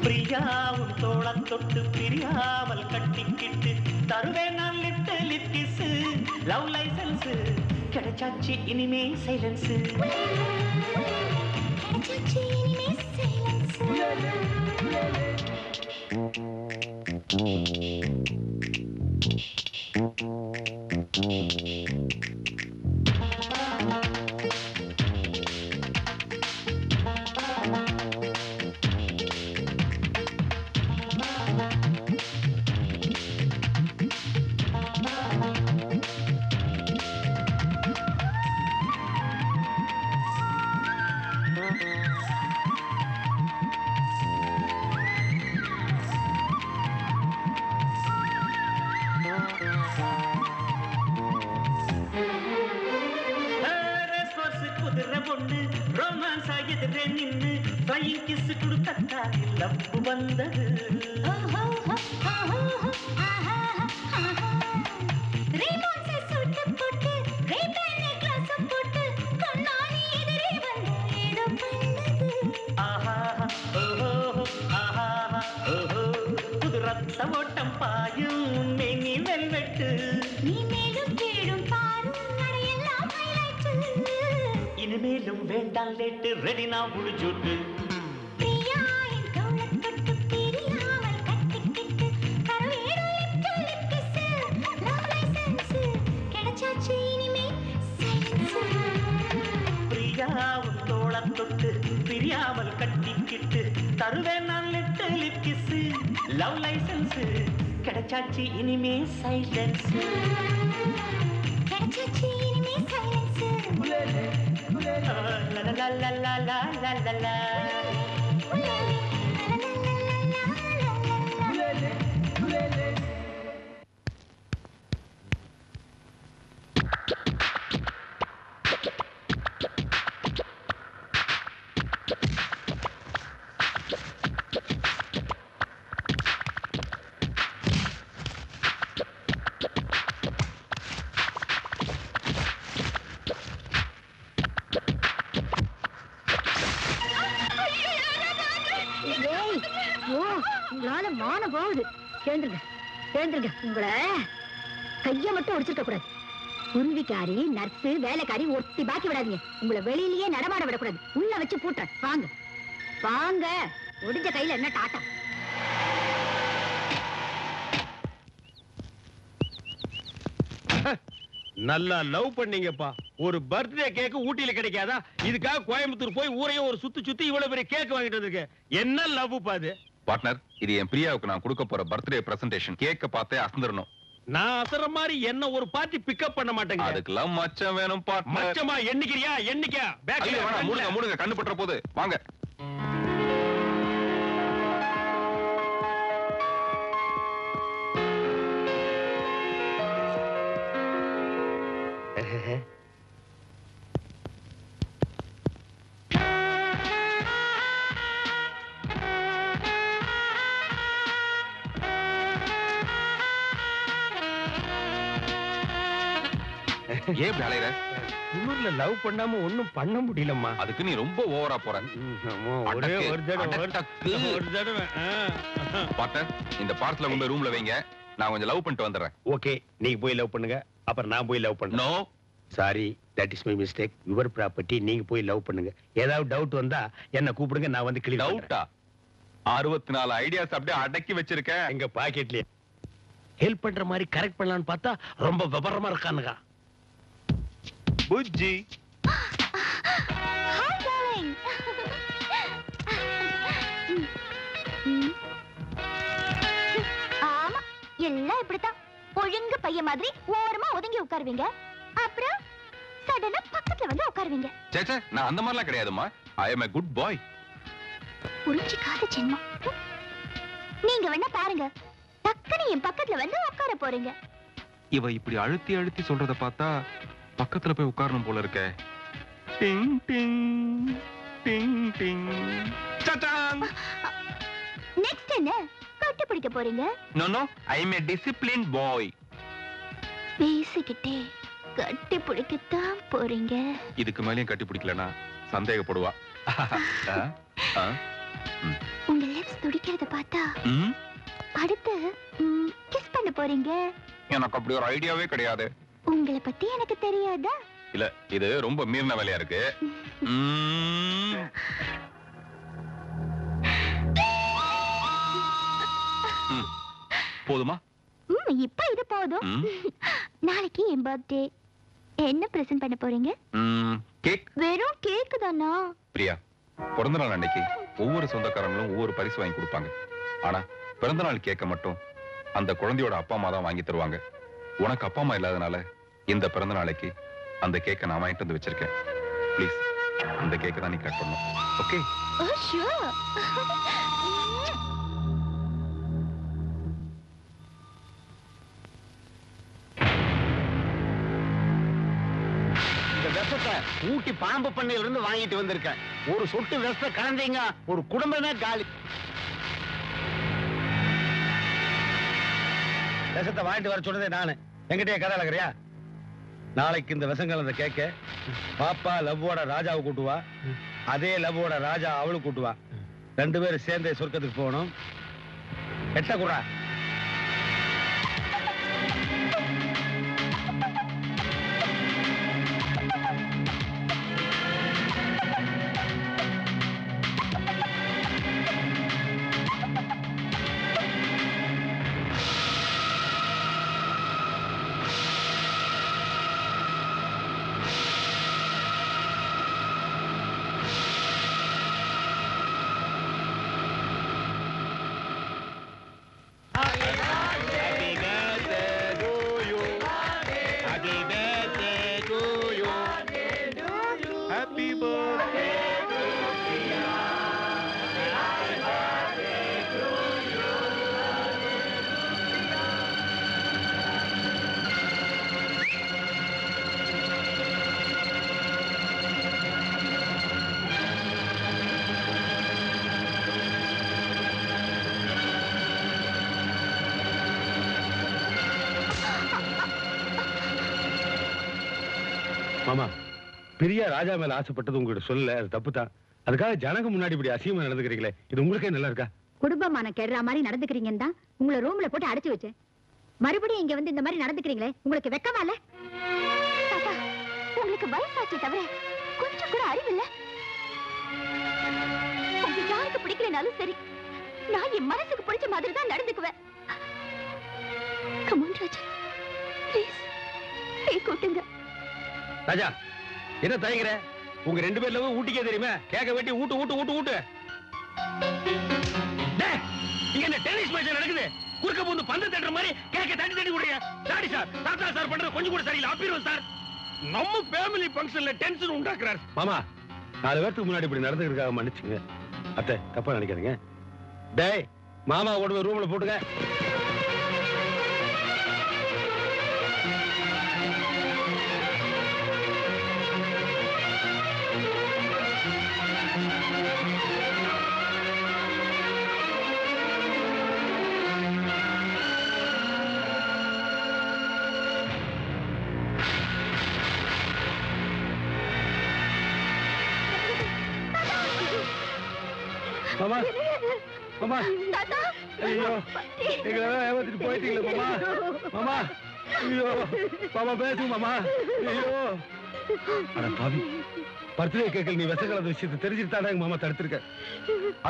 பிரியாவும் தோளம் தொட்டு பிரியாமல் கட்டிக்கிட்டு தருவேன் நான் லிட்டில் கிஸ். லவ் லைசன்ஸ் கிடைச்சாச்சு இனிமே சைலன்ஸ் கிடைச்சாச்சு இனிமே சைலன்ஸ் குதிரை பொண்ணு ரொமான்ஸ் ஆகியது நின்று பையன் கிஸ் கொடுத்தா லப்பு வந்தது புதுரத்த ஓட்டம் பாயும் உன்னை நீ வெல்வெட்டு நீ மேலும் கீழும் பாரும் நடையெல்லாம் ஹைலைட் இனிமேலும் வேண்டாம் லேட்டு ரெடி நான் முடிச்சுட்டு பிரியாவும் தோளம் தொட்டு பிரியாமல் கட்டிக்கிட்டு தருவேன் நான் little lip kiss love licence கிடைச்சாச்சு இனிமே சைலன்ஸ் கிடைச்சாச்சு இனிமே silence la la la la la la la la
உங்களால மானம் போகுது. சேர்ந்துருங்க சேர்ந்துருங்க. உங்களை கைய மட்டும் ஒடிச்சிருக்க கூடாது. குருவிக்காரி நர்ஸு வேலைக்காரி ஒட்டி பாக்கி விடாதீங்க. உங்களை வெளியிலேயே நடமாட விடக்கூடாது. உள்ள வச்சு பூட்ட. வாங்க வாங்க. ஒடிஞ்ச கையில என்ன டாட்டா.
நல்லா லவ் பண்ணீங்கப்பா. ஒரு பர்த்டே கேக் ஊட்டியில கிடைக்காதா? இதுக்காக கோயம்புத்தூர் போய் ஊரையும் ஒரு சுத்தி சுத்தி இவ்வளவு பெரிய கேக் வாங்கிட்டு வந்திருக்க. என்ன லவ் பாது
பார்ட்னர்? இது என் பிரியாவுக்கு நான் கொடுக்க போற பர்த்டே பிரசன்டேஷன். கேக்க பார்த்தே அசந்தறணும்.
நான் அசர மாதிரி என்ன ஒரு பார்ட்டி பிக்கப் பண்ண மாட்டேங்க.
அதுக்கெல்லாம் மச்சம் வேணும் பார்ட்னர்.
மச்சமா எண்ணிக்கிறியா? எண்ணிக்கா பேக்ல
வேணாம். மூடுங்க மூடுங்க. கண்ணு பற்ற போது வாங்க. ஏன் அலையற?
குளிர்ல லவ் பண்ணாம ஒண்ணும் பண்ண முடியலம்மா.
அதுக்கு நீ ரொம்ப ஓவரா போற.
ஒரே ஒரு தடவை
பார்ட்னர், இந்த பார்சல கொண்டு ரூம்ல வைங்க. நான் கொஞ்சம் லவ் பண்ணிட்டு வந்துடுறேன்.
ஓகே, நீங்க போய் லவ் பண்ணுங்க. அப்புறம் நான் போய் லவ் பண்ணேன்.
No
sorry, that is my mistake. Your property. நீங்க போய் லவ் பண்ணுங்க. ஏதாவது டவுட் வந்தா என்ன கூப்பிடுங்க. நான் வந்து கிளியர்
டவுட்டா? 64 ஐடியாஸ் அப்படியே அடக்கி வச்சிருக்கேன்
எங்க பாக்கெட்லயே. ஹெல்ப் பண்ற மாதிரி கரெக்ட் பண்ணலாம்னு பார்த்தா ரொம்ப விபரமா இருக்கானுங்க.
Bujji
hi darling. ஆமா, எல்லாம் இப்படித்தான். ஒழுங்கு பையன் மாதிரி ஓரமா ஒதுங்கி உட்காருவீங்க. அப்புறம் சடனா பக்கத்துல வந்து உட்காருவீங்க.
சேச்சே, நான் அந்த மாதிரிலாம் கிடையாதுமா. ஐ அம் a good boy.
புரிஞ்சுக்காத ஜென்மம். நீங்க வேணா பாருங்க, டக்குனு என் பக்கத்துல வந்து உட்கார போறீங்க.
இவ இப்படி அழுத்தி அழுத்தி சொல்றத பார்த்தா பக்கத்துல போய் உட்காரணும் போல இருக்கே. டிங் டிங் டிங் டிங். சட்டாங்.
நெக்ஸ்ட் என்ன? கட்டி பிடிக்க போறீங்க?
No no, I am a disciplined boy.
பேசிக்கிட்டே கட்டி பிடிக்கத்தான் போறீங்க.
இதுக்கு மேலயும் கட்டி பிடிக்கலனா சந்தேகப்படுவா.
உங்க லிப்ஸ் துடிக்கிறத பார்த்தா அடுத்து கிஸ் பண்ண போறீங்க.
எனக்கு அப்படி ஒரு ஐடியாவே கிடையாது.
உங்களை பத்தி எனக்கு தெரியாதா?
இல்ல இது ரொம்ப மீறின வேலையா இருக்கு. போதுமா?
இப்ப இது போதும். நாளைக்கு என் பர்த்டே. என்ன பிரசன்ட் பண்ண போறீங்க?
கேக்.
வெறும் கேக் தானா?
பிரியா, பிறந்த நாள் அன்னைக்கு ஒவ்வொரு சொந்தக்காரங்களும் ஒவ்வொரு பரிசு வாங்கி கொடுப்பாங்க. ஆனா பிறந்த நாள் கேக்க மட்டும் அந்த குழந்தையோட அப்பா அம்மா தான் வாங்கி தருவாங்க. உனக்கு அப்பா அம்மா இல்லாதனால இந்த பிறந்த நாளைக்கு அந்த கேக்க நான் வாங்கிட்டு வந்து வச்சிருக்கேன். ப்ளீஸ் அந்த கேக்க தான் நீ கட் பண்ணணும். ஓகே?
ஷூர்.
இந்த விஷத்தை ஊட்டி பாம்பு பண்ணையில இருந்து வாங்கிட்டு வந்திருக்கேன். ஒரு சொட்டு விஷத்தை கலந்தீங்க ஒரு குடும்பமே காலி.
விஷத்தை வாங்கிட்டு வர சொன்னதே நானு. எங்கிட்டே கதை அழகிறியா? நாளைக்கு இந்த விஷம் கலந்த கேக்க பாப்பா லவ்வோட ராஜாவை கூட்டுவா, அதே லவ்வோட ராஜா அவளுக்கு கூட்டுவா. 2 பேரும் சேர்ந்தே சொர்க்கத்துக்கு போகணும். எட்ட குறா. மாமா, பிரியா ராஜா மேல ஆசைப்பட்டது உங்ககிட்ட சொல்லல, அது தப்புதான். அதுக்காக ஜனங்க முன்னாடி இப்படி அசிங்கமா நடந்துக்கிறீங்களே, இது உங்களுக்கே நல்லா இருக்கா?
குடும்பமான கெடுற மாதிரி நடந்துக்கிறீங்கன்னு தான் உங்களை ரூம்ல போட்டு அடைச்சு வச்சேன். மறுபடியும் இங்க வந்து இந்த மாதிரி நடந்துக்கிறீங்களே, உங்களுக்கு வெக்கமா இல்ல?
தாத்தா, உங்களுக்கு வயசாச்சு தவிர கொஞ்சம் கூட அறிவில்ல. உங்க யாருக்கு பிடிக்கலனாலும் சரி, நான் என் மனசுக்கு பிடிச்ச மாதிரி தான் நடந்துக்குவேன். Come on, Raja. Please, கூட்டுங்க.
ராஜா, என்ன தயங்குற? உங்க 2 பேர்ல ஊட்டிக்கே தெரியுமா? கேக்க வெட்டி ஊட்டு ஊட்டு ஊட்டு ஊட்டு. டேய், இங்க என்ன டென்னிஸ் மேட்ச் நடக்குது? குறுக்க பூந்து பந்து தட்டுற மாதிரி கேக்க தட்டி தட்டி விடுறியா? சாரி சார், தாத்தா சார் பண்றது கொஞ்சம் கூட சரியில்லை. ஆப்பிடுவோம் சார். நம்ம ஃபேமிலி ஃபங்க்ஷன்ல டென்ஷன் உண்டாக்குறாரு. மாமா, 4 பேருக்கு முன்னாடி இப்படி நடந்துக்கிறதுக்காக மன்னிச்சுங்க. அத்தை, தப்பா நினைக்காதீங்க. டேய், மாமா கொண்டு போய் ரூம்ல போட்டுங்க. மாமா, மாமா, ஐயோ, எங்களை ஏமாத்திட்டு போயிட்டீங்களே மாமா. மாமா, ஐயோ, மாமா பேசுங்க மாமா. ஐயோ, அட பாவி, பர்த்டே கேக்கல் நீ விஷம் கலந்த விஷயத்தை தெரிஞ்சுட்டாடா எங்க மாமா தடுத்திருக்க.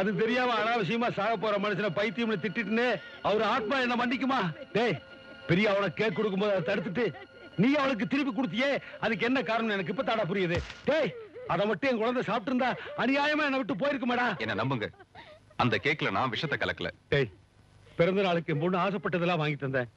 அது தெரியாம அனாவசியமா சாக போற மனுஷனை பைத்தியம்னு திட்டிட்டுன்னு அவர் ஆத்மா என்ன மன்னிக்குமா? டேய், பெரிய அவனை கேக் கொடுக்கும்போது அதை தடுத்துட்டு நீ அவளுக்கு திருப்பி கொடுத்தியே, அதுக்கு என்ன காரணம் எனக்கு இப்ப தாடா புரியுது. டேய், அதை மட்டும் என் குழந்தை சாப்பிட்டு இருந்தா அநியாயமா என்னை விட்டு போயிருக்க மாடா.
என்ன நம்புங்க, அந்த கேக்ல நான் விஷத்தை கலக்கல.
டேய், பிறந்த நாளுக்கு என் பொண்ணு ஆசைப்பட்டதெல்லாம் வாங்கி தந்தேன்.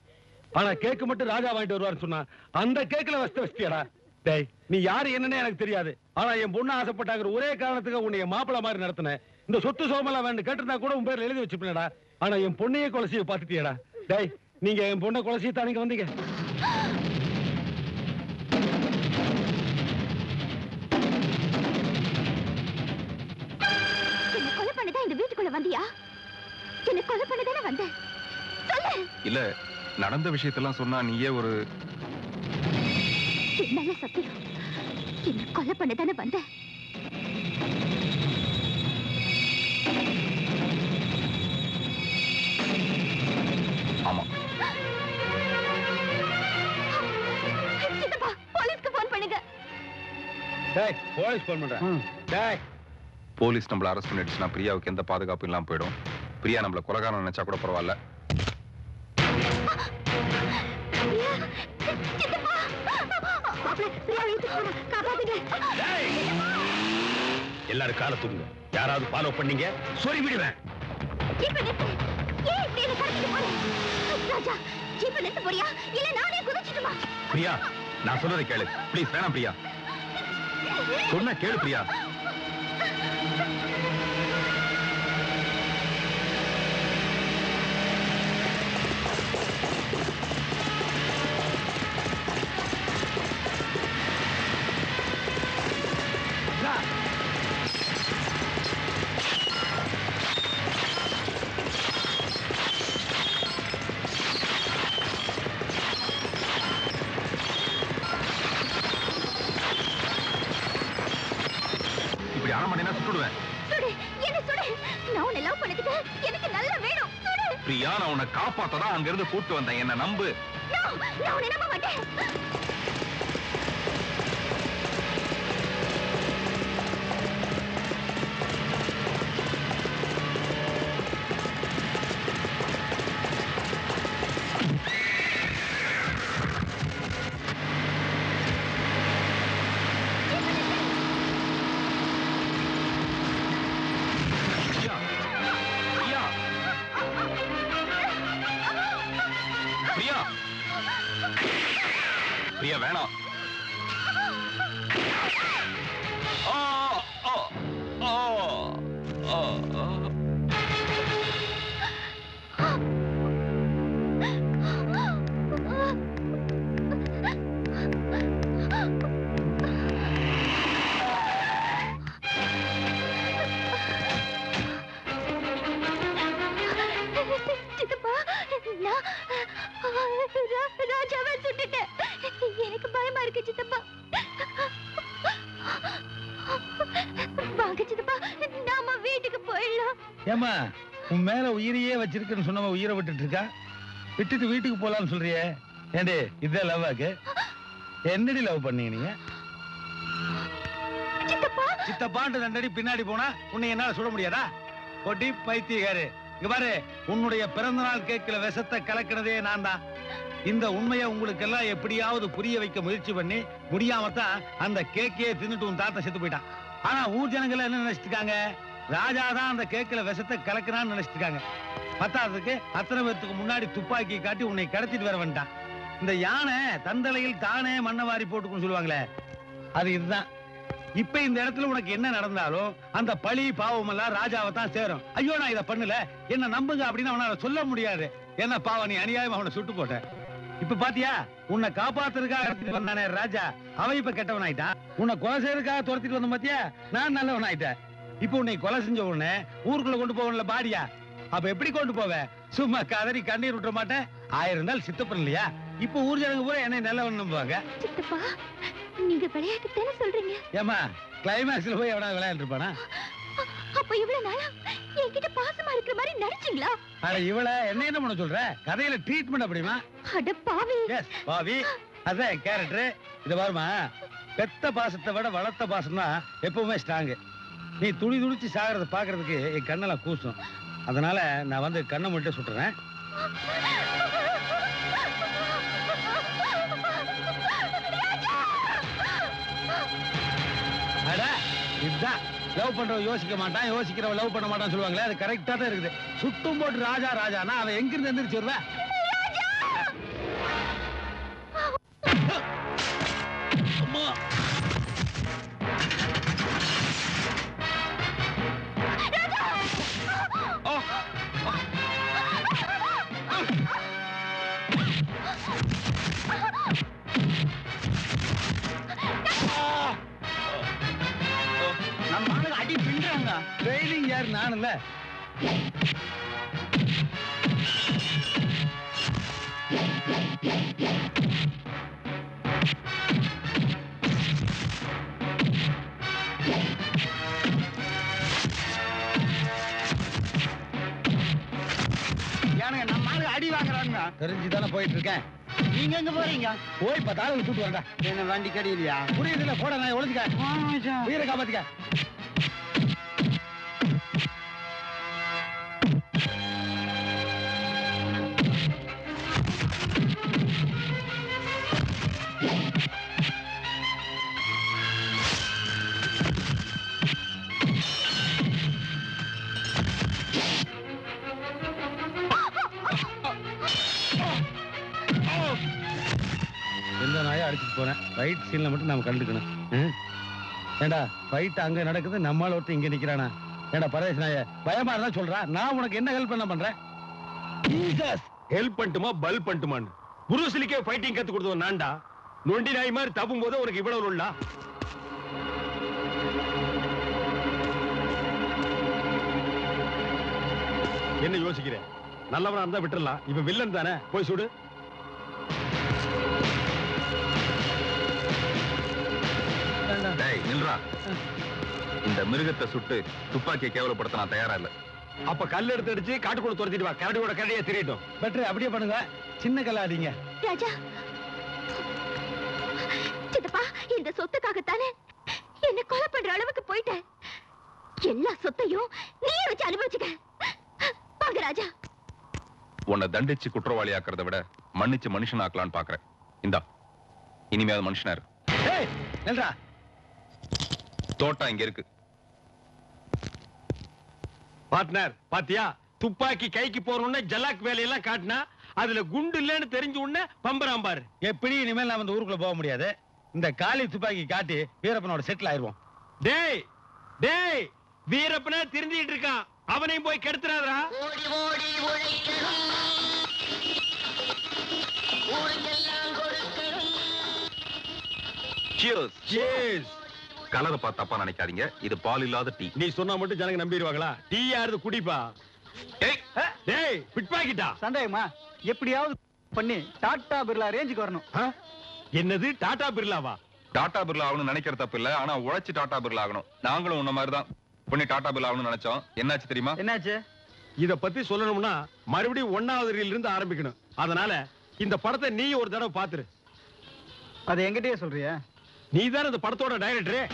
ஆனா கேக்கு மட்டும் ராஜா வாங்கிட்டு வருவாருன்னு சொன்னா அந்த கேக்ல வச்சிட்டியாடா. டேய், நீ யாரு என்னன்னு எனக்கு தெரியாது. ஆனா என் பொண்ணு ஆசைப்பட்டாங்கிற ஒரே காரணத்துக்கு உன்னை என் மாப்பிள மாதிரி நடத்தினேன். இந்த சொத்து சோமெல்லாம் வேணும் கேட்டிருந்தா கூட உன் பேர்ல எழுதி வச்சுப்பேடா. ஆனா என் பொண்ணையே கொலைசியை பாத்துட்டியடா. டேய், நீங்க என் பொண்ணை கொலைசியை தானீங்க வந்தீங்க.
கொலை பண்ணதான் இந்த வீட்டுக்குள்ள வந்தியா? என்ன கொலை பண்ணதானே வந்த? சொல்லு.
இல்ல, நடந்த விஷயத்தெல்லாம் சொன்னா நீயே ஒரு
நல்ல சத்தியம். என்ன கொலை பண்ணதானே வந்த?
ஆமா.
சித்தப்பா, போலீஸ்க்கு போன் பண்ணுங்க.
டேய் போலீஸ் ஃபோன் பண்றேன். டேய்
போலீஸ் நம்மள அரெஸ்ட் பண்ணிடுச்சுன்னா பிரியாவுக்கு எந்த பாதுகாப்பும் இல்லாம போயிடும். பிரியா நம்மள கொலைகாரன் நினைச்சா கூட பரவாயில்ல.
எல்லாரும் கால தூங்க. யாராவது ஃபாலோ பண்ணீங்க சொல்லி விடுவேன். பிரியா நான் சொல்றதை கேளு ப்ளீஸ். வேணாம் பிரியா, சொன்ன கேளு பிரியா. பிரியா நான் உன்னை காப்பாத்ததான் அங்க இருந்து கூட்டு வந்தேன். என்ன நம்பு. பிரியா வேணாம்.
ராஜாவை சுட்டுட்டேன். எனக்கு பயமா இருக்கு சித்தப்பா. வாங்க சித்தப்பா, நாம வீட்டுக்கு போயிடலாம்.
ஏமா உன் மேல உயிரையே வச்சிருக்குன்னு சொன்னவன் உயிரை விட்டுட்டு இருக்கா, விட்டுட்டு வீட்டுக்கு போலான்னு சொல்றியே. ஏண்டி இதான் லவ்வாக்கு? என்னடி லவ் பண்ணீங்க நீங்க? சித்தப்பான்ட்டு ரெண்டடி பின்னாடி போனா உன்னை என்னால சுட முடியாதா? கொட்டி பைத்தியக்காரு. இங்க பாரு, உன்னுடைய பிறந்த நாள் கேட்கல விஷத்தை கலக்கினதே நான் தான். இந்த உண்மையை உங்களுக்கு எல்லாம் எப்படியாவது புரிய வைக்க முயற்சி பண்ணி முடியாமத்தான் அந்த கேக்கையே தின்னுட்டு உன் தாத்தா செத்து போயிட்டான். ஆனா ஊர் ஜனங்கள் என்ன நினைச்சிருக்காங்க, ராஜா தான் அந்த கேக்கில விஷத்தை கலக்கிறான்னு நினைச்சிருக்காங்க. பத்தாவதுக்கு அத்தனை பேருக்கு முன்னாடி துப்பாக்கி காட்டி உன்னை கடத்திட்டு வர வந்துட்டான். இந்த யானை தந்தலையில் தானே மண்ணை வாரி போட்டுக்குன்னு சொல்லுவாங்களே, அது இதுதான். இப்ப இந்த இடத்துல உனக்கு என்ன நடந்தாலும் அந்த பழி பாவம் எல்லாம் ராஜாவை தான் சேரும். ஐயோ நான் இதை பண்ணல, என்ன நம்புங்க அப்படின்னு அவனால சொல்ல முடியாது. என்ன பாவம், நீ அநியாயம் அவனை சுட்டு போட்ட. இப்ப பாத்தியா, உன்னை காப்பாத்துறதுக்காக வந்தானே ராஜா, அவன் இப்ப கெட்டவன் ஆயிட்டான். உன்னை கொலை செய்யறதுக்காக துரத்திட்டு வந்த பாத்தியா, நான் நல்லவன் ஆயிட்டேன். இப்ப உன்னை கொலை செஞ்ச உடனே ஊருக்குள்ள கொண்டு போவன்ல பாடியா, அப்ப எப்படி கொண்டு போவ? சும்மா கதறி கண்ணீர் விட்டுற மாட்டேன். 1000 நாள் சித்தப்பன் இல்லையா? இப்ப ஊர் ஜனங்க பூரா என்னை நல்லவன் நம்புவாங்க.
சித்தப்பா, நீங்க விளையாட்டு தானே சொல்றீங்க?
ஏமா கிளைமேக்ஸ்ல போய் எவனா விளையாண்டு இருப்பானா?
அப்ப இவ்வளவு நாளா என்கிட்ட பாசமா இருக்கிற மாதிரி நடிச்சீங்களா?
அட இவள என்ன பண்ண சொல்ற? கதையில ட்ரீட்மெண்ட் அப்படிமா?
அட பாவி.
எஸ் பாவி, அதான் கேரக்டர். இத பாருமா, பெத்த பாசத்தை விட வளர்த்த பாசம் தான் எப்பவுமே ஸ்ட்ராங். நீ துடி துடிச்சு சாகிறத பாக்குறதுக்கு என் கண்ணெல்லாம் கூசும். அதனால நான் வந்து கண்ணை மட்டும் சுட்டுறேன். அட இதுதான் லவ் பண்றவன் யோசிக்க மாட்டான், யோசிக்கிறவன் லவ் பண்ண மாட்டான்னு சொல்லுவாங்களே, அது கரெக்டா தான் இருக்குது. சுட்டும் போட்டு ராஜா ராஜானா அவன் எங்கிருந்து எந்திரிச்சு வருவ? அம்மா
நம்ம ஆளுங்க அடி பின்றாங்க.
ட்ரைனிங் யார்? நான் இல்ல.
ஏனுங்க நம்ம ஆளுங்க அடி வாங்குறாங்க.
தெரிஞ்சுதானே போயிட்டு இருக்கேன்.
நீங்க எங்க போறீங்க?
போய் 10 ஆளுங்க கூட்டு வரடா.
என்ன வண்டி கடியிலையா?
புரியுதுல, போட நான் ஒளிஞ்சுக்க. உயிரை காப்பாத்திக்க. எந்த நாயை அடிச்சுட்டு போறேன். ஃபைட் சீன்ல மட்டும் நாம கண்டுக்கணும். ஏண்டா ஃபைட் அங்க நடக்குது, நம்மால ஒருத்தர் இங்க நிக்கிறானா? ஏண்டா பரதேஷ் நாய, பயமா இருந்தா சொல்றா, நான் உனக்கு என்ன ஹெல்ப் பண்றேன்? ஜீசஸ்,
ஹெல்ப் பண்ணட்டுமா பல் பண்ணட்டுமான்னு புருசிலிக்கே ஃபைட்டிங் கத்து கொடுத்தவன் நான்டா. நொண்டி நாய் மாதிரி தப்பும் போது உனக்கு இவ்வளவு உள்ளா? என்ன யோசிக்கிறேன்? நல்லவனா இருந்தா விட்டுறலாம். இப்ப வில்லன் தானே, போய் சுடு.
டேய் நில்றா. இந்த மிருகத்தை சுட்டு துப்பாக்கியை கேவலப்படுத்த நான் தயாரா இல்ல.
அப்ப கல் எடுத்து அடிச்சு காட்டுக்குள்ள துரத்திட்டு வா. கரடியோட கரடியா தெரியட்டும்.
பெட்ரு அப்படியே பண்ணுங்க. சின்ன கல்லாதீங்க.
ராஜா, சித்தப்பா, இந்த சொத்துக்காகத்தானே என்ன கொலை பண்ற அளவுக்கு போயிட்டேன். எல்லா சொத்தையும் நீயே வச்சு அனுபவிச்சுக்க. வாங்க ராஜா.
உன்னை தண்டிச்சு குற்றவாளி ஆக்குறத விட மன்னிச்சு மனுஷன் ஆக்கலான்னு பாக்குறேன். இந்தா, இனிமையாவது மனுஷனா இரு.
ஏய் நில்றா.
தோட்டா இங்க இருக்கு.
பார்ட்னர், பாத்தியா? துப்பாக்கி கைக்கு போறோம்னு ஜலாக் வேலையெல்லாம் காட்டினா அதுல குண்டு இல்லைன்னு தெரிஞ்ச உடனே பம்பராம் பாரு.
எப்படி இனிமேல் நாம இந்த ஊருக்குள்ள போக முடியாது. இந்த காலி துப்பாக்கி காட்டி வீரப்பனோட செட்டில் ஆயிருவோம்.
டேய் டேய், வீரப்பனா தெரிஞ்சிட்டு இருக்கான். அவனையும் போய் கெடுத்துறாதா?
கலரை பார்த்து தப்பா நினைக்காதீங்க. இது பால் இல்லாத டீ.
நீ சொன்னா மட்டும் ஜனங்க நம்பிடுவாங்களா? டீ யாரு குடிப்பா? டேய் பிட் பாக்கெட்டா?
சந்தேகமா? எப்படியாவது பண்ணி டாடா பிர்லா ரேஞ்சுக்கு வரணும்.
என்னது டாடா பிர்லாவா?
டாடா பிர்லா ஆகணும்னு நினைக்கிற தப்பு இல்ல, ஆனா உழைச்சு டாடா பிர்லா ஆகணும். நாங்களும் உன்ன மாதிரி தான் பண்ணி டாடா பிர்லா ஆகணும்னு நினைச்சோம். என்னாச்சு தெரியுமா?
என்னாச்சு?
இத பத்தி சொல்லணும்னா மறுபடியும் 1வது ரீல்ல இருந்து ஆரம்பிக்கணும். அதனால இந்த படத்தை நீ ஒரு தடவை பாத்துரு.
அதை என்கிட்டயே சொல்றியா?
நீ தானே இந்த படத்தோட டைரக்டர்.